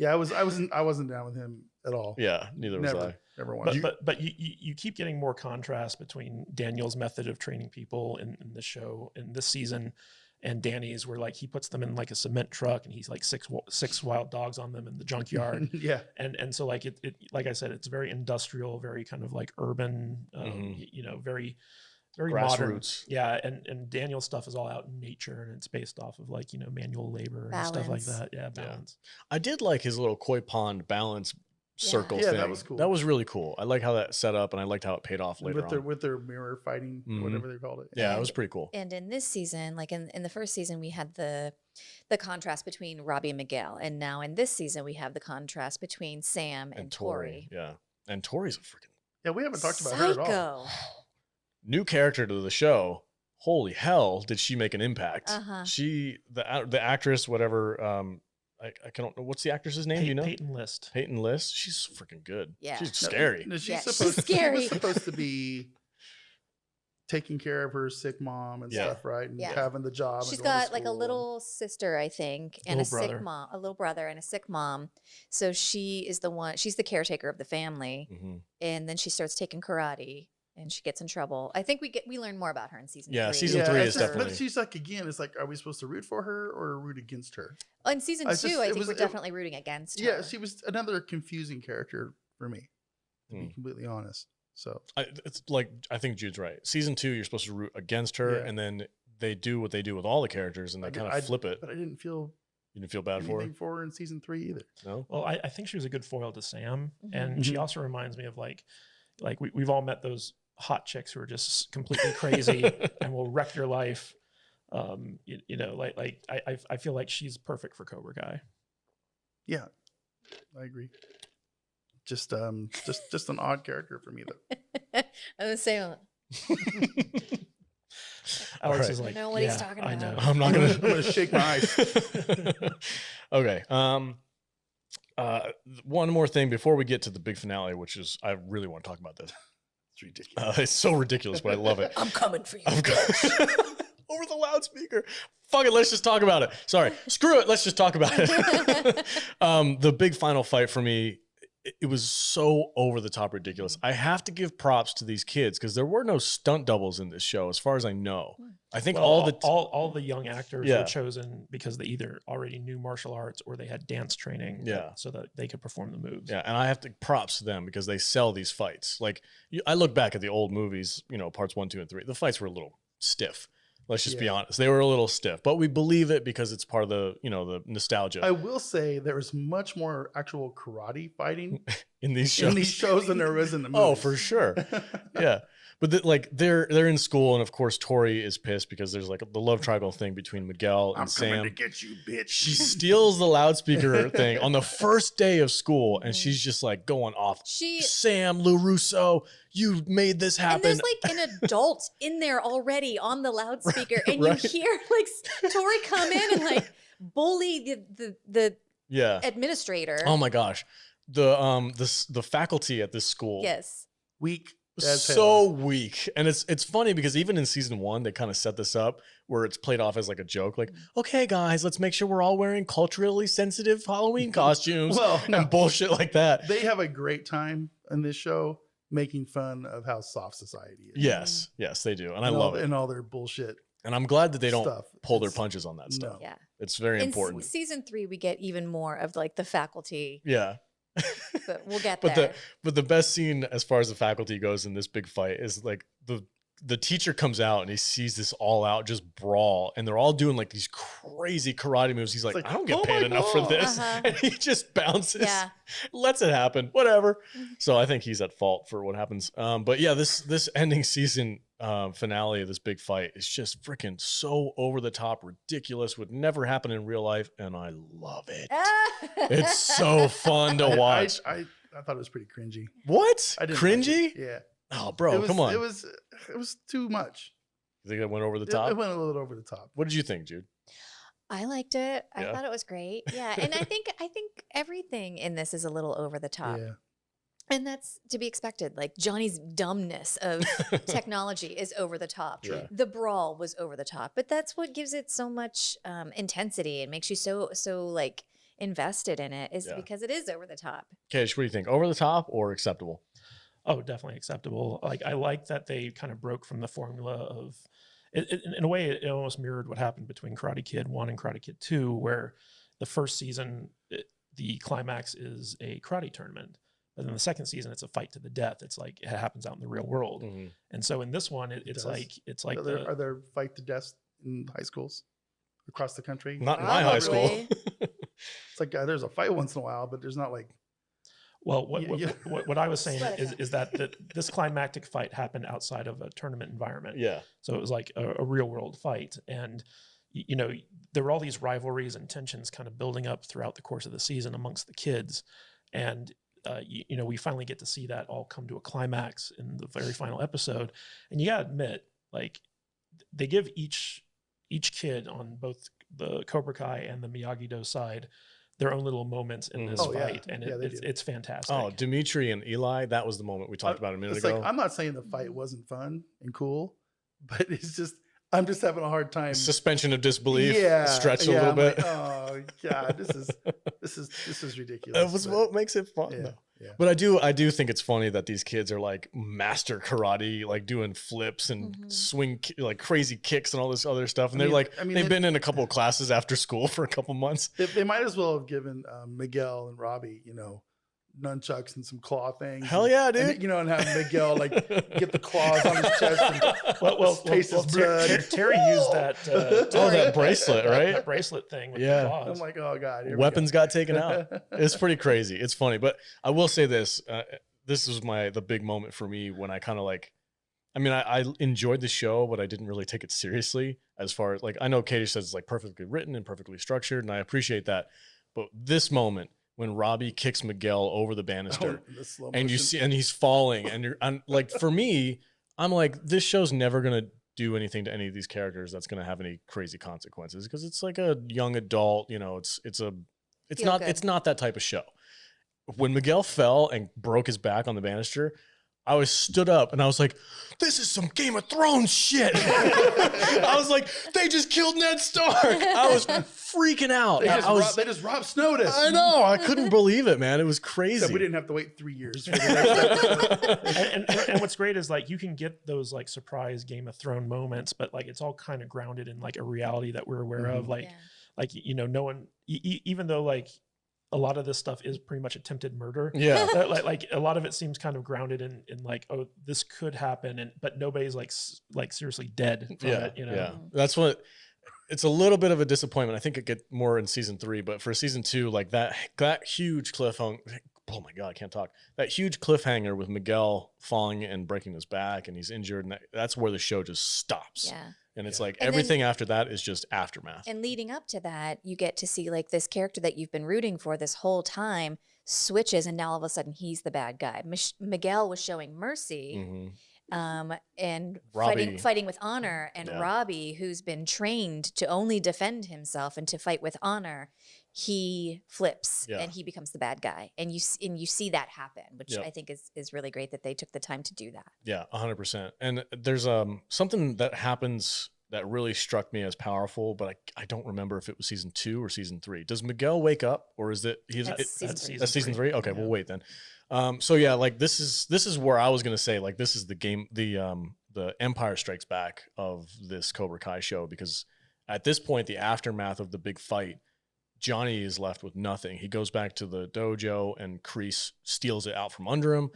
Yeah, I wasn't down with him at all. Yeah, neither was I. Never once. But you keep getting more contrast between Daniel's method of training people in the show in this season and Danny's, where like he puts them in like a cement truck and he's like six wild dogs on them in the junkyard. Yeah. And so like it like I said, it's very industrial, very kind of like urban, you know, very modern. Grassroots. Yeah. And Daniel's stuff is all out in nature and it's based off of like, you know, manual labor and stuff like Balance. that. Yeah. Balance. I did like his little koi pond balance circle Yeah, thing. that was cool. That was really cool. I like how that set up, and I liked how it paid off later on. With their mirror fighting, Mhm. whatever they called it. Yeah, it was pretty cool. And in this season, like in the first season, we had the contrast between Robbie and Miguel. And now in this season, we have the contrast between Sam and Tori. Yeah, and Tori's a freaking Yeah, we haven't talked about her at all. Psycho. new character to the show. Holy hell, did she make an impact? Uh-huh. She, the actress, whatever. I don't know, what's the actress's name? Do you know? Peyton List. Peyton List. She's freaking good. Yeah. She's scary. No, she's Yeah, she's supposed scary. She was supposed to be taking care of her sick mom and Yeah. stuff, right? And Yeah. having the job. She's and going to got like a school little sister, I think, and a Little brother. sick mom, a little brother and a sick mom. So she is the one, she's the caretaker of the family. Mhm. And then she starts taking karate and she gets in trouble. I think we learn more about her in season Yeah, 3. season Yeah, three it's is just- definitely. But she's like, again, it's like, are we supposed to root for her or root against her? Oh, in season 2, I just- I it think was- we're it- definitely rooting against her. Yeah, she was another confusing character for me, to Hmm. be completely honest. So It's like, I think Jude's right. Season 2, you're supposed to root against her, Yeah. and then they do what they do with all the characters, and they kind of flip it. But I didn't feel You didn't feel bad for her? anything for her in season 3 either. No? Well, I think she was a good foil to Sam, Mhm. and she Mhm. also reminds me of like we've all met those hot chicks who are just completely crazy and will wreck your life. You know, like I feel like she's perfect for Cobra Kai. Yeah, I agree. Just an odd character for me though. I'm the same. Alex right. is like, I know what he's "Yeah, talking I about." know. I'm not I'm gonna shake my eyes. Okay. One more thing before we get to the big finale, which is, I really want to talk about this. It's ridiculous. It's so ridiculous, but I love it. I'm coming for you. I've got over the loudspeaker. Fuck it, let's just talk about it. Sorry, screw it. Let's just talk about it. The big final fight for me, it was so over the top ridiculous. I have to give props to these kids because there were no stunt doubles in this show, as far as I know. I think Well, all the the young actors Yeah. were chosen because they either already knew martial arts or they had dance training, Yeah. so that they could perform the moves. Yeah, and I have to props to them because they sell these fights. Like I look back at the old movies, you know, parts 1, 2, and 3. The fights were a little stiff. Let's just be Yeah. honest. They were a little stiff, but we believe it because it's part of the, you know, the nostalgia I will say there was much more actual karate fighting in these shows. in these shows than there was in the movies. Oh, for sure. Yeah. But like they're in school, and of course Tori is pissed because there's like the love triangle thing between Miguel and I'm Sam. coming to get you, bitch. She steals the loudspeaker thing on the first day of school, and she's just like going off. She Sam LaRusso, you made this and happen. there's like an adult in there already on the loudspeaker, and Right. you hear like Tori come in and like bully the Yeah. administrator. Oh my gosh. The faculty at this school Yes. Weak was as so hell. weak. And it's funny because even in season 1, they kind of set this up where it's played off as like a joke. Like, okay, guys, let's make sure we're all wearing culturally sensitive Halloween costumes Well, no. and bullshit like that. They have a great time in this show making fun of how soft society is. Yes, they do. And I all- love it. And all their bullshit And I'm glad that they don't stuff. pull their It's- punches on that stuff. No. Yeah. It's very In important. season 3, we get even more of like the faculty, Yeah. but we'll get But there. the best scene as far as the faculty goes in this big fight is like the teacher comes out and he sees this all out just brawl, and they're all doing like these crazy karate moves. He's like, like, I don't get "Oh paid my enough for God." this. Uh-huh. And he just bounces, Yeah. lets it happen, whatever. Mhm. So I think he's at fault for what happens. But yeah, this ending season finale of this big fight is just freaking so over the top, ridiculous, would never happen in real life, and I love it. It's so fun to watch. I thought it was pretty cringy. What? I didn't Cringy? Like it. Yeah. Oh, bro, come on. It was too much. You think it went over the top? It went a little over the top. What did you think, Jude? I liked it. I Yeah. thought it was great. Yeah, and I think everything in this is a little over the top. Yeah. And that's to be expected. Like Johnny's dumbness of technology is over the top. Yeah. The brawl was over the top, but that's what gives it so much intensity and makes you so like invested in it, is because it is over the top. Keish, what do you think? Over the top or acceptable? Oh, definitely acceptable. Like, I like that they kind of broke from the formula of in a way, it almost mirrored what happened between Karate Kid 1 and Karate Kid 2, where the first season, the climax is a karate tournament. But then the second season, it's a fight to the death. It's like it happens out in the real world. Mm-hmm. And so in this one, it's like Are there fight to deaths in high schools across the country? Not in my high school. Probably. It's like there's a fight once in a while, but there's not like. Well, what I was saying Sweat is that this climactic fight happened outside of a tournament environment. Yeah. So it was like a real world fight. And, you know, there were all these rivalries and tensions kind of building up throughout the course of the season amongst the kids. And, you know, we finally get to see that all come to a climax in the very final episode. And you got to admit, like, they give each kid on both the Cobra Kai and the Miyagi-Do side their own little moments in this fight. And it's fantastic. Oh, Dimitri and Eli, that was the moment we talked about a minute ago. Like, I'm not saying the fight wasn't fun and cool, but it's just, I'm just having a hard time. Suspension of disbelief stretched a little I'm bit. Like, oh God, this is ridiculous. That was what makes it fun, though. Yeah. But I do think it's funny that these kids are like master karate, like doing flips and swing like crazy kicks and all this other stuff. And they've been in a couple of classes after school for a couple months. They might as well have given Miguel and Robbie, you know, nunchucks and some claw things. Hell yeah, dude. And, you know, and have Miguel like get the claws on his chest and taste his blood. Terry used that. That bracelet, right? That bracelet thing with the claws. I'm like, oh God. Weapons got taken out. It's pretty crazy. It's funny. But I will say this. This was the big moment for me when I kind of like, I mean, I enjoyed the show, but I didn't really take it seriously as far as like, I know Katie says it's like perfectly written and perfectly structured, and I appreciate that. But this moment, when Robbie kicks Miguel over the banister and you see, and he's falling and like, for me, I'm like, this show's never going to do anything to any of these characters that's going to have any crazy consequences. Cause it's like a young adult, you know, it's not that type of show. When Miguel fell and broke his back on the banister, I was stood up and I was like, this is some Game of Thrones shit. I was like, they just killed Ned Stark. I was freaking out. They just robbed Snowden. I know. I couldn't believe it, man. It was crazy. So we didn't have to wait 3 years for the next episode. and what's great is like, you can get those like surprise Game of Thrones moments, but like, it's all kind of grounded in like a reality that we're aware of. Like, you know, no one, even though like, a lot of this stuff is pretty much attempted murder. Yeah. Like a lot of it seems kind of grounded in like, oh, this could happen. But nobody's like seriously dead from it, you know? Yeah. That's what, it's a little bit of a disappointment. I think it get more in season 3, but for season 2, like that huge cliffhanger, oh my God, I can't talk. That huge cliffhanger with Miguel falling and breaking his back and he's injured. And that's where the show just stops. Yeah. And it's like everything after that is just aftermath. And leading up to that, you get to see like this character that you've been rooting for this whole time switches, and now all of a sudden he's the bad guy. Miguel was showing mercy, and fighting with honor, and Robbie, who's been trained to only defend himself and to fight with honor, he flips and he becomes the bad guy, and you see that happen, which I think is really great that they took the time to do that. Yeah, 100%. And there's something that happens that really struck me as powerful, but I don't remember if it was season 2 or season 3. Does Miguel wake up, or is it that's season 3? Okay, we'll wait then. So yeah, like this is where I was gonna say, like, this is the game, the Empire Strikes Back of this Cobra Kai show, because at this point, the aftermath of the big fight, Johnny is left with nothing. He goes back to the dojo and Kreese steals it out from under him.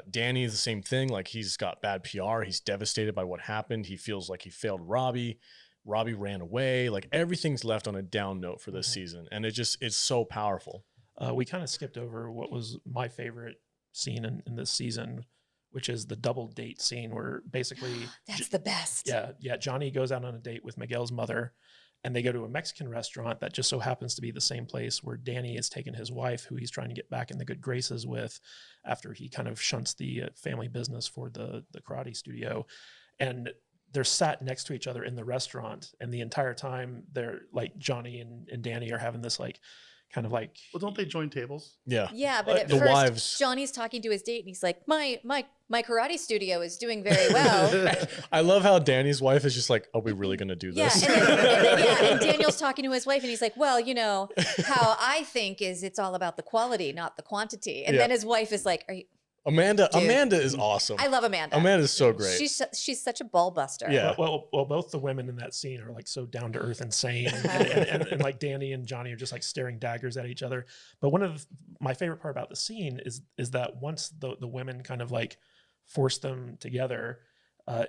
Danny is the same thing. Like, he's got bad PR. He's devastated by what happened. He feels like he failed Robbie. Robbie ran away. Like, everything's left on a down note for this season. And it's so powerful. We kind of skipped over what was my favorite scene in this season, which is the double date scene where basically that's the best. Yeah. Johnny goes out on a date with Miguel's mother, and they go to a Mexican restaurant that just so happens to be the same place where Danny has taken his wife, who he's trying to get back in the good graces with after he kind of shunts the family business for the karate studio. And they're sat next to each other in the restaurant, and the entire time they're like Johnny and Danny are having this like kind of like, Well, don't they join tables? Yeah. Yeah, but at the first, wives. Johnny's talking to his date, and he's like, "My karate studio is doing very well." I love how Danny's wife is just like, are we really going to do Yeah, this? and Daniel's talking to his wife, and he's like, "Well, how I think is it's all about the quality, not the quantity." And Yeah. then his wife is like, "Are you?" Amanda Dude. is awesome. I love Amanda. Amanda's so great. She's such a ball buster. Yeah. well, both the women in that scene are like so down to earth and sane, and like Danny and Johnny are just like staring daggers at each other. But one of my favorite part about the scene is that once the women kind of like force them together,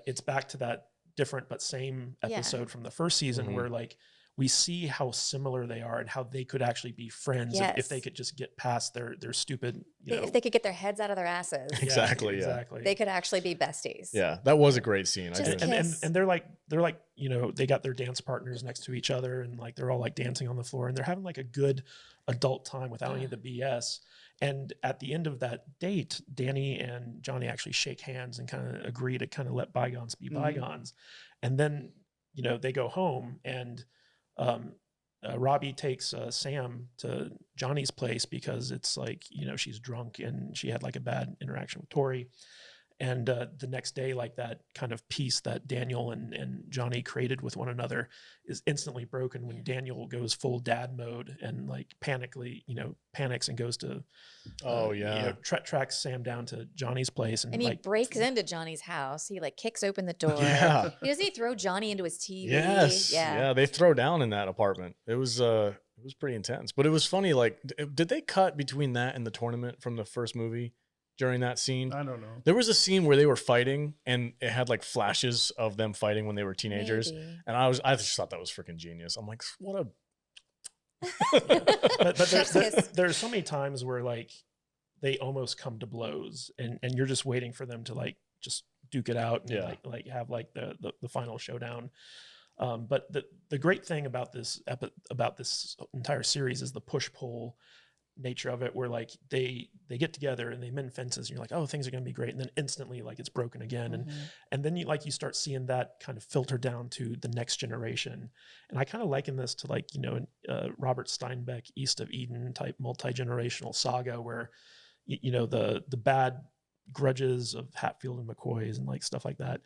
it's back to that different but same episode from the first season where like we see how similar they are and how they could actually be friends if they could just get past their stupid, if they could get their heads out of their asses. Exactly. Exactly. They could actually be besties. Yeah, that was a great scene. I Just did. And they're like they got their dance partners next to each other, and like they're all like dancing on the floor, and they're having like a good adult time without any of the BS. And at the end of that date, Danny and Johnny actually shake hands and kind of agree to kind of let bygones be bygones. And then they go home, and Robbie takes Sam to Johnny's place because it's like, she's drunk and she had like a bad interaction with Tori. And the next day, like that kind of peace that Daniel and Johnny created with one another is instantly broken when Daniel goes full dad mode and like panics and goes to, tracks Sam down to Johnny's place. And he like breaks into Johnny's house. He like kicks open the door. Yeah. Doesn't he throw Johnny into his TV? Yes. Yeah. Yeah. They throw down in that apartment. It was pretty intense, but it was funny. Like, did they cut between that and the tournament from the first movie during that scene? I don't know. There was a scene where they were fighting and it had like flashes of them fighting when they were teenagers. Maybe. And I just thought that was freaking genius. I'm like, what a, but there's so many times where like they almost come to blows and you're just waiting for them to like just duke it out and like have like the final showdown. But the great thing about this entire series is the push-pull nature of it, where like they get together and they mend fences and you're like, oh, things are going to be great, and then instantly like it's broken again. And then you start seeing that kind of filter down to the next generation. And I kind of liken this to like Robert Steinbeck East of Eden type multi-generational saga where the bad grudges of Hatfield and McCoys and like stuff like that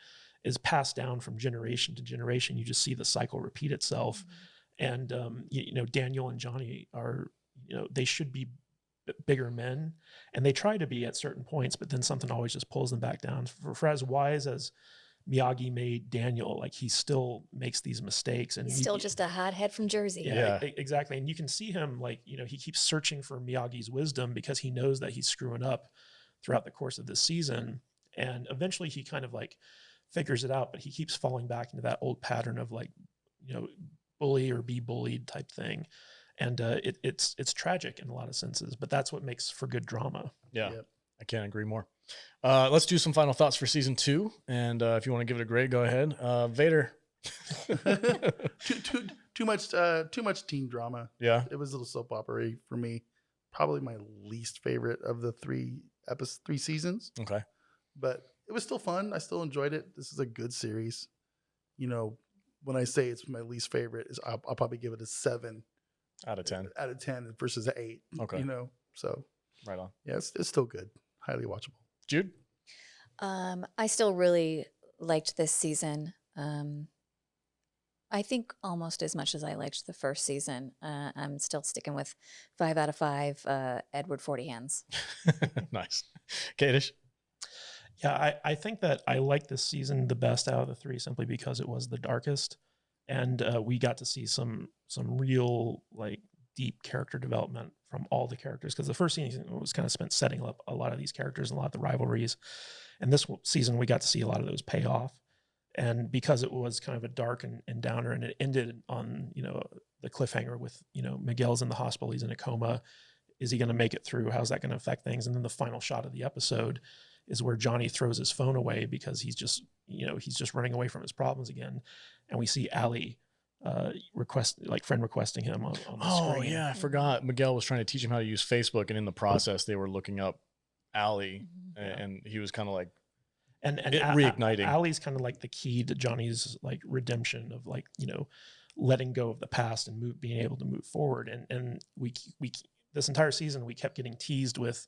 is passed down from generation to generation. You just see the cycle repeat itself. And Daniel and Johnny are, they should be bigger men, and they try to be at certain points, but then something always just pulls them back down. For as wise as Miyagi made Daniel, like he still makes these mistakes, and he's still just a hothead from Jersey. Yeah, exactly. And you can see him like, he keeps searching for Miyagi's wisdom because he knows that he's screwing up throughout the course of this season. And eventually he kind of like figures it out, but he keeps falling back into that old pattern of like, bully or be bullied type thing. And it's tragic in a lot of senses, but that's what makes for good drama. Yeah, Yep. I can't agree more. Let's do some final thoughts for season 2. And if you want to give it a grade, go ahead. Vader. Too much teen drama. Yeah. It was a little soap opera for me. Probably my least favorite of the 3 seasons. Okay. But it was still fun. I still enjoyed it. This is a good series. When I say it's my least favorite, I'll probably give it a 7 Out of 10. out of 10 versus an 8. Okay. So Right on. yeah, it's still good. Highly watchable. Jude? I still really liked this season. I think almost as much as I liked the first season. I'm still sticking with 5 out of 5. Edward 40 Hands. Nice. Kadish? Yeah, I think that I like this season the best out of the 3 simply because it was the darkest, and we got to see some real like deep character development from all the characters, because the first season was kind of spent setting up a lot of these characters and a lot of the rivalries, and this season we got to see a lot of those pay off. And because it was kind of a dark and downer, and it ended on the cliffhanger with Miguel's in the hospital, he's in a coma. Is he going to make it through? How's that going to affect things? And then the final shot of the episode is where Johnny throws his phone away because he's just running away from his problems again. And we see Allie friend requesting him on the Oh screen. yeah, I forgot. Miguel was trying to teach him how to use Facebook, and in the process, they were looking up Allie, and he was kind of like reigniting. Allie's kind of like the key to Johnny's like redemption of like, you know, letting go of the past and being able to move forward. And we this entire season we kept getting teased with,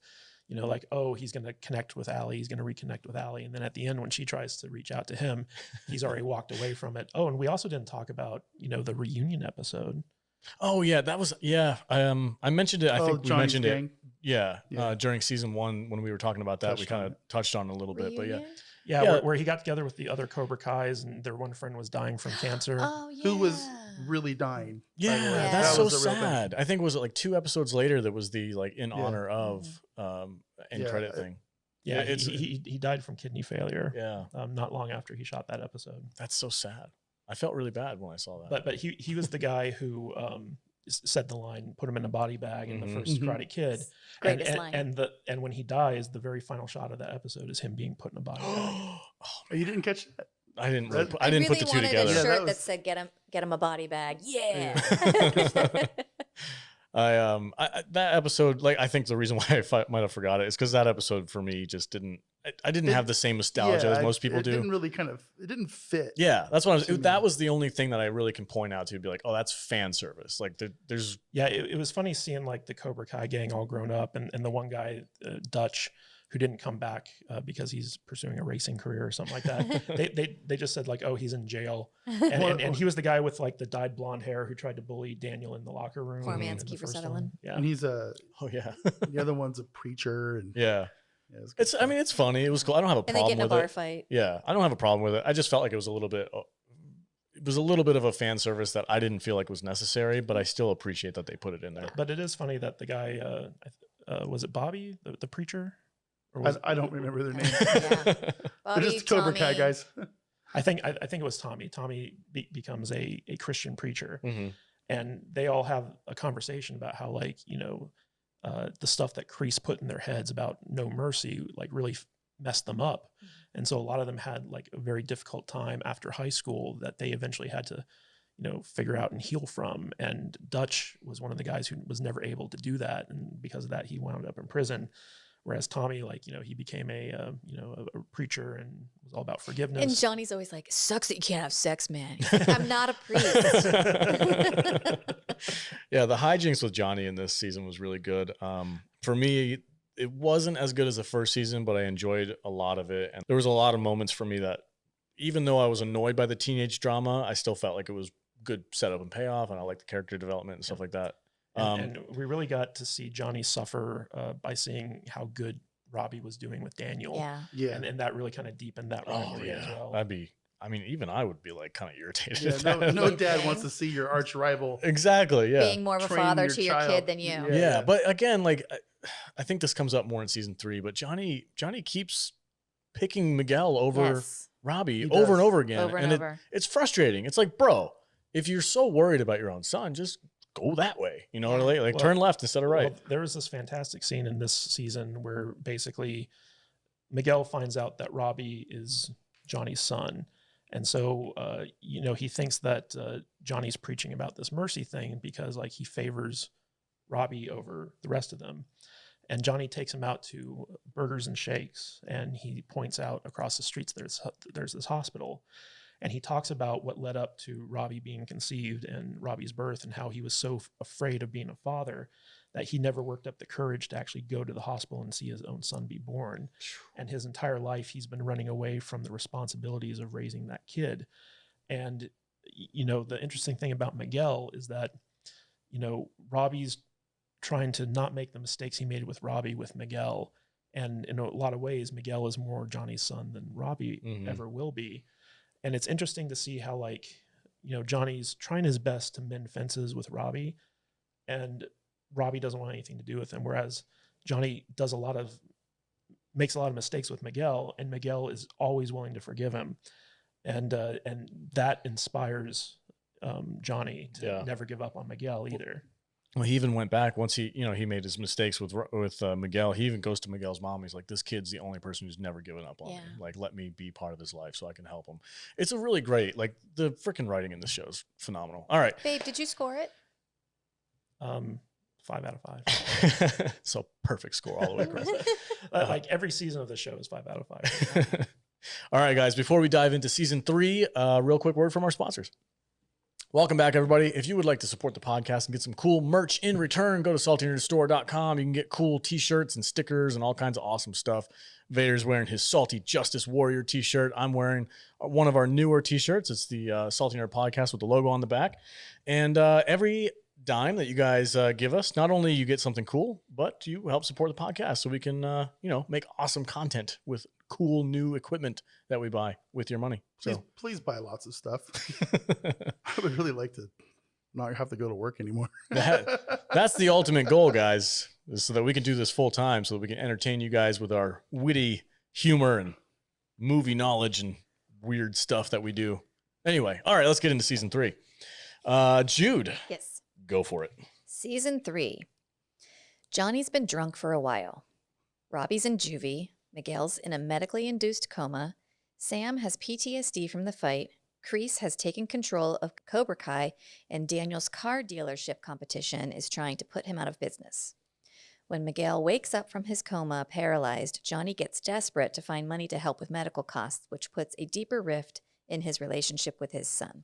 you know, like, oh, he's going to connect with Allie. He's going to reconnect with Allie. And then at the end, when she tries to reach out to him, he's already walked away from it. Oh, and we also didn't talk about, you know, the reunion episode. Oh yeah, that was I mentioned it. I think we Johnny's mentioned gang. it. Yeah, during season 1 when we were talking about that, Touched we kind of touched on it a little bit. But yeah, Reunion? Yeah, where he got together with the other Cobra Kais, and their one friend was dying from cancer. Oh yeah. Who was really dying. yeah, by the way. Yeah. that's That so was a real thing. sad. I think was it like 2 episodes later that was the like in Yeah. honor of end Yeah, credit thing. Yeah, it's he died from kidney failure. yeah, Not long after he shot that episode. that's so sad. I felt really bad when I saw that. But he was the guy who said the line, put him in a body bag in the first Mhm. Karate Kid. Greatest line. And when he dies, the very final shot of that episode is him being put in a body bag. Oh, Oh, you didn't catch that? I didn't. That- I didn't put really the two wanted together. a Yeah, shirt that that, was- said "Get him a body bag." Yeah. I that episode, like, I think the reason why might have forgot it is because that episode for me just didn't. I didn't have the same nostalgia as most people it do. Didn't really it didn't fit. Yeah, that's what I was. to me. That was the only thing that I really can point out to be like, oh, that's fan service. Like, there's Yeah, it was funny seeing like the Cobra Kai gang all grown up, and the one guy, Dutch, who didn't come back because he's pursuing a racing career or something like that. they just said like, oh, he's in jail, and he was the guy with like the dyed blonde hair who tried to bully Daniel in the locker room. Poor in man's the Kiefer first Sutherland. one. Yeah, And he's oh yeah, the other one's a preacher, and yeah. yeah, it's good It's. I stuff. mean, it's funny. It was cool. I don't have a And they get problem in a with bar it. fight. Yeah, I don't have a problem with it. I just felt like it was a little bit. It was a little bit of a fan service that I didn't feel like was necessary, but I still appreciate that they put it in there. but it is funny that the guy was it Bobby, the preacher? Or was I don't remember their names. Yeah. They're Bobby, just Cobra Kai Tommy. guys. I think it was Tommy. Tommy becomes a Christian preacher, Mhm. and they all have a conversation about how, like, you know, the stuff that Kreese put in their heads about no mercy, like, really messed them up. And so a lot of them had like a very difficult time after high school that they eventually had to, you know, figure out and heal from. And Dutch was one of the guys who was never able to do that, and because of that, he wound up in prison. Whereas Tommy, like, you know, he became a preacher and was all about forgiveness. And Johnny's always like, "Sucks that you can't have sex, man." He's like, I'm not a priest. Yeah, the hijinks with Johnny in this season was really good. For me, it wasn't as good as the first season, but I enjoyed a lot of it. And there was a lot of moments for me that, even though I was annoyed by the teenage drama, I still felt like it was good setup and payoff, and I liked the character development and stuff like that. And we really got to see Johnny suffer by seeing how good Robbie was doing with Daniel. Yeah. Yeah. And that really kind of deepened that Oh rivalry as yeah, well. that'd be. I mean, even I would be like kind of irritated. Yeah, at no, that. no dad wants to see your arch rival. Exactly. Yeah. Being more of a Train father your to your child. kid than you. Yeah. Yeah, but again, like, I think this comes up more in season 3. But Johnny keeps picking Miguel over Yes. Robbie He over does. and over again, Over and it- over. it's frustrating. It's like, bro, if you're so worried about your own son, just go that way. You know what I mean? Like, Well- turn left instead of right. Well, there was this fantastic scene in this season where basically Miguel finds out that Robbie is Johnny's son. And so, you know, he thinks that Johnny's preaching about this mercy thing because, like, he favors Robbie over the rest of them. And Johnny takes him out to Burgers and Shakes, and he points out across the streets there's this hospital. And he talks about what led up to Robbie being conceived and Robbie's birth, and how he was so afraid of being a father that he never worked up the courage to actually go to the hospital and see his own son be born. And his entire life, he's been running away from the responsibilities of raising that kid. And, you know, the interesting thing about Miguel is that, you know, Robbie's trying to not make the mistakes he made with Robbie with Miguel. And in a lot of ways, Miguel is more Johnny's son than Robbie Mhm. ever will be. And it's interesting to see how, like, you know, Johnny's trying his best to mend fences with Robbie, and Robbie doesn't want anything to do with him. Whereas Johnny makes a lot of mistakes with Miguel, and Miguel is always willing to forgive him. And that inspires Johnny to Yeah. never give up on Miguel either. Well, he even went back once he made his mistakes with Miguel. He even goes to Miguel's mom. He's like, this kid's the only person who's never given up on me. Like, let me be part of his life so I can help him. It's a really great, like, the freaking writing in this show is phenomenal. All right. Babe, did you score it? 5 out of 5. So perfect score all the way across. Like every season of the show is 5 out of 5. All right, guys, before we dive into season 3, real quick word from our sponsors. Welcome back, everybody. If you would like to support the podcast and get some cool merch in return, go to saltynerdstore.com. You can get cool t-shirts and stickers and all kinds of awesome stuff. Vader's wearing his Salty Justice Warrior t-shirt. I'm wearing one of our newer t-shirts. It's the Salty Nerd Podcast with the logo on the back. And every dime that you guys give us, not only you get something cool, but you help support the podcast so we can, make awesome content with cool new equipment that we buy with your money. Please buy lots of stuff. I would really like to not have to go to work anymore. That's the ultimate goal, guys, is so that we can do this full time, so that we can entertain you guys with our witty humor and movie knowledge and weird stuff that we do. Anyway, all right, let's get into season 3. Jude. Yes. Go for it. Season 3. Johnny's been drunk for a while. Robbie's in juvie. Miguel's in a medically induced coma. Sam has PTSD from the fight. Kreese has taken control of Cobra Kai, and Daniel's car dealership competition is trying to put him out of business. When Miguel wakes up from his coma, paralyzed, Johnny gets desperate to find money to help with medical costs, which puts a deeper rift in his relationship with his son.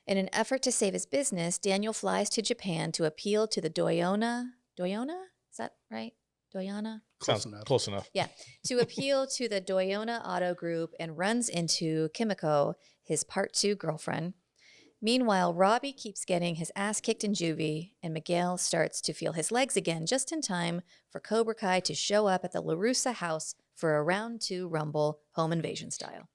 In an effort to save his business, Daniel flies to Japan to appeal to the Doyona? Is that right? Doyona? Close enough. Yeah, to appeal to the Doyona Auto Group and runs into Kimiko, his part 2 girlfriend. Meanwhile, Robbie keeps getting his ass kicked in juvie, and Miguel starts to feel his legs again just in time for Cobra Kai to show up at the LaRussa house for a round 2 Rumble home invasion style.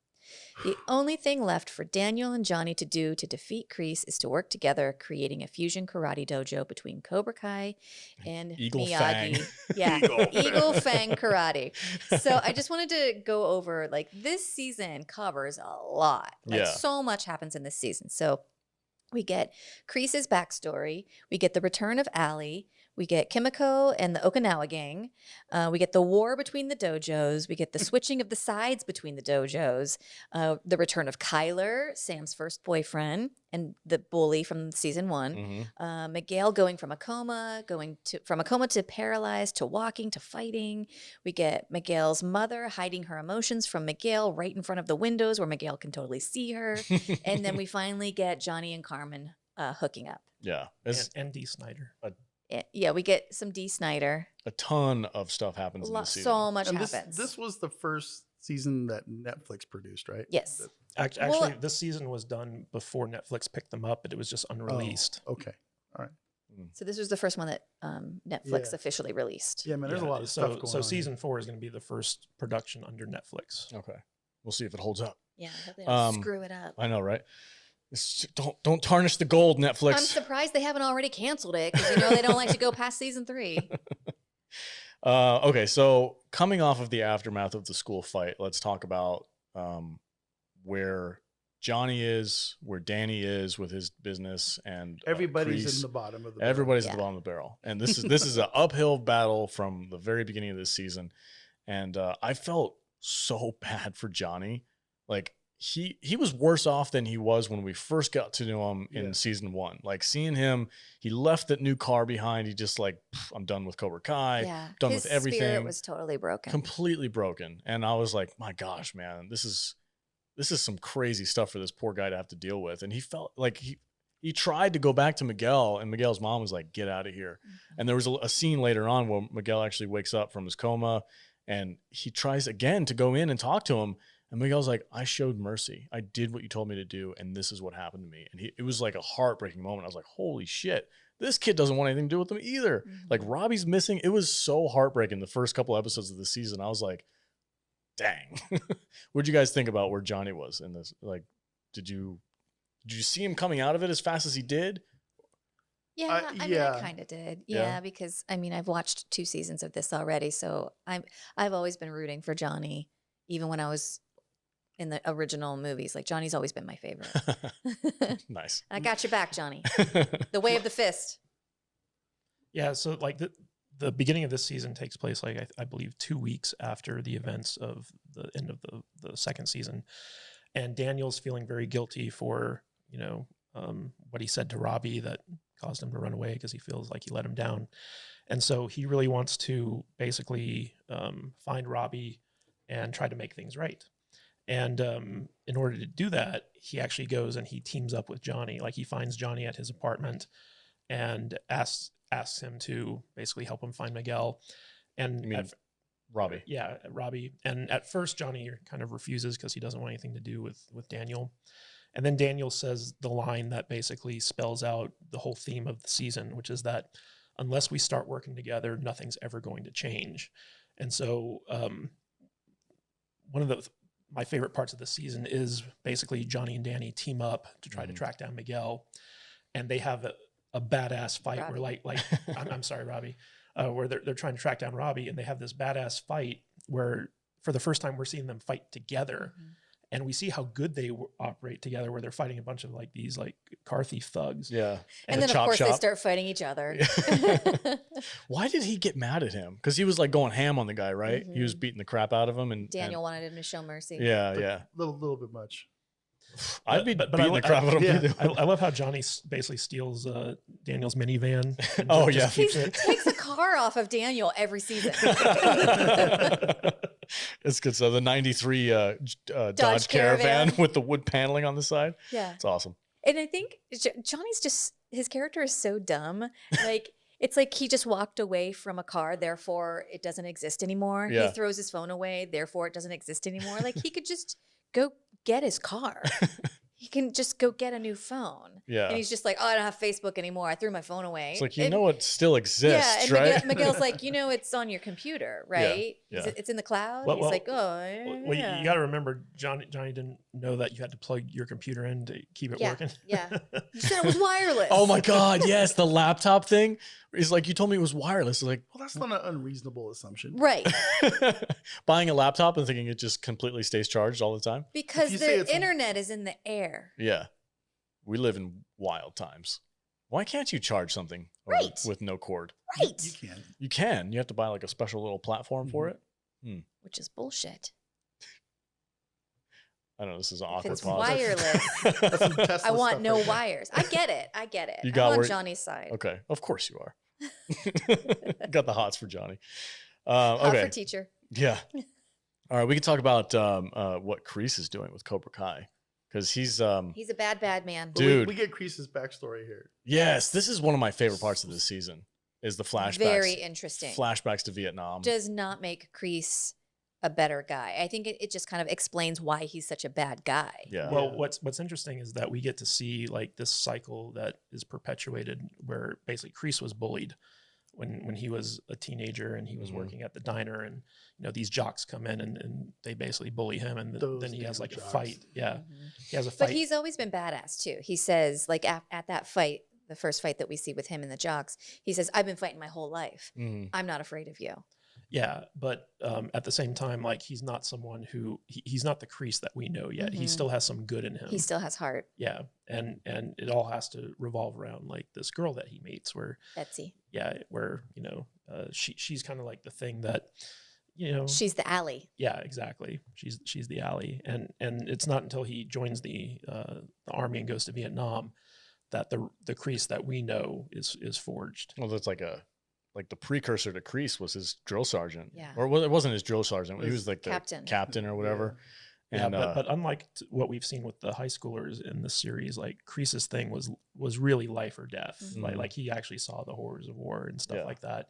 The only thing left for Daniel and Johnny to do to defeat Kreese is to work together, creating a fusion karate dojo between Cobra Kai and Eagle Miyagi. Fang. Yeah, Eagle Fang karate. So I just wanted to go over, like, this season covers a lot. Like, so much happens in this season. So we get Kreese's backstory. We get the return of Allie. We get Kimiko and the Okinawa gang. We get the war between the dojos. We get the switching of the sides between the dojos. The return of Kyler, Sam's first boyfriend, and the bully from season 1. Mm-hmm. Miguel going from a coma to paralyzed to walking to fighting. We get Miguel's mother hiding her emotions from Miguel right in front of the windows where Miguel can totally see her. And then we finally get Johnny and Carmen hooking up. Yeah. And Dee Snider. Yeah, we get some Dee Snider. A ton of stuff happens in this season. So much And happens. This was the first season that Netflix produced, right? Yes. Actually, this season was done before Netflix picked them up, but it was just unreleased. Oh, okay. All right. So this was the first one that Netflix officially released. Yeah, man, there's a lot of stuff going on. So season 4 is going to be the first production under Netflix. Okay. We'll see if it holds up. Yeah, I hope they don't screw it up. I know, right? Don't tarnish the gold, Netflix. I'm surprised they haven't already canceled it, because they don't like to go past season 3. Okay, so coming off of the aftermath of the school fight, let's talk about where Johnny is, where Danny is with his business, and everybody's Kreese. In the bottom of the barrel. Everybody's at the bottom of the barrel, and this is an uphill battle from the very beginning of this season, and I felt so bad for Johnny. Like, he was worse off than he was when we first got to know him in season 1. Like, seeing him, he left that new car behind. He just like, I'm done with Cobra Kai. Yeah. Done with everything. His spirit was totally broken. Completely broken. And I was like, my gosh, man, this is some crazy stuff for this poor guy to have to deal with. And he felt like he tried to go back to Miguel, and Miguel's mom was like, get out of here. Mm-hmm. And there was a scene later on where Miguel actually wakes up from his coma, and he tries again to go in and talk to him. And Miguel's like, I showed mercy. I did what you told me to do, and this is what happened to me. And it was like a heartbreaking moment. I was like, holy shit, this kid doesn't want anything to do with them either. Mm-hmm. Like, Robbie's missing. It was so heartbreaking the first couple episodes of the season. I was like, dang. What'd you guys think about where Johnny was in this? Like, did you see him coming out of it as fast as he did? Yeah, I mean, I kind of did. Yeah, because I've watched 2 seasons of this already, so I've always been rooting for Johnny, even when I was in the original movies. Like, Johnny's always been my favorite. Nice. I got your back, Johnny. The way of the fist. Yeah, so like the beginning of this season takes place like I believe 2 weeks after the events of the end of the second season, and Daniel's feeling very guilty for what he said to Robbie that caused him to run away because he feels like he let him down, and so he really wants to basically find Robbie and try to make things right. And in order to do that, he actually goes and he teams up with Johnny. Like he finds Johnny at his apartment and asks him to basically help him find Miguel. And You mean Robbie? Yeah, Robbie. And at first, Johnny kind of refuses because he doesn't want anything to do with Daniel. And then Daniel says the line that basically spells out the whole theme of the season, which is that unless we start working together, nothing's ever going to change. And so one of my favorite parts of the season is basically Johnny and Danny team up to try to track down Miguel, and they have a badass fight Robbie. where like I'm sorry, Robbie, where they're trying to track down Robbie, and they have this badass fight where for the first time we're seeing them fight together. And we see how good they operate together, where they're fighting a bunch of like these like car thief thugs. Yeah. And then, of course, they start fighting each other. Why did he get mad at him? Because he was like going ham on the guy, right? He was beating the crap out of him. And Daniel wanted him to show mercy. Yeah, But yeah. little bit much. I'd be But beating the crap out of him. yeah. too. I love how Johnny basically steals Daniel's minivan. And Oh, just yeah. keeps He it. takes a car off of Daniel every season. It's good. So the 93 Dodge Caravan with the wood paneling on the side. Yeah. It's awesome. And I think Johnny's just, his character is so dumb. Like, it's like he just walked away from a car, therefore it doesn't exist anymore. Yeah. He throws his phone away, therefore it doesn't exist anymore. Like, he could just go get his car. He can just go get a new phone. Yeah. And he's just like, oh, I don't have Facebook anymore. I threw my phone away. It's like, And- it still exists, yeah, and right? Miguel's like, it's on your computer, right? yeah. It's in the cloud. Well, He's well, like, oh, yeah. Well, you got to remember, Johnny didn't know that you had to plug your computer in to keep it Yeah, working. yeah. You said it was wireless. Oh my God. Yes. The laptop thing is like, you told me it was wireless. It's like, Well, that's not an unreasonable assumption. Right. buying a laptop and thinking it just completely stays charged all the time. Because you say the it's- internet is in the air. Yeah. We live in wild times. Why can't you charge something Right. with no cord? Right. You can. You can. You have to buy like a special little platform for it. Which is bullshit. I don't know. This is an If awkward it's pause. wireless, That's some Tesla I want stuff no right there. wires. I get it. You I'm got on where- Johnny's side. Okay. Of course you are. Got the hots for Johnny. Hot Okay. for teacher. Yeah. All right. We can talk about what Kreese is doing with Cobra Kai. Because he's He's a bad man. But we- Dude. we get Kreese's backstory here. yes, this is one of my favorite parts of this season is the flashbacks. Very interesting. Flashbacks to Vietnam. Does not make Kreese a better guy. I think it just kind of explains why he's such a bad guy. Yeah. Well, what's interesting is that we get to see like this cycle that is perpetuated where basically Kreese was bullied when he was a teenager and he was Mhm. working at the diner, and these jocks come in and they basically bully him, and Those then he has damn like a jocks. fight. Yeah, Mhm. he has a fight. But he's always been badass too. He says, like at that fight, the first fight that we see with him and the jocks, he says, I've been fighting my whole life. Mhm. I'm not afraid of you. Yeah, but at the same time, like he's not someone who he's not the Kreese that we know yet. He Mhm. still has some good in him. He still has heart, Yeah, and it all has to revolve around like this girl that he meets, where Betsy. she's kind of like the thing that She's the alley. yeah, exactly. She's the ally, and it's not until he joins the army and goes to Vietnam that the Kreese that we know is forged. Well, that's like the precursor to Kreese was his drill sergeant. Yeah. Or it wasn't his drill sergeant. He was like the Captain. or whatever. Yeah, And but unlike what we've seen with the high schoolers in this series, like Kreese's thing was really life or death. Mhm. Like he actually saw the horrors of war and stuff Yeah. like that,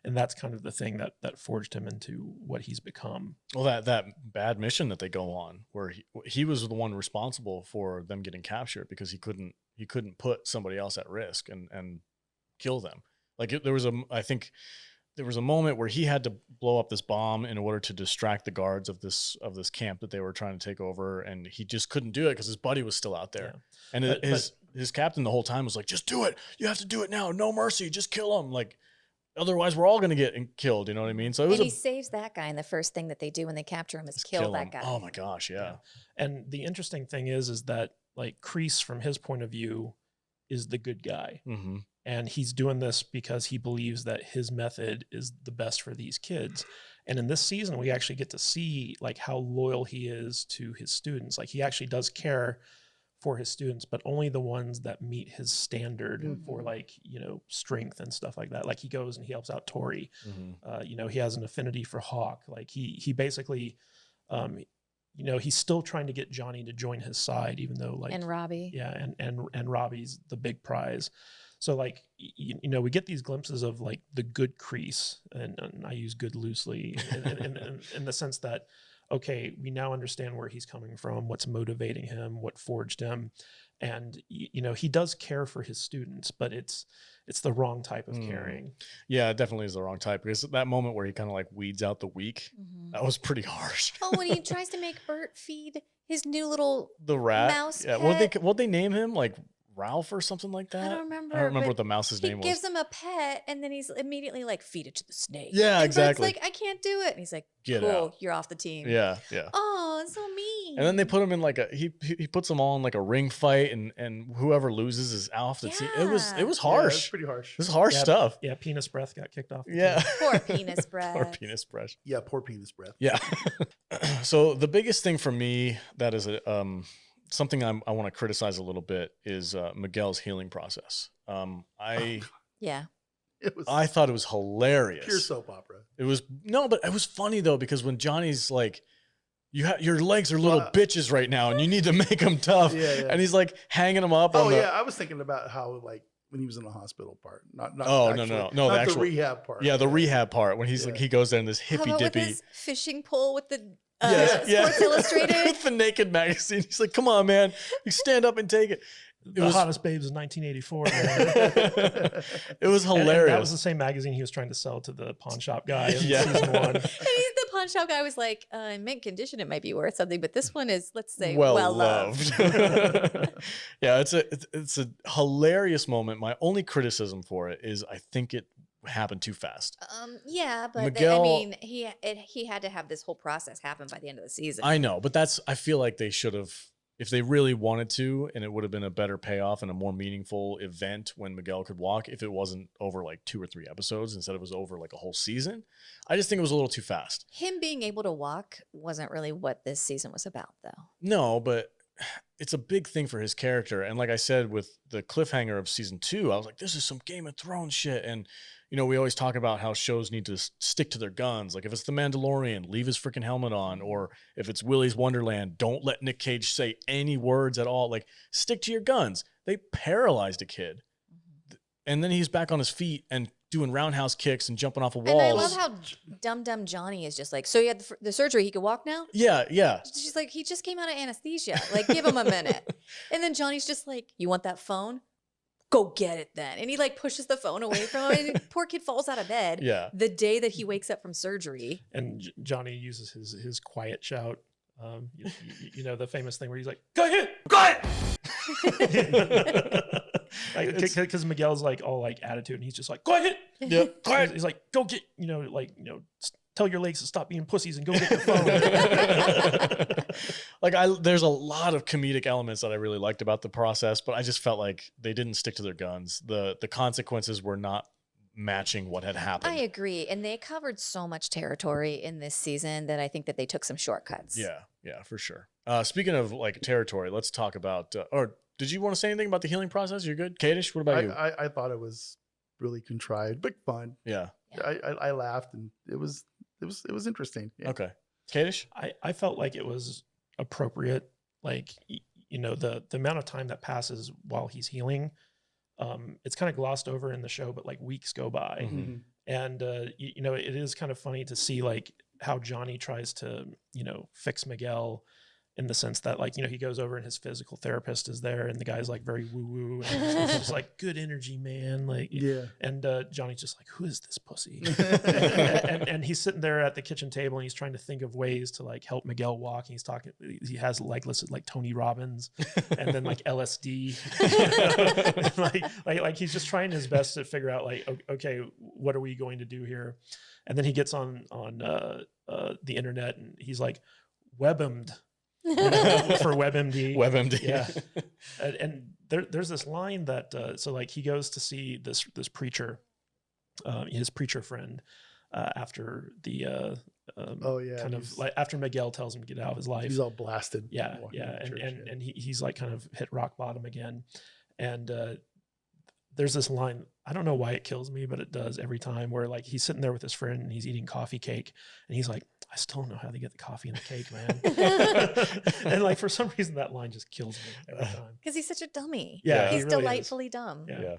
and that's kind of the thing that forged him into what he's become. well, that bad mission that they go on, where he was the one responsible for them getting captured because he couldn't put somebody else at risk and kill them. Like I think there was a moment where he had to blow up this bomb in order to distract the guards of this camp that they were trying to take over, and he just couldn't do it because his buddy was still out there. Yeah. And But- his captain the whole time was like, "Just do it! You have to do it now! No mercy! Just kill him! Like, otherwise we're all gonna get killed." You know what I mean? So it was And he saves that guy, and the first thing that they do when they capture him is kill that him. guy. Oh my gosh, yeah. And the interesting thing is that like Kreese, from his point of view, is the good guy. Mm-hmm. And he's doing this because he believes that his method is the best for these kids. And in this season, we actually get to see like how loyal he is to his students. Like he actually does care for his students, but only the ones that meet his standard for like, you know, strength and stuff like that. Like he goes and he helps out Tori. You know, he has an affinity for Hawk. Like he basically, you know, he's still trying to get Johnny to join his side, even though like, and Robbie. yeah. And Robbie's the big prize. So like, you know, we get these glimpses of like the good Kreese, and I use good loosely in the sense that, okay, we now understand where he's coming from, what's motivating him, what forged him. And, you know, he does care for his students, but it's the wrong type of caring. Yeah, it definitely is the wrong type, because that moment where he kind of like weeds out the weak, that was pretty harsh. Oh, when he tries to make Bert feed his new little The rat. mouse Yeah, pet. what they name him? Like Ralph or something like that? I don't remember. I don't remember but what the mouse's name He was. gives him a pet, and then he's immediately like, feed it to the snake. Yeah, and exactly. Bert's like, I can't do it. And he's like, Get cool, out. you're off the team. Yeah. Oh, it's so mean. And then they put him in like he puts them all in like a ring fight, and whoever loses is off the team. It was Yeah. Yeah, it was harsh. pretty harsh. This is harsh Yeah, stuff. Yeah, Penis Breath got kicked off. The Yeah. team. Poor penis breath. Poor penis breath. Yeah, poor penis breath. Yeah. So the biggest thing for me that is something I want to criticize a little bit is Miguel's healing process. Yeah. I thought it was hilarious. Pure soap opera. It was but it was funny though, because when Johnny's like, your legs are little bitches right now, and you need to make them tough. Yeah. And he's like hanging them up. Oh on yeah, I was thinking about how like when he was in the hospital part, not Oh, actually, no, not the actual rehab part. Yeah, the rehab part when he's like, Yeah. he goes there in this How hippy about with dippy. his fishing pole with the Yeah. Sports Illustrated? With the naked magazine. He's like, come on, man. You stand up and take it. The was- hottest babes in 1984. Man. It was And hilarious. that was the same magazine he was trying to sell to the pawn shop guy in Yeah. season 1. And the pawn shop guy was like, in mint condition, it might be worth something, but this one is, let's say, well well loved. Yeah, it's a hilarious moment. My only criticism for it is I think it happened too fast. Yeah, but Miguel- I mean, he had to have this whole process happen by the end of the season. I know, but I feel like they should have, if they really wanted to, and it would have been a better payoff and a more meaningful event when Miguel could walk, if it wasn't over like 2 or 3 episodes instead it was over like a whole season. I just think it was a little too fast. Him being able to walk wasn't really what this season was about, though. No, but it's a big thing for his character. And like I said, with the cliffhanger of season 2, I was like, this is some Game of Thrones shit. And, you know, we always talk about how shows need to stick to their guns. Like if it's The Mandalorian, leave his freaking helmet on. Or if it's Willy's Wonderland, don't let Nick Cage say any words at all. Like, stick to your guns. They paralyzed a kid. And then he's back on his feet and doing roundhouse kicks and jumping off of walls. And I love how dumb Johnny is just like, so he had the surgery, he could walk now? Yeah. She's like, he just came out of anesthesia. Like, give him a minute. And then Johnny's just like, you want that phone? Go get it then. And he like pushes the phone away from him. And poor kid falls out of bed. Yeah. The day that he wakes up from surgery. And Johnny uses his quiet shout. You know, the famous thing where he's like, go ahead. Because Miguel's like all like attitude, and he's just like, go ahead. Yeah. Go ahead. He's like, go get, tell your legs to stop being pussies and go get your phone. Like there's a lot of comedic elements that I really liked about the process, but I just felt like they didn't stick to their guns. The consequences were not matching what had happened. I agree. And they covered so much territory in this season that I think that they took some shortcuts. Yeah, for sure. Speaking of like territory, let's talk about, or did you want to say anything about the healing process? You're good? Kadish, what about you? I thought it was really contrived, but fun. Yeah. I laughed and it was interesting. Yeah. Okay. Kadish? I felt like it was appropriate. Like, the amount of time that passes while he's healing, it's kind of glossed over in the show, but like weeks go by. Mm-hmm. And, it is kind of funny to see like how Johnny tries to, fix Miguel in the sense that like, he goes over and his physical therapist is there and the guy's like very woo woo. And it's just like, good energy, man. Like, Yeah. And Johnny's just like, who is this pussy? and he's sitting there at the kitchen table and he's trying to think of ways to like help Miguel walk. And he's talking, he has like listed like Tony Robbins and then like LSD. like he's just trying his best to figure out like, okay, what are we going to do here? And then he gets on the internet and he's like, WebM'd. For WebMD. WebMD. Yeah. And there's this line that so like he goes to see this preacher, his preacher friend, after the kind of like after Miguel tells him to get out of his life. He's all blasted. Yeah, and he's like kind of hit rock bottom again, and there's this line. I don't know why it kills me, but it does every time. Where like he's sitting there with his friend and he's eating coffee cake, and he's like, "I still don't know how they get the coffee in the cake, man." And like for some reason that line just kills me every time. Because he's such a dummy. Yeah, he's he really delightfully dumb. Yeah.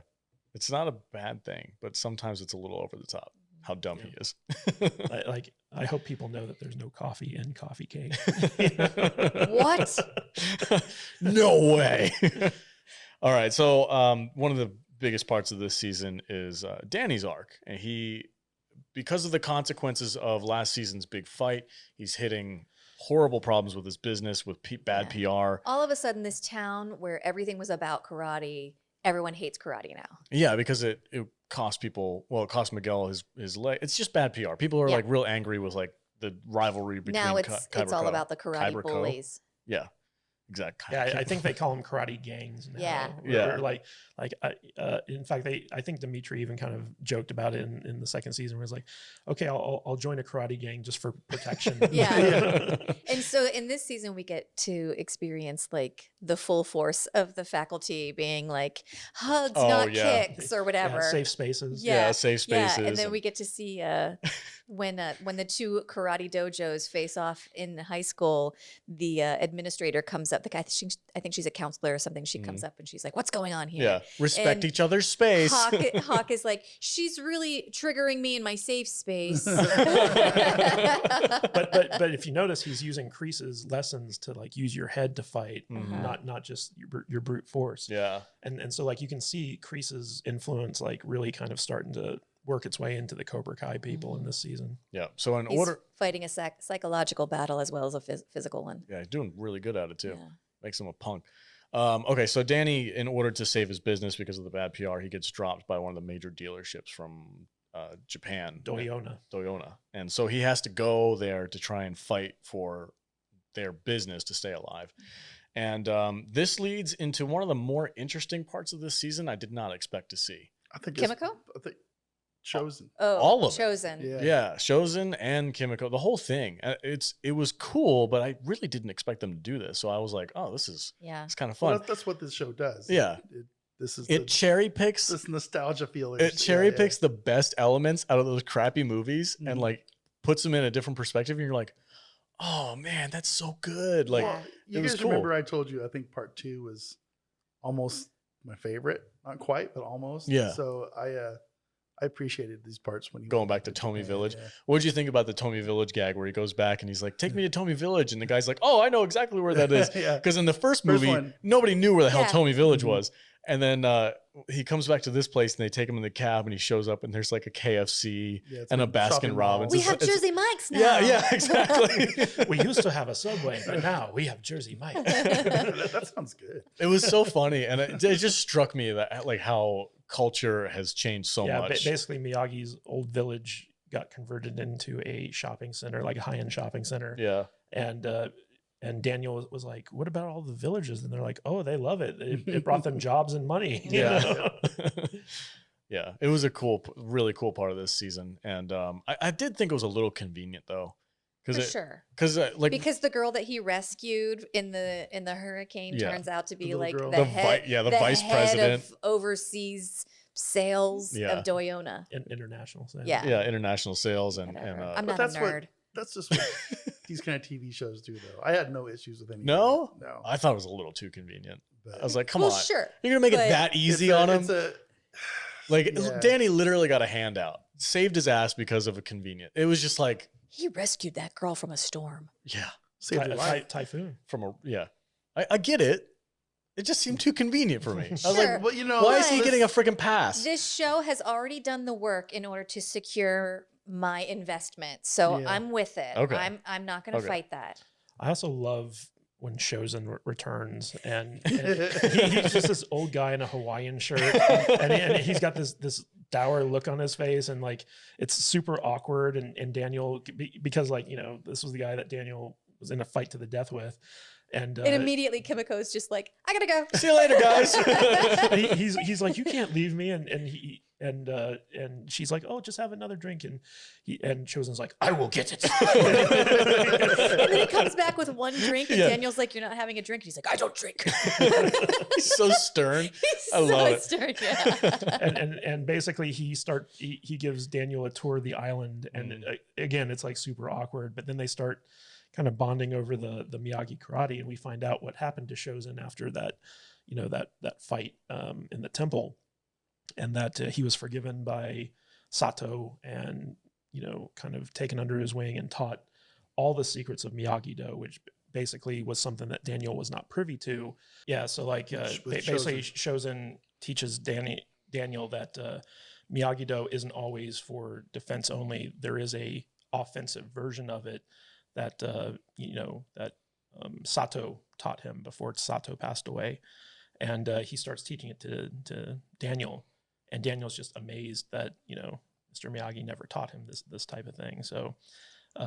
It's not a bad thing, but sometimes it's a little over the top how dumb he is. I hope people know that there's no coffee in coffee cake. What? No way. All right. So one of the biggest parts of this season is Danny's arc. And because of the consequences of last season's big fight, he's hitting horrible problems with his business, with bad PR. All of a sudden, this town where everything was about karate, everyone hates karate now. Yeah, because it cost people, it cost Miguel his leg. It's just bad PR. People are like real angry with like the rivalry between now it's all about the karate bullies. Yeah, exactly. Yeah, I think they call them karate gangs now. Yeah. In fact, I think Dimitri even kind of joked about it in the second season, where it's like, okay, I'll join a karate gang just for protection. Yeah. And so in this season, we get to experience like the full force of the faculty being like hugs, not kicks or whatever. Yeah, safe spaces. Yeah, safe spaces. Yeah. And then we get to see when the two karate dojos face off in high school, the administrator comes up. The guy, I think she's a counselor or something. She comes up and she's like, "What's going on here?" Yeah, respect each other's space. Hawk is like, "She's really triggering me in my safe space." But if you notice, he's using Kreese's lessons to like use your head to fight, not just your brute force. Yeah, and so like you can see Kreese's influence like really kind of starting to work its way into the Cobra Kai people in this season. Yeah. So he's fighting a psychological battle as well as a physical one. Yeah, he's doing really good at it too. Yeah. Makes him a punk. Okay, so Danny, in order to save his business because of the bad PR, he gets dropped by one of the major dealerships from Japan, Doyona, and so he has to go there to try and fight for their business to stay alive. And this leads into one of the more interesting parts of this season I did not expect to see. I think Kimiko? Chosen. Oh, all of Chosen. Yeah, Chosen and Kimiko, the whole thing. It was cool, but I really didn't expect them to do this. So I was like, oh, it's kind of fun. Well, that's what this show does. Yeah. It cherry picks this nostalgia feeling. It cherry picks the best elements out of those crappy movies and like puts them in a different perspective. And you're like, oh man, that's so good. Like, you guys remember I told you I think part 2 was almost my favorite, not quite, but almost. Yeah. So I appreciated these parts when you going back to Tomy Village. Yeah. What did you think about the Tomy Village gag where he goes back and he's like, "Take me to Tomy Village," and the guy's like, "Oh, I know exactly where that is." Because in the first movie, nobody knew where the hell Tomy Village was, and then he comes back to this place and they take him in the cab and he shows up and there's like a KFC and a Baskin Robbins. We have Jersey Mike's now. Yeah, exactly. We used to have a Subway, but now we have Jersey Mike's. That sounds good. It was so funny, and it just struck me that like how culture has changed so much. Basically Miyagi's old village got converted into a shopping center, like a high-end shopping center. Yeah. And Daniel was like, "What about all the villagers?" And they're like, "Oh, they love it. It brought them jobs and money." Yeah. Yeah. It was a really cool part of this season. And I did think it was a little convenient though. For sure. Because the girl that he rescued in the hurricane turns out to be like the vice president of overseas sales of Doyona. International sales. Yeah. International sales and I'm not a nerd. That's just what these kind of TV shows do, though. I had no issues with any. No, no. I thought it was a little too convenient. But I was like, come on, sure. You're gonna make it that easy on him? Danny literally got a handout, saved his ass because of a convenient. It was just like he rescued that girl from a storm. Yeah, saved her life. Typhoon from I get it. It just seemed too convenient for me. I was like, well, why is he getting a freaking pass? This show has already done the work in order to secure my investment, so I'm with it. Okay. I'm not going to fight that. I also love when Chosen returns and he's just this old guy in a Hawaiian shirt and he's got this dour look on his face and like it's super awkward and Daniel, because like, you know, this was the guy that Daniel was in a fight to the death with, And immediately Kimiko's just like, I gotta go. See you later, guys. and he's like, you can't leave me. And she's like, oh, just have another drink. And Chosen's like, I will get it. And then he comes back with one drink, and Daniel's like, you're not having a drink. And he's like, I don't drink. He's so stern. He's I love it. stern, yeah. and basically he gives Daniel a tour of the island, and again it's like super awkward, but then they start kind of bonding over the Miyagi karate, and we find out what happened to Chosen after that, that fight in the temple, and that he was forgiven by Sato and kind of taken under his wing and taught all the secrets of Miyagi-Do, which basically was something that Daniel was not privy to. Yeah, so like basically Chosen teaches Daniel that Miyagi-Do isn't always for defense only. There is a offensive version of it that Sato taught him before Sato passed away, and he starts teaching it to Daniel, and Daniel's just amazed that Mr. Miyagi never taught him this type of thing. So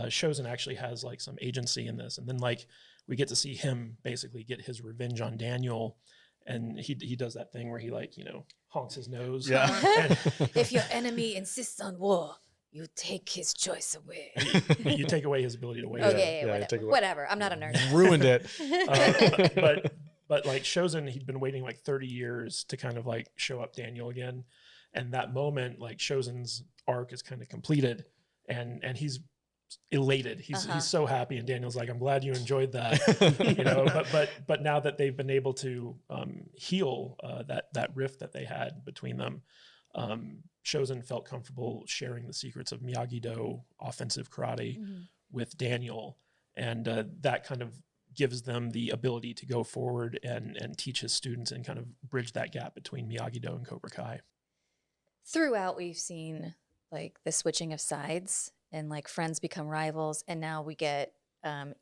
Chosen actually has like some agency in this, and then like we get to see him basically get his revenge on Daniel, and he does that thing where he like honks his nose. Yeah. If your enemy insists on war, you take his choice away. You take away his ability to wait. Okay, yeah, whatever. I'm not a nerd. Ruined it. But like Chosen, he'd been waiting like 30 years to kind of like show up Daniel again, and that moment, like Chosen's arc is kind of completed, and he's elated. He's so happy, and Daniel's like, I'm glad you enjoyed that. But now that they've been able to heal that rift that they had between them, Chosen felt comfortable sharing the secrets of Miyagi-Do offensive karate with Daniel, and that kind of gives them the ability to go forward and teach his students and kind of bridge that gap between Miyagi-Do and Cobra Kai. Throughout, we've seen like the switching of sides, and like friends become rivals, and now we get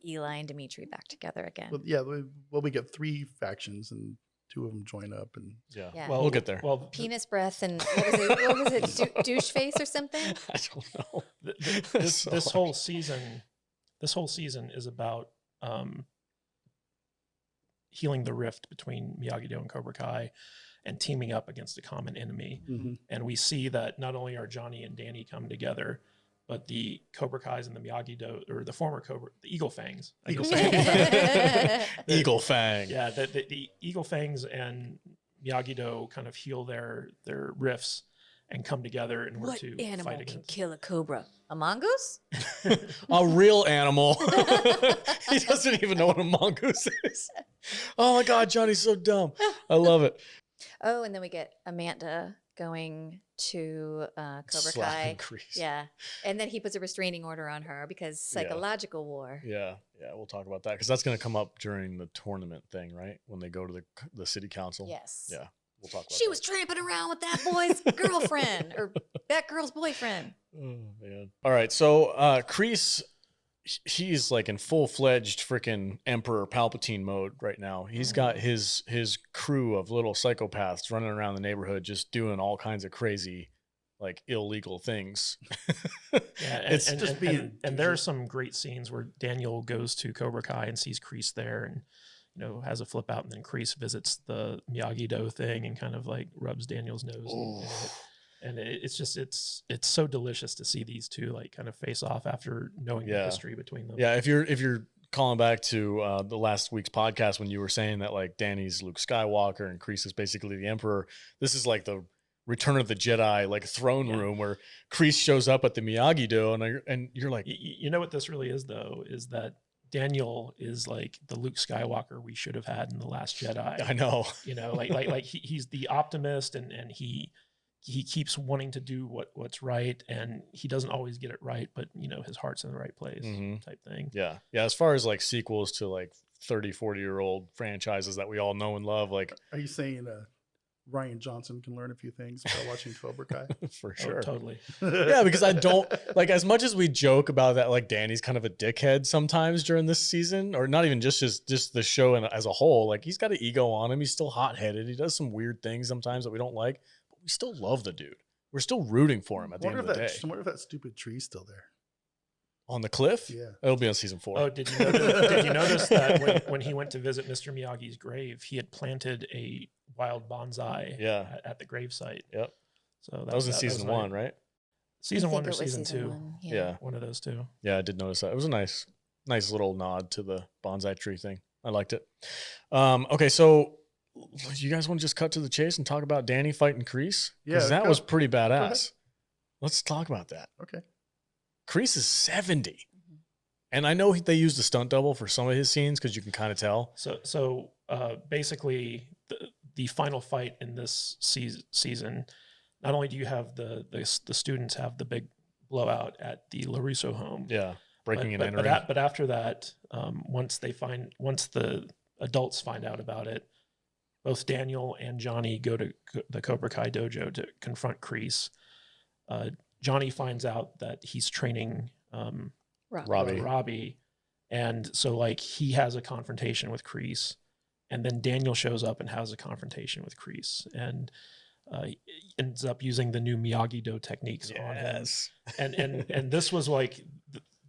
Eli and Dimitri back together again. Well, yeah, we get 3 factions, and 2 of them join up, and Yeah. Well, we'll get there. Well, Penis breath and what was it? Douche face or something? I don't know. This whole season is about healing the rift between Miyagi-Do and Cobra Kai, and teaming up against a common enemy. And we see that not only are Johnny and Danny come together, but the Cobra Kais and the Miyagi-Do, or the former Cobra, the Eagle Fangs. Eagle Fang. Yeah, the Eagle Fangs and Miyagi-Do kind of heal their rifts and come together in order What to animal fight can against. kill a cobra? A mongoose? A real animal. He doesn't even know what a mongoose is. Oh my God, Johnny's so dumb. I love it. Oh, and then we get Amanda going to Cobra Slapping Kai. Kreese. Yeah. And then he puts a restraining order on her because psychological war. Yeah, we'll talk about that because that's going to come up during the tournament thing, right? When they go to the city council. Yes. Yeah, we'll talk about She that. was tramping around with that boy's girlfriend or that girl's boyfriend. Oh, man. All right, so Kreese, he's like in full-fledged freaking Emperor Palpatine mode right now. He's got his crew of little psychopaths running around the neighborhood just doing all kinds of crazy, like illegal things. Yeah, and there are some great scenes where Daniel goes to Cobra Kai and sees Kreese there, and has a flip out, and then Kreese visits the Miyagi-Do thing and kind of like rubs Daniel's nose in it. And it's so delicious to see these two like kind of face off after knowing the history between them. Yeah, if you're calling back to the last week's podcast when you were saying that like Danny's Luke Skywalker and Kreese is basically the Emperor, this is like the Return of the Jedi like throne room where Kreese shows up at the Miyagi-Do, and you're like, you know what this really is though, is that Daniel is like the Luke Skywalker we should have had in The Last Jedi. I know, like he's the optimist, and he keeps wanting to do what's right, and he doesn't always get it right, but his heart's in the right place type thing. Yeah. As far as like sequels to like 30, 40-year-old franchises that we all know and love, like, are you saying Ryan Johnson can learn a few things by watching Cobra Kai? For sure. Oh, totally. Yeah, because I don't like, as much as we joke about that, like Danny's kind of a dickhead sometimes during this season, or not even just the show as a whole. Like, he's got an ego on him. He's still hot-headed. He does some weird things sometimes that we don't like. We still love the dude. We're still rooting for him at the end of the day. I wonder if that stupid tree's still there. On the cliff? Yeah. It'll be on season 4. Oh, did you notice that when he went to visit Mr. Miyagi's grave, he had planted a wild bonsai at the gravesite. Yep. So that was in season 1, right? Season I 1 think or it was season 2? one, Yeah. One of those two. Yeah, I did notice that. It was a nice little nod to the bonsai tree thing. I liked it. Okay, so you guys want to just cut to the chase and talk about Danny fighting Kreese? Because that was pretty badass. Let's talk about that. Okay. Kreese is 70. And I know they used a stunt double for some of his scenes because you can kind of tell. So basically, the final fight in this season, not only do you have the students have the big blowout at the LaRusso home, breaking and entering. But after that, once the adults find out about it, both Daniel and Johnny go to the Cobra Kai dojo to confront Kreese. Johnny finds out that he's training Robbie, and so like he has a confrontation with Kreese, and then Daniel shows up and has a confrontation with Kreese, and he ends up using the new Miyagi-Do techniques on him. And this was like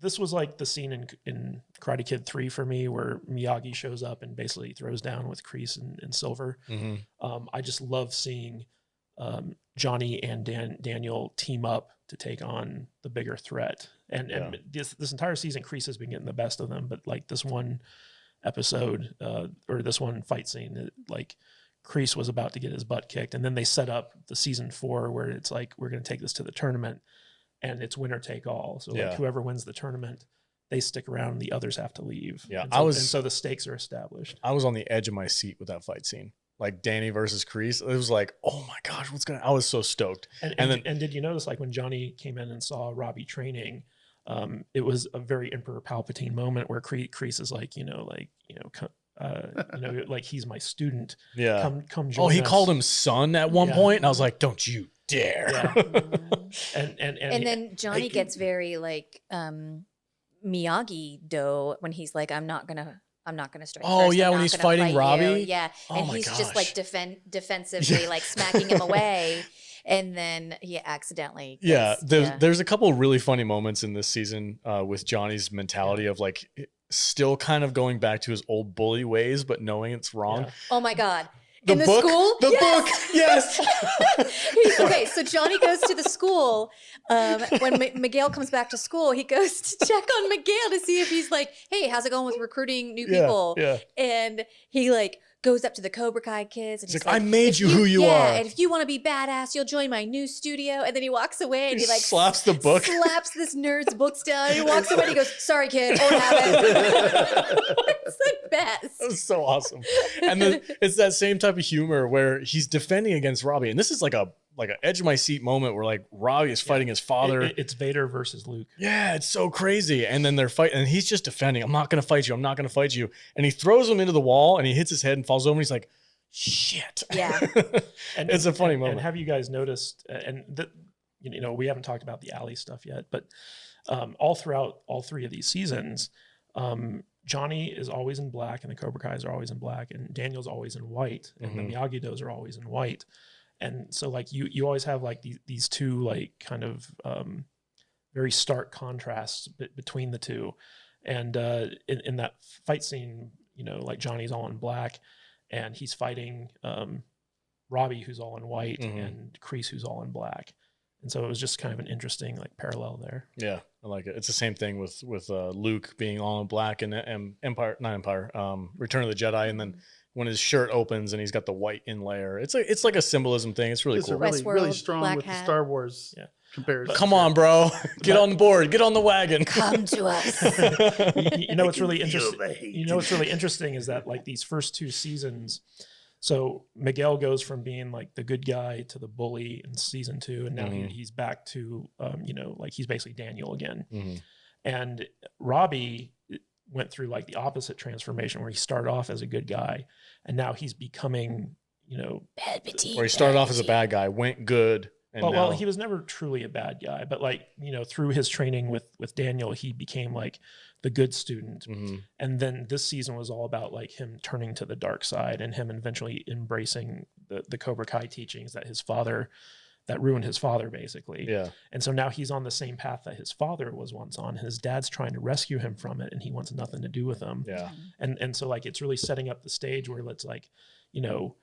the scene in Karate Kid 3 for me, where Miyagi shows up and basically throws down with Kreese and Silver. I just love seeing Johnny and Daniel team up to take on the bigger threat. And this entire season, Kreese has been getting the best of them, but like this one episode or this one fight scene, like Kreese was about to get his butt kicked, and then they set up the season 4 where it's like, we're going to take this to the tournament, and it's winner take all. So like whoever wins the tournament, they stick around, and the others have to leave. Yeah, and so the stakes are established. I was on the edge of my seat with that fight scene. Like Danny versus Kreese, it was like, oh my gosh, I was so stoked. And did you notice, like when Johnny came in and saw Robbie training, it was a very Emperor Palpatine moment where Kreese is like, like he's my student. Yeah. Come join us. He called him son at one point, and I was like, don't you dare. Yeah. and then Johnny gets very like Miyagi-Do when he's like, I'm not gonna strike. Oh first. yeah, when he's fighting Robbie. Yeah, and he's just like defensively like smacking him away, and then he accidentally. There's a couple of really funny moments in this season with Johnny's mentality of like still kind of going back to his old bully ways, but knowing it's wrong. Yeah. Oh my God. The in the book? school? The book, yes. Okay, so Johnny goes to the school. When Miguel comes back to school, he goes to check on Miguel to see if he's like, hey, how's it going with recruiting new people? Yeah. And he like goes up to the Cobra Kai kids. And he's like, I made you who you are. Yeah, and if you want to be badass, you'll join my new studio. And then he walks away and he like slaps the book. Slaps this nerd's books down. And he walks away and he goes, sorry, kid, won't have it. It's the best. That's so awesome. And then it's that same type of humor where he's defending against Robbie. And this is like an edge of my seat moment where like Robbie is fighting his father. It's Vader versus Luke. Yeah, it's so crazy. And then they're fighting, and he's just defending. I'm not going to fight you. I'm not going to fight you. And he throws him into the wall, and he hits his head and falls over. And he's like, shit. Yeah. And it's a funny moment. And have you guys noticed? We haven't talked about the alley stuff yet, but all throughout all 3 of these seasons, Johnny is always in black, and the Cobra Kais are always in black, and Daniel's always in white, and the Miyagi-Dos are always in white. And so like you always have like these two like kind of very stark contrasts between the two. And in that fight scene, like Johnny's all in black and he's fighting Robbie, who's all in white, and Kreese, who's all in black. And so it was just kind of an interesting like parallel there. Yeah, I like it. It's the same thing with Luke being all in black and Return of the Jedi, and then when his shirt opens and he's got the white inlayer, it's like a symbolism thing. It's really cool. Really, Westworld, really strong black with hat. the Star Wars comparison. Come on, bro, get on board, get on the wagon. Come to us. What's really interesting? What's really interesting is that like these first 2 seasons. So Miguel goes from being like the good guy to the bully in season 2, and now he's back to like he's basically Daniel again. And Robbie went through like the opposite transformation where he started off as a good guy, and now he's becoming where he started off as a bad guy, went good. And well, he was never truly a bad guy, but like, through his training with Daniel, he became like the good student. And then this season was all about like him turning to the dark side and him eventually embracing the Cobra Kai teachings that his father that ruined his father, basically. Yeah. And so now he's on the same path that his father was once on. His dad's trying to rescue him from it, and he wants nothing to do with him. Yeah. And so like it's really setting up the stage where it's like, you know,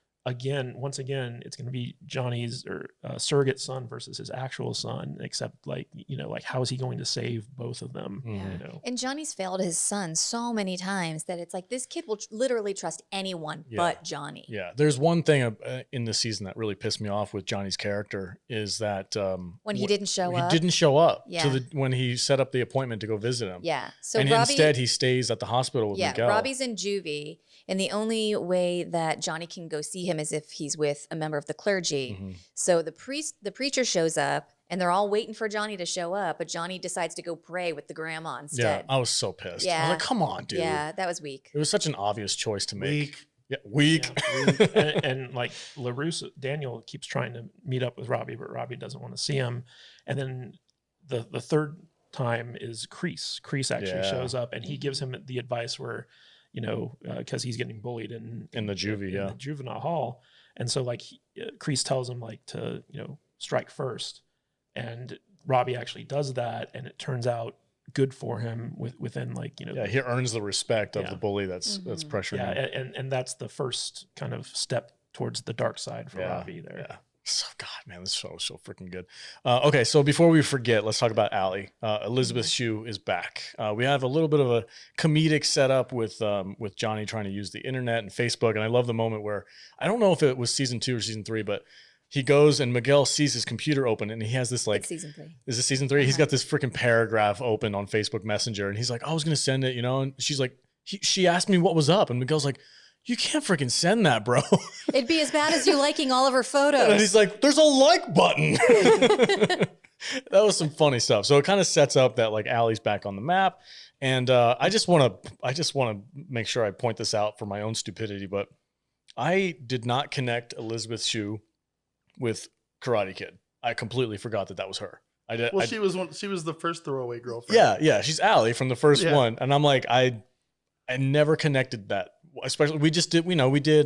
once again, it's going to be Johnny's or surrogate son versus his actual son, except like, you know, like how is he going to save both of them? Yeah. You know? And Johnny's failed his son so many times that it's like this kid will literally trust anyone but Johnny. Yeah. There's one thing in this season that really pissed me off with Johnny's character is that when he didn't show up. He didn't show up Yeah. when he set up the appointment to go visit him. Yeah. So and Robbie, instead he stays at the hospital with Miguel. Robbie's in juvie. And the only way that Johnny can go see him is if he's with a member of the clergy. Mhm. So the preacher shows up and they're all waiting for Johnny to show up, but Johnny decides to go pray with the grandma Yeah. instead. I was so pissed. I Yeah. was like, come on, dude. Yeah, that was weak. It was such an obvious choice to make. Weak. Yeah. Weak. Yeah. and like LaRusso, Daniel keeps trying to meet up with Robbie, but Robbie doesn't want to see him. And then the third time is Kreese. Kreese actually shows up, and he gives him the advice where, you know, because he's getting bullied in the juvie, the juvenile hall. And so like Kreese tells him like to, you know, strike first. And Robbie actually does that. And it turns out good for him within like, you know. Yeah. He earns the respect of Yeah. the bully that's pressuring him. And that's the first kind of step towards the dark side for Robbie there. Yeah. So, God, man, this show is so freaking good. Okay, so before we forget, let's talk about Allie. Elizabeth Shue is back. We have a little bit of a comedic setup with Johnny trying to use the internet and Facebook, and I love the moment where, I don't know if it was season 2 or season 3, but he goes and Miguel sees his computer open, and he has this like, It's season 3. is it season 3? He's got this freaking paragraph open on Facebook Messenger, and he's like, I was going to send it, you know, and she's like, she asked me what was up, and Miguel's like, you can't freaking send that, bro. It'd be as bad as you liking all of her photos. And he's like, there's a like button. That was some funny stuff. So it kind of sets up that like Allie's back on the map. And I just want to make sure I point this out for my own stupidity, but I did not connect Elizabeth Shue with Karate Kid. I completely forgot that was her. I did. Well, she was the first throwaway girlfriend. Yeah. She's Allie from the first one. And I'm like, I never connected that. Especially we did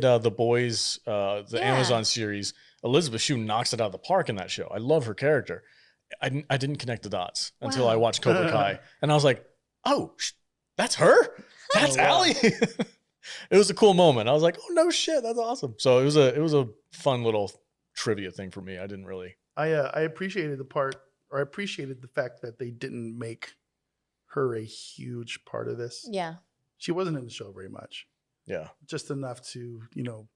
The Boys, the Amazon series. Elizabeth Shue knocks it out of the park in that show. I love her character. I didn't connect the dots until I watched Cobra Kai, and I was like, oh, that's her. That's Allie. It was a cool moment. I was like, oh no shit, that's awesome. So it was a fun little trivia thing for me. I didn't really. I appreciated I appreciated the fact that they didn't make her a huge part of this. Yeah. She wasn't in the show very much. Yeah. Just enough to, you know,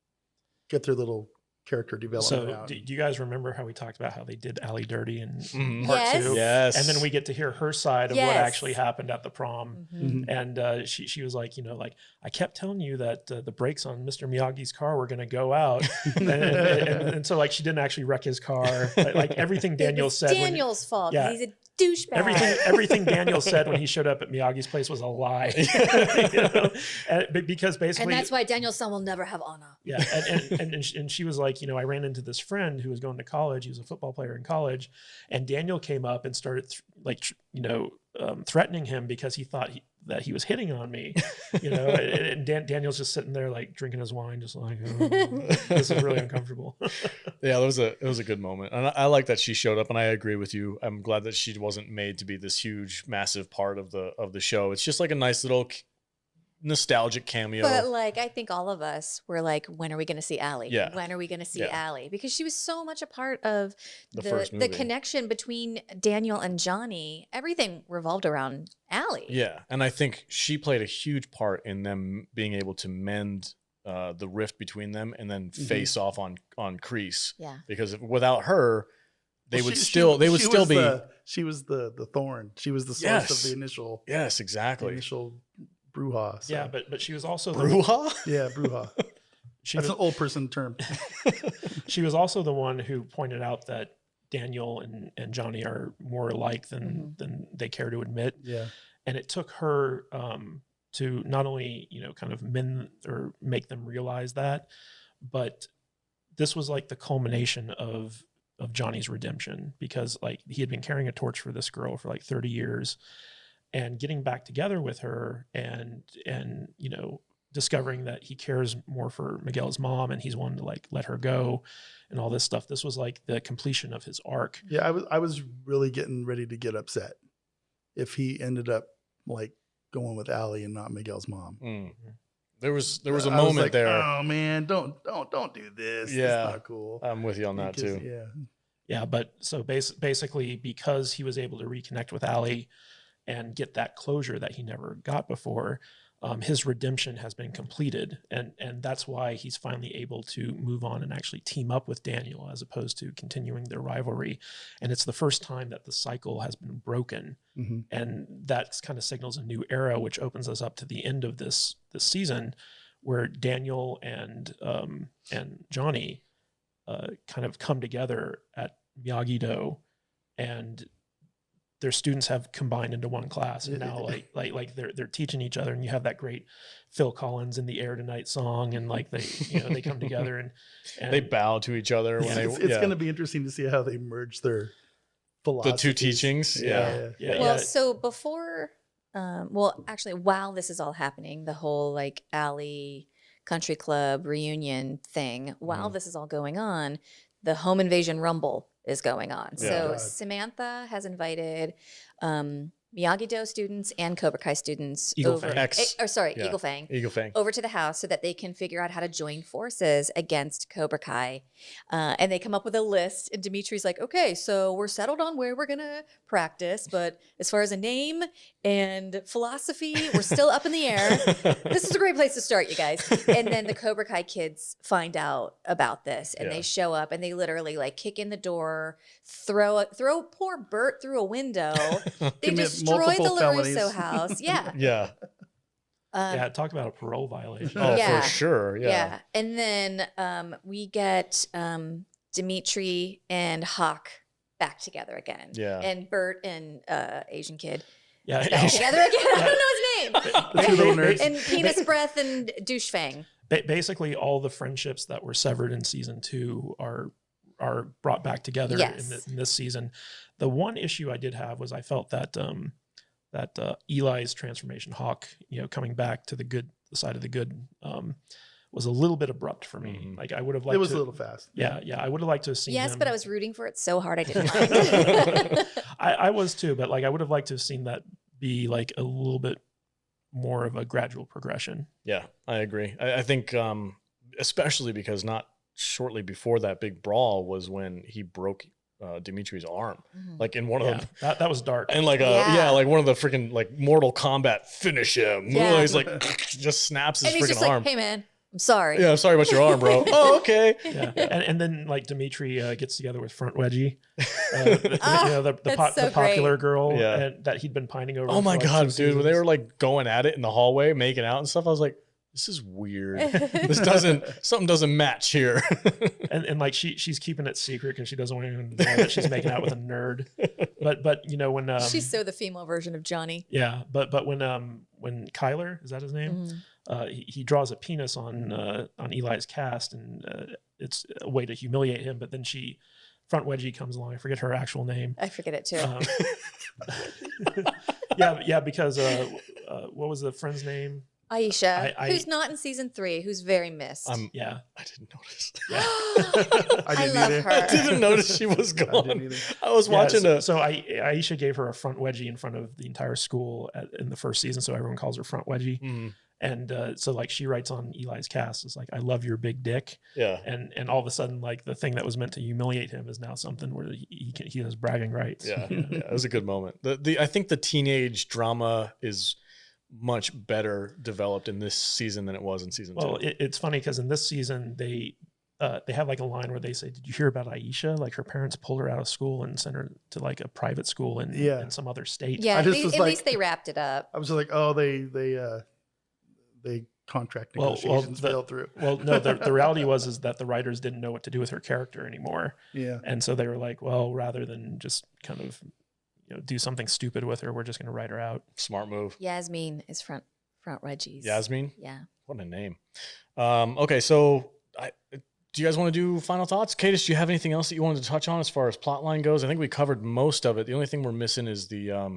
get their little character development So out. do you guys remember how we talked about how they did Allie dirty in Mhm. part Yes. 2? Yes. And then we get to hear her side of what Yes. actually happened at the prom. Mhm. And she was like, you know, like, I kept telling you that the brakes on Mr. Miyagi's car were going to go out. and so like, she didn't actually wreck his car. Like everything Daniel said. Daniel's fault. Yeah. He's a douchebag. Everything Daniel said when he showed up at Miyagi's place was a lie. You know? Because basically. And that's why Daniel's son will never have honor. Yeah. And she was like, you know, I ran into this friend who was going to college. He was a football player in college. And Daniel came up and started threatening him because he thought that he was hitting on me, you know, and Daniel's just sitting there like drinking his wine, just like, oh, this is really uncomfortable. Yeah, it was a good moment. And I like that she showed up, and I agree with you. I'm glad that she wasn't made to be this huge, massive part of the show. It's just like a nice little nostalgic cameo. But like, I think all of us were like, when are we going to see Allie? Yeah. When are we going to see Yeah. Allie? Because she was so much a part of The first movie. the connection between Daniel and Johnny. Everything revolved around Allie. Yeah, and I think she played a huge part in them being able to mend the rift between them and then face off on Kreese. Yeah. Because without her, they Well, would she still was be. She was the thorn. She was the source Yes. of the initial Exactly. brouhaha. So. Yeah. But she was also Brouhaha? Yeah, brouhaha. she That's was, an old person term. she was also the one who pointed out that Daniel and Johnny are more alike than they care to admit. Yeah. And it took her to not only, you know, kind of make them realize that, but this was like the culmination of Johnny's redemption, because like he had been carrying a torch for this girl for like 30 years, and getting back together with her and you know, discovering that he cares more for Miguel's mom and he's wanting to like let her go and all this stuff. This was like the completion of his arc. Yeah, I was really getting ready to get upset if he ended up like going with Allie and not Miguel's mom. There was a I moment was like, there. Oh man, don't do this. Yeah. It's not cool. I'm with you on that too. Yeah. Yeah, but so basically because he was able to reconnect with Allie and get that closure that he never got before, his redemption has been completed. And that's why he's finally able to move on and actually team up with Daniel as opposed to continuing their rivalry. And it's the first time that the cycle has been broken. Mm-hmm. And that kind of signals a new era, which opens us up to the end of this season where Daniel and Johnny kind of come together at Miyagi-Do, and their students have combined into one class, and now like they're teaching each other, and you have that great Phil Collins "In the Air Tonight" song, and like they come together and they bow to each other when it's going to be interesting to see how they merge their philosophies. The two teachings. Yeah. Well, so before, actually, while this is all happening, the whole like Alley Country Club reunion thing, while this is all going on, the home invasion rumble is going on. Yeah. So God. Samantha has invited Miyagi-Do students and Cobra Kai students Eagle over. Fang. Eagle Fang. Eagle Fang. Over to the house so that they can figure out how to join forces against Cobra Kai. And they come up with a list, and Dimitri's like, okay, so we're settled on where we're going to practice, but as far as a name and philosophy, we're still up in the air. This is a great place to start, you guys. And then the Cobra Kai kids find out about this, and they show up, and they literally like kick in the door, throw poor Bert through a window. They Commit destroy the multiple felonies. LaRusso house. Yeah. Yeah. yeah, talk about a parole violation. Oh, Yeah. for sure. Yeah. And then we get Dimitri and Hawk back together again. Yeah. And Bert and Asian kid Yeah, back together again. I don't know his name. The two little nerds. And Penis Breath and Douche Fang. basically all the friendships that were severed in season 2 are brought back together Yes. in this season. The one issue I did have was I felt that Eli's transformation, Hawk, coming back to the side of the good, was a little bit abrupt for me. Like I would have liked. It was a little fast. Yeah, I would have liked to have seen. Yes, him. but I was rooting for it so hard I didn't mind. I was too, but like I would have liked to have seen that be like a little bit more of a gradual progression. Yeah, I agree. I think, especially because not shortly before that big brawl was when he broke Dimitri's arm, like in one of them, that was dark. and like like one of the freaking like Mortal Kombat finish him. Yeah. He's like just snaps his And he's freaking just arm. like, hey man, I'm sorry. Yeah, I'm sorry about your arm, bro. Oh, okay. Yeah, and then like Dimitri gets together with Front Wedgie, the that's so popular girl Yeah. that he'd been pining over. Oh for, my like, god, 2 dude! When they seasons. were like going at it in the hallway, making out and stuff, I was like, this is weird. Something doesn't match here. and like she's keeping it secret because she doesn't want anyone to know that she's making out with a nerd. But when She's so the female version of Johnny. yeah, but when Kyler, is that his name? He draws a penis on Eli's cast, and it's a way to humiliate him. But then Front Wedgie comes along. I forget her actual name. I forget it too. Yeah, because what was the friend's name? Aisha, I- who's not in season 3, who's very missed. Yeah, I didn't notice. I I didn't love either. her. I didn't notice she was I didn't gone. either. I was watching so Aisha gave her a front wedgie in front of the entire school in the first season, so everyone calls her Front Wedgie. And so like she writes on Eli's cast, it's like, I love your big dick. Yeah. And all of a sudden, like the thing that was meant to humiliate him is now something where he has bragging rights. Yeah, it was a good moment. I think the teenage drama is much better developed in this season than it was in season 2. Well, it's funny because in this season they have like a line where they say, "Did you hear about Aisha? Like her parents pulled her out of school and sent her to like a private school in some other state." Yeah, I just was at like- least they wrapped it up. I was just like, oh, they contract negotiations fell through. Well, no, the reality is that the writers didn't know what to do with her character anymore. Yeah. And so they were like, well, rather than just kind of, do something stupid with her, we're just going to write her out. Smart move. Yasmin is front Reggie's. Yasmin? Yeah. What a name. Okay, so do you guys want to do final thoughts? Cadis, do you have anything else that you wanted to touch on as far as plot line goes? I think we covered most of it. The only thing we're missing is the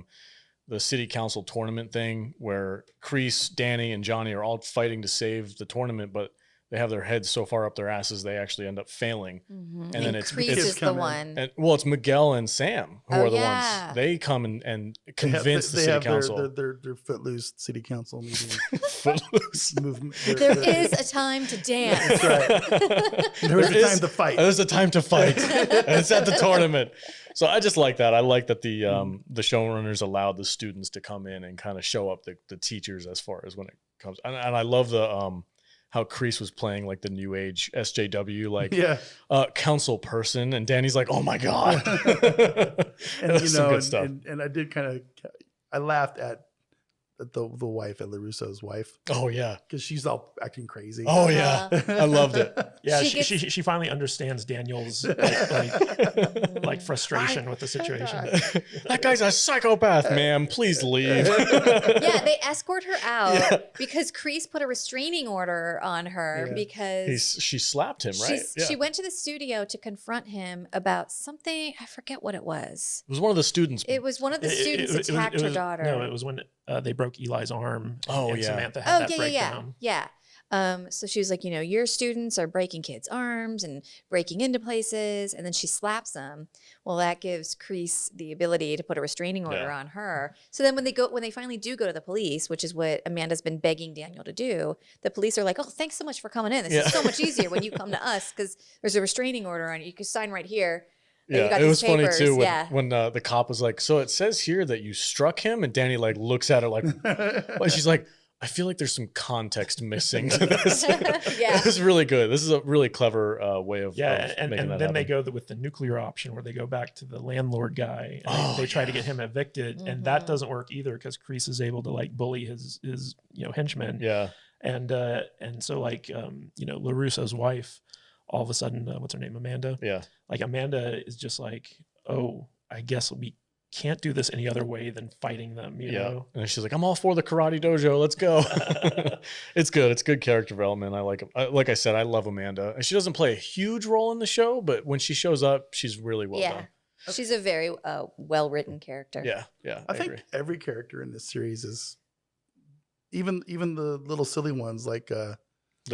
the city council tournament thing where Kreese, Danny, and Johnny are all fighting to save the tournament, but they have their heads so far up their asses they actually end up failing. And then Kreese it's is the one. and well, it's Miguel and Sam who are the ones. They come and convince the city council. Their footloose city council meeting. Footloose movement. There is a time to dance. That's right. There is a time to fight. There's a time to fight. And it's at the tournament. So I just like that. I like that the showrunners allowed the students to come in and kind of show up the teachers as far as when it comes. And I love the how Kreese was playing like the new age SJW, council person. And Danny's like, oh my God. And, good stuff. And I did I laughed at the wife, at LaRusso's wife. Oh yeah. Because she's all acting crazy. Oh yeah. I loved it. Yeah. She finally understands Daniel's like frustration with the situation. That guy's a psychopath, ma'am. Please leave. Yeah, they escort her out because Kreese put a restraining order on her because she slapped him, right? She went to the studio to confront him about something. I forget what it was. It was one of the students. It was one of the students attacked her daughter. No, it was when they broke Eli's arm. And Samantha had that breakdown. Yeah. So she was like, your students are breaking kids' arms and breaking into places, and then she slaps them. Well, that gives Kreese the ability to put a restraining order on her. So then when they finally do go to the police, which is what Amanda's been begging Daniel to do, the police are like, oh, thanks so much for coming in. This is so much easier when you come to us because there's a restraining order on you. You can sign right here. Yeah, it was funny too when the cop was like, so it says here that you struck him, and Danny like looks at her like, well, she's like, I feel like there's some context missing to this. It was really good. This is a really clever way of and making that then happen. they go with the nuclear option where they go back to the landlord guy and they try to get him evicted, and that doesn't work either because Kreese is able to like bully his henchmen. Yeah, and so like LaRusso's wife, all of a sudden, what's her name, Amanda? Yeah, like Amanda is just like, oh, I guess we can't do this any other way than fighting them, you know? And she's like, I'm all for the karate dojo. Let's go. It's good. It's good character development. I like him. Like I said, I love Amanda. And she doesn't play a huge role in the show, but when she shows up, she's really well done. She's a very well-written character. Yeah. I think every character in this series is, even the little silly ones like the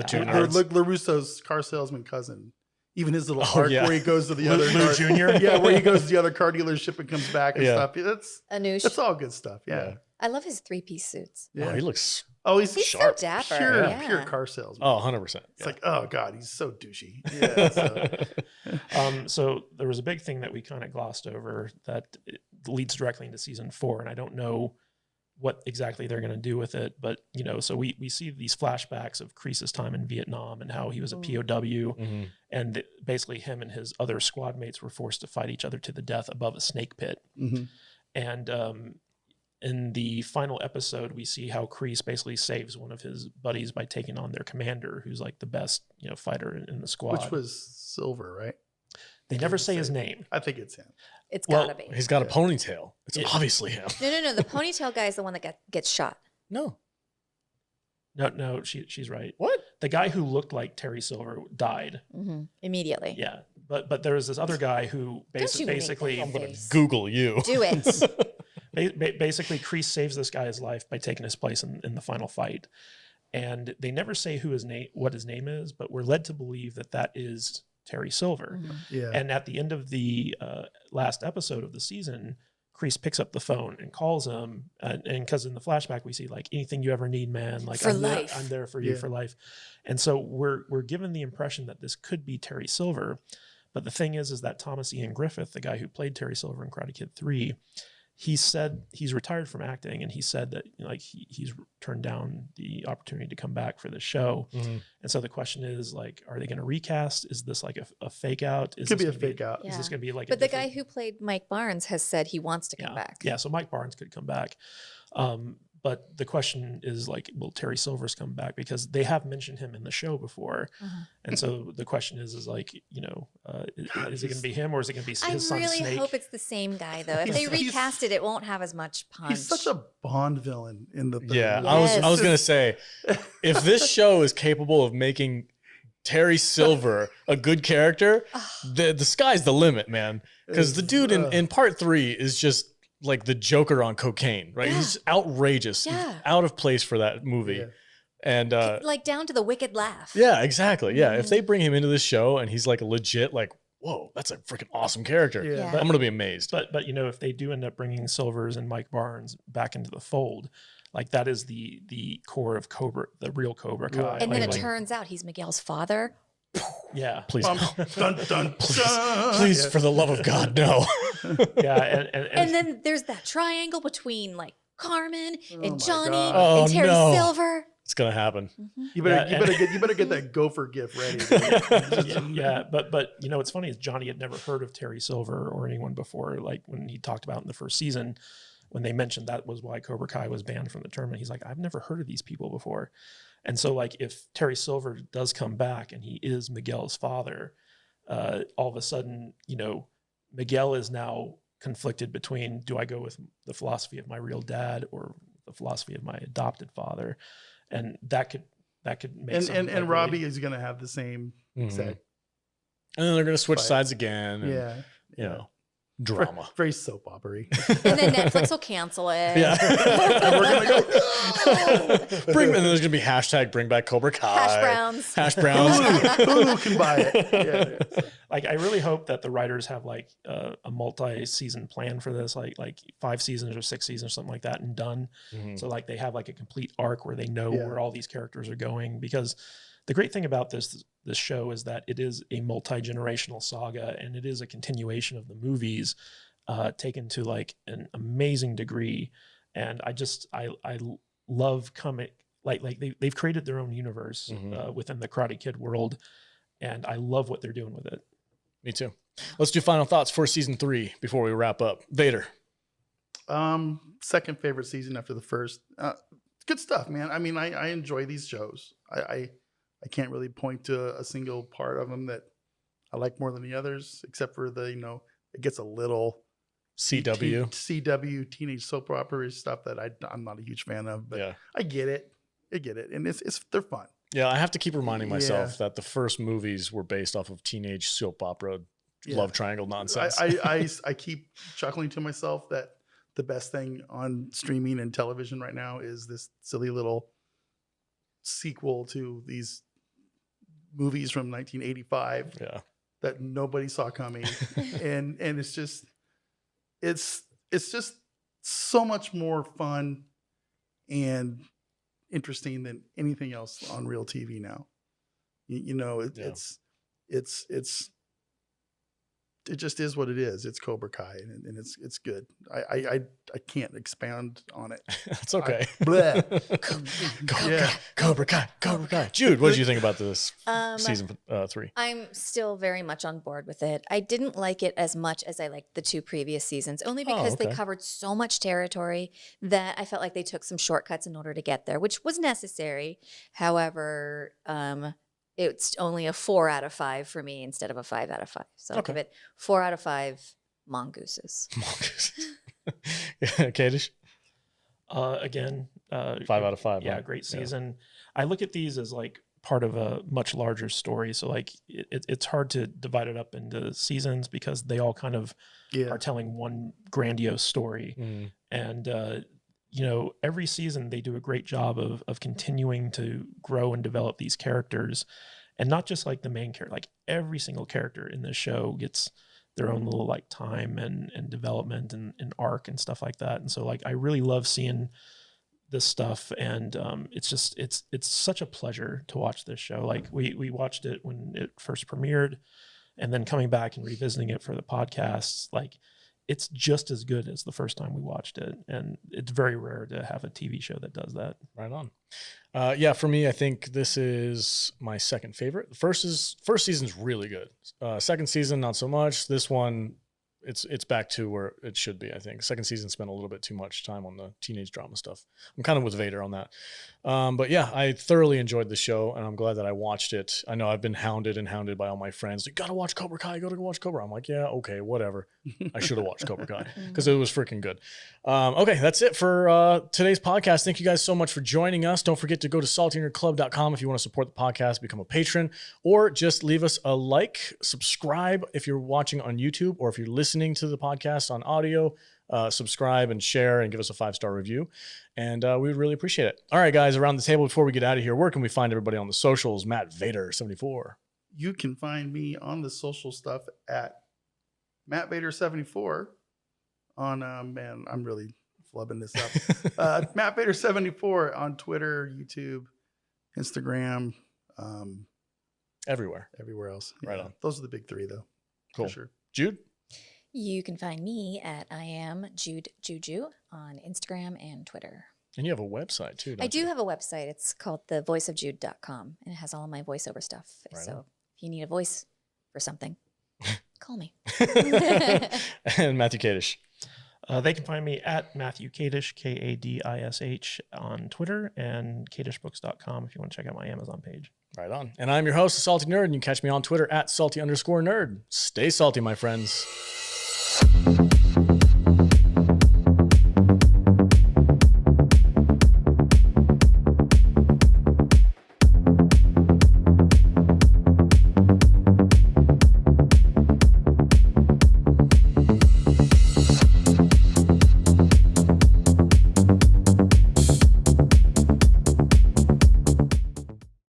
two nerds. LaRusso's car salesman cousin. Even his little arc where he goes to the other Lou Jr. Yeah, where he goes to the other car dealership and comes back and stuff. That's all good stuff. Yeah. I love his 3-piece suits. Yeah. Oh, he looks he's sharp. So dapper. Pure car salesman. Oh, 100%. It's like, oh God, he's so douchey. So there was a big thing that we kind of glossed over that leads directly into season 4, and I don't know what exactly they're going to do with it, but so we see these flashbacks of Kreese's time in Vietnam and how he was a POW, and basically him and his other squad mates were forced to fight each other to the death above a snake pit. And in the final episode, we see how Kreese basically saves one of his buddies by taking on their commander, who's like the best fighter in the squad, which was Silver, right? They never say his name. I think it's him. It's gotta be. He's got a ponytail. It's obviously him. No. The ponytail guy is the one that gets shot. No, she's right. What? The guy who looked like Terry Silver died immediately. Yeah, but there was this other guy who basically I'm gonna Google you. Do it. Basically, Kreese saves this guy's life by taking his place in the final fight, and they never say what his name is, but we're led to believe that is Terry Silver. Yeah. And at the end of the last episode of the season, Kreese picks up the phone and calls him, and because in the flashback we see like, anything you ever need, man, like I'm there for you for life. And so we're given the impression that this could be Terry Silver, but the thing is that Thomas Ian Griffith, the guy who played Terry Silver in Karate Kid 3, he said he's retired from acting, and he said that he's turned down the opportunity to come back for the show. And so the question is like, are they going to recast? Is this like a fake out? It could be a fake out. Is this going to be like? But the guy who played Mike Barnes has said he wants to come back. Yeah, so Mike Barnes could come back. But the question is like, will Terry Silvers come back? Because they have mentioned him in the show before. And so the question is like, is it going to be him, or is it going to be his son Snake? I really hope it's the same guy though. If they recast it, it won't have as much punch. He's such a Bond villain in the thing. Yeah, yes. I was going to say, if this show is capable of making Terry Silver a good character, the sky's the limit, man. Because the dude in part 3 is just like the Joker on cocaine, right? Yeah. He's outrageous, Yeah. out of place for that movie. Yeah. And like down to the wicked laugh. yeah, exactly. Yeah. If Mhm. they bring him into this show and he's like a legit, like, whoa, that's a freaking awesome character. Yeah. I'm going to be amazed. But you know, if they do end up bringing Silvers and Mike Barnes back into the fold, like that is the core of Cobra, the real Cobra Kai. Right. And then it like, turns out he's Miguel's father. yeah, Please, Dun, dun, dun, please, Yeah. for the love of God, no. yeah, And then there's that triangle between like Carmen Oh and my Johnny God. Oh, and Terry no. Silver. It's going to happen. Mhm. You better get that gopher gift ready. yeah, but you know what's funny is Johnny had never heard of Terry Silver or anyone before. Like when he talked about in the first season, when they mentioned that was why Cobra Kai was banned from the tournament, he's like, I've never heard of these people before. And so like if Terry Silver does come back and he is Miguel's father, all of a sudden, you know, Miguel is now conflicted between, do I go with the philosophy of my real dad or the philosophy of my adopted father? And that could make and Robbie is going to have the same Mhm. exact. And then they're going to switch Fight. sides again. And, Yeah. you know, drama. Very soap opera-y. And then Netflix will cancel it. Yeah. And we're gonna go, Bring, and there's going to be hashtag bring back Cobra Kai. Hash browns. Hash browns. Who can buy it? Yeah. So, Like I really hope that the writers have like a multi-season plan for this, like 5 seasons or 6 seasons or something like that, and done. Mhm. So like they have like a complete arc where they know Yeah. where all these characters are going. Because the great thing about this show is that it is a multi-generational saga, and it is a continuation of the movies, taken to like an amazing degree. And I love comic like they've created their own universe Mhm. within the Karate Kid world, and I love what they're doing with it. Me too. Let's do final thoughts for season 3 before we wrap up. Vader. second favorite season after the first. Good stuff, man. I mean, I enjoy these shows. I can't really point to a single part of them that I like more than the others, except for it gets a little CW. CW teenage soap opera stuff that I'm not a huge fan of, but Yeah. I get it, and they're fun. Yeah, I have to keep reminding myself Yeah. that the first movies were based off of teenage soap opera Yeah. love triangle nonsense. I keep chuckling to myself that the best thing on streaming and television right now is this silly little sequel to these movies from 1985 yeah. that nobody saw coming, and it's just so much more fun and interesting than anything else on real TV now. Yeah. It just is what it is. It's Cobra Kai, and it's good. I can't expound on it. It's okay. Bleh. Cobra Yeah. Kai, Cobra Kai, Cobra Kai. Jude, what did you think about this season 3? I'm still very much on board with it. I didn't like it as much as I liked the 2 previous seasons, only because okay. they covered so much territory that I felt like they took some shortcuts in order to get there, which was necessary. However, it's only a 4 out of 5 for me instead of a 5 out of 5. So I'll Okay. give it 4 out of 5 mongooses. Kadish? Again, 5 out of 5. yeah, right? great season. I look at these as like part of a much larger story. So like it's hard to divide it up into seasons because they all kind of Yeah. are telling one grandiose story. Mhm. And every season they do a great job of continuing to grow and develop these characters, and not just like the main character. Like every single character in this show gets their own little like time and development and arc and stuff like that. And so like I really love seeing this stuff, and it's such a pleasure to watch this show. Like we watched it when it first premiered, and then coming back and revisiting it for the podcasts, like it's just as good as the first time we watched it. And it's very rare to have a TV show that does that. Right on. Yeah, for me, I think this is my second favorite. First season's really good. Second season, not so much. This one, it's back to where it should be, I think. Second season spent a little bit too much time on the teenage drama stuff. I'm kind of with Vader on that. But yeah, I thoroughly enjoyed the show, and I'm glad that I watched it. I know I've been hounded by all my friends. You got to watch Cobra Kai. You got to watch Cobra. I'm like, yeah, okay, whatever. I should have watched Cobra Kai because it was freaking good. Okay, that's it for today's podcast. Thank you guys so much for joining us. Don't forget to go to saltynerdclub.com if you want to support the podcast, become a patron, or just leave us a like, subscribe if you're watching on YouTube, or if you're listening listening to the podcast on audio, subscribe and share and give us a 5-star review. And we would really appreciate it. All right, guys, around the table before we get out of here, where can we find everybody on the socials? Matt Vader 74. You can find me on the social stuff at Matt Vader 74 on, man, I'm really flubbing this up. Matt Vader 74 on Twitter, YouTube, Instagram, Everywhere else. Right on. Those are the big three, though. Cool. For sure. Jude? You can find me at I am Jude Juju on Instagram and Twitter. And you have a website too, don't I do you? have a website. It's called thevoiceofjude.com, and it has all of my voiceover stuff. Right So on. if you need a voice for something, call me. And Matthew Kadish. They can find me at Matthew Kadish, Kadish on Twitter, and kadishbooks.com if you want to check out my Amazon page. Right on. And I'm your host, the Salty Nerd, and you can catch me on Twitter at salty_nerd. Stay salty, my friends.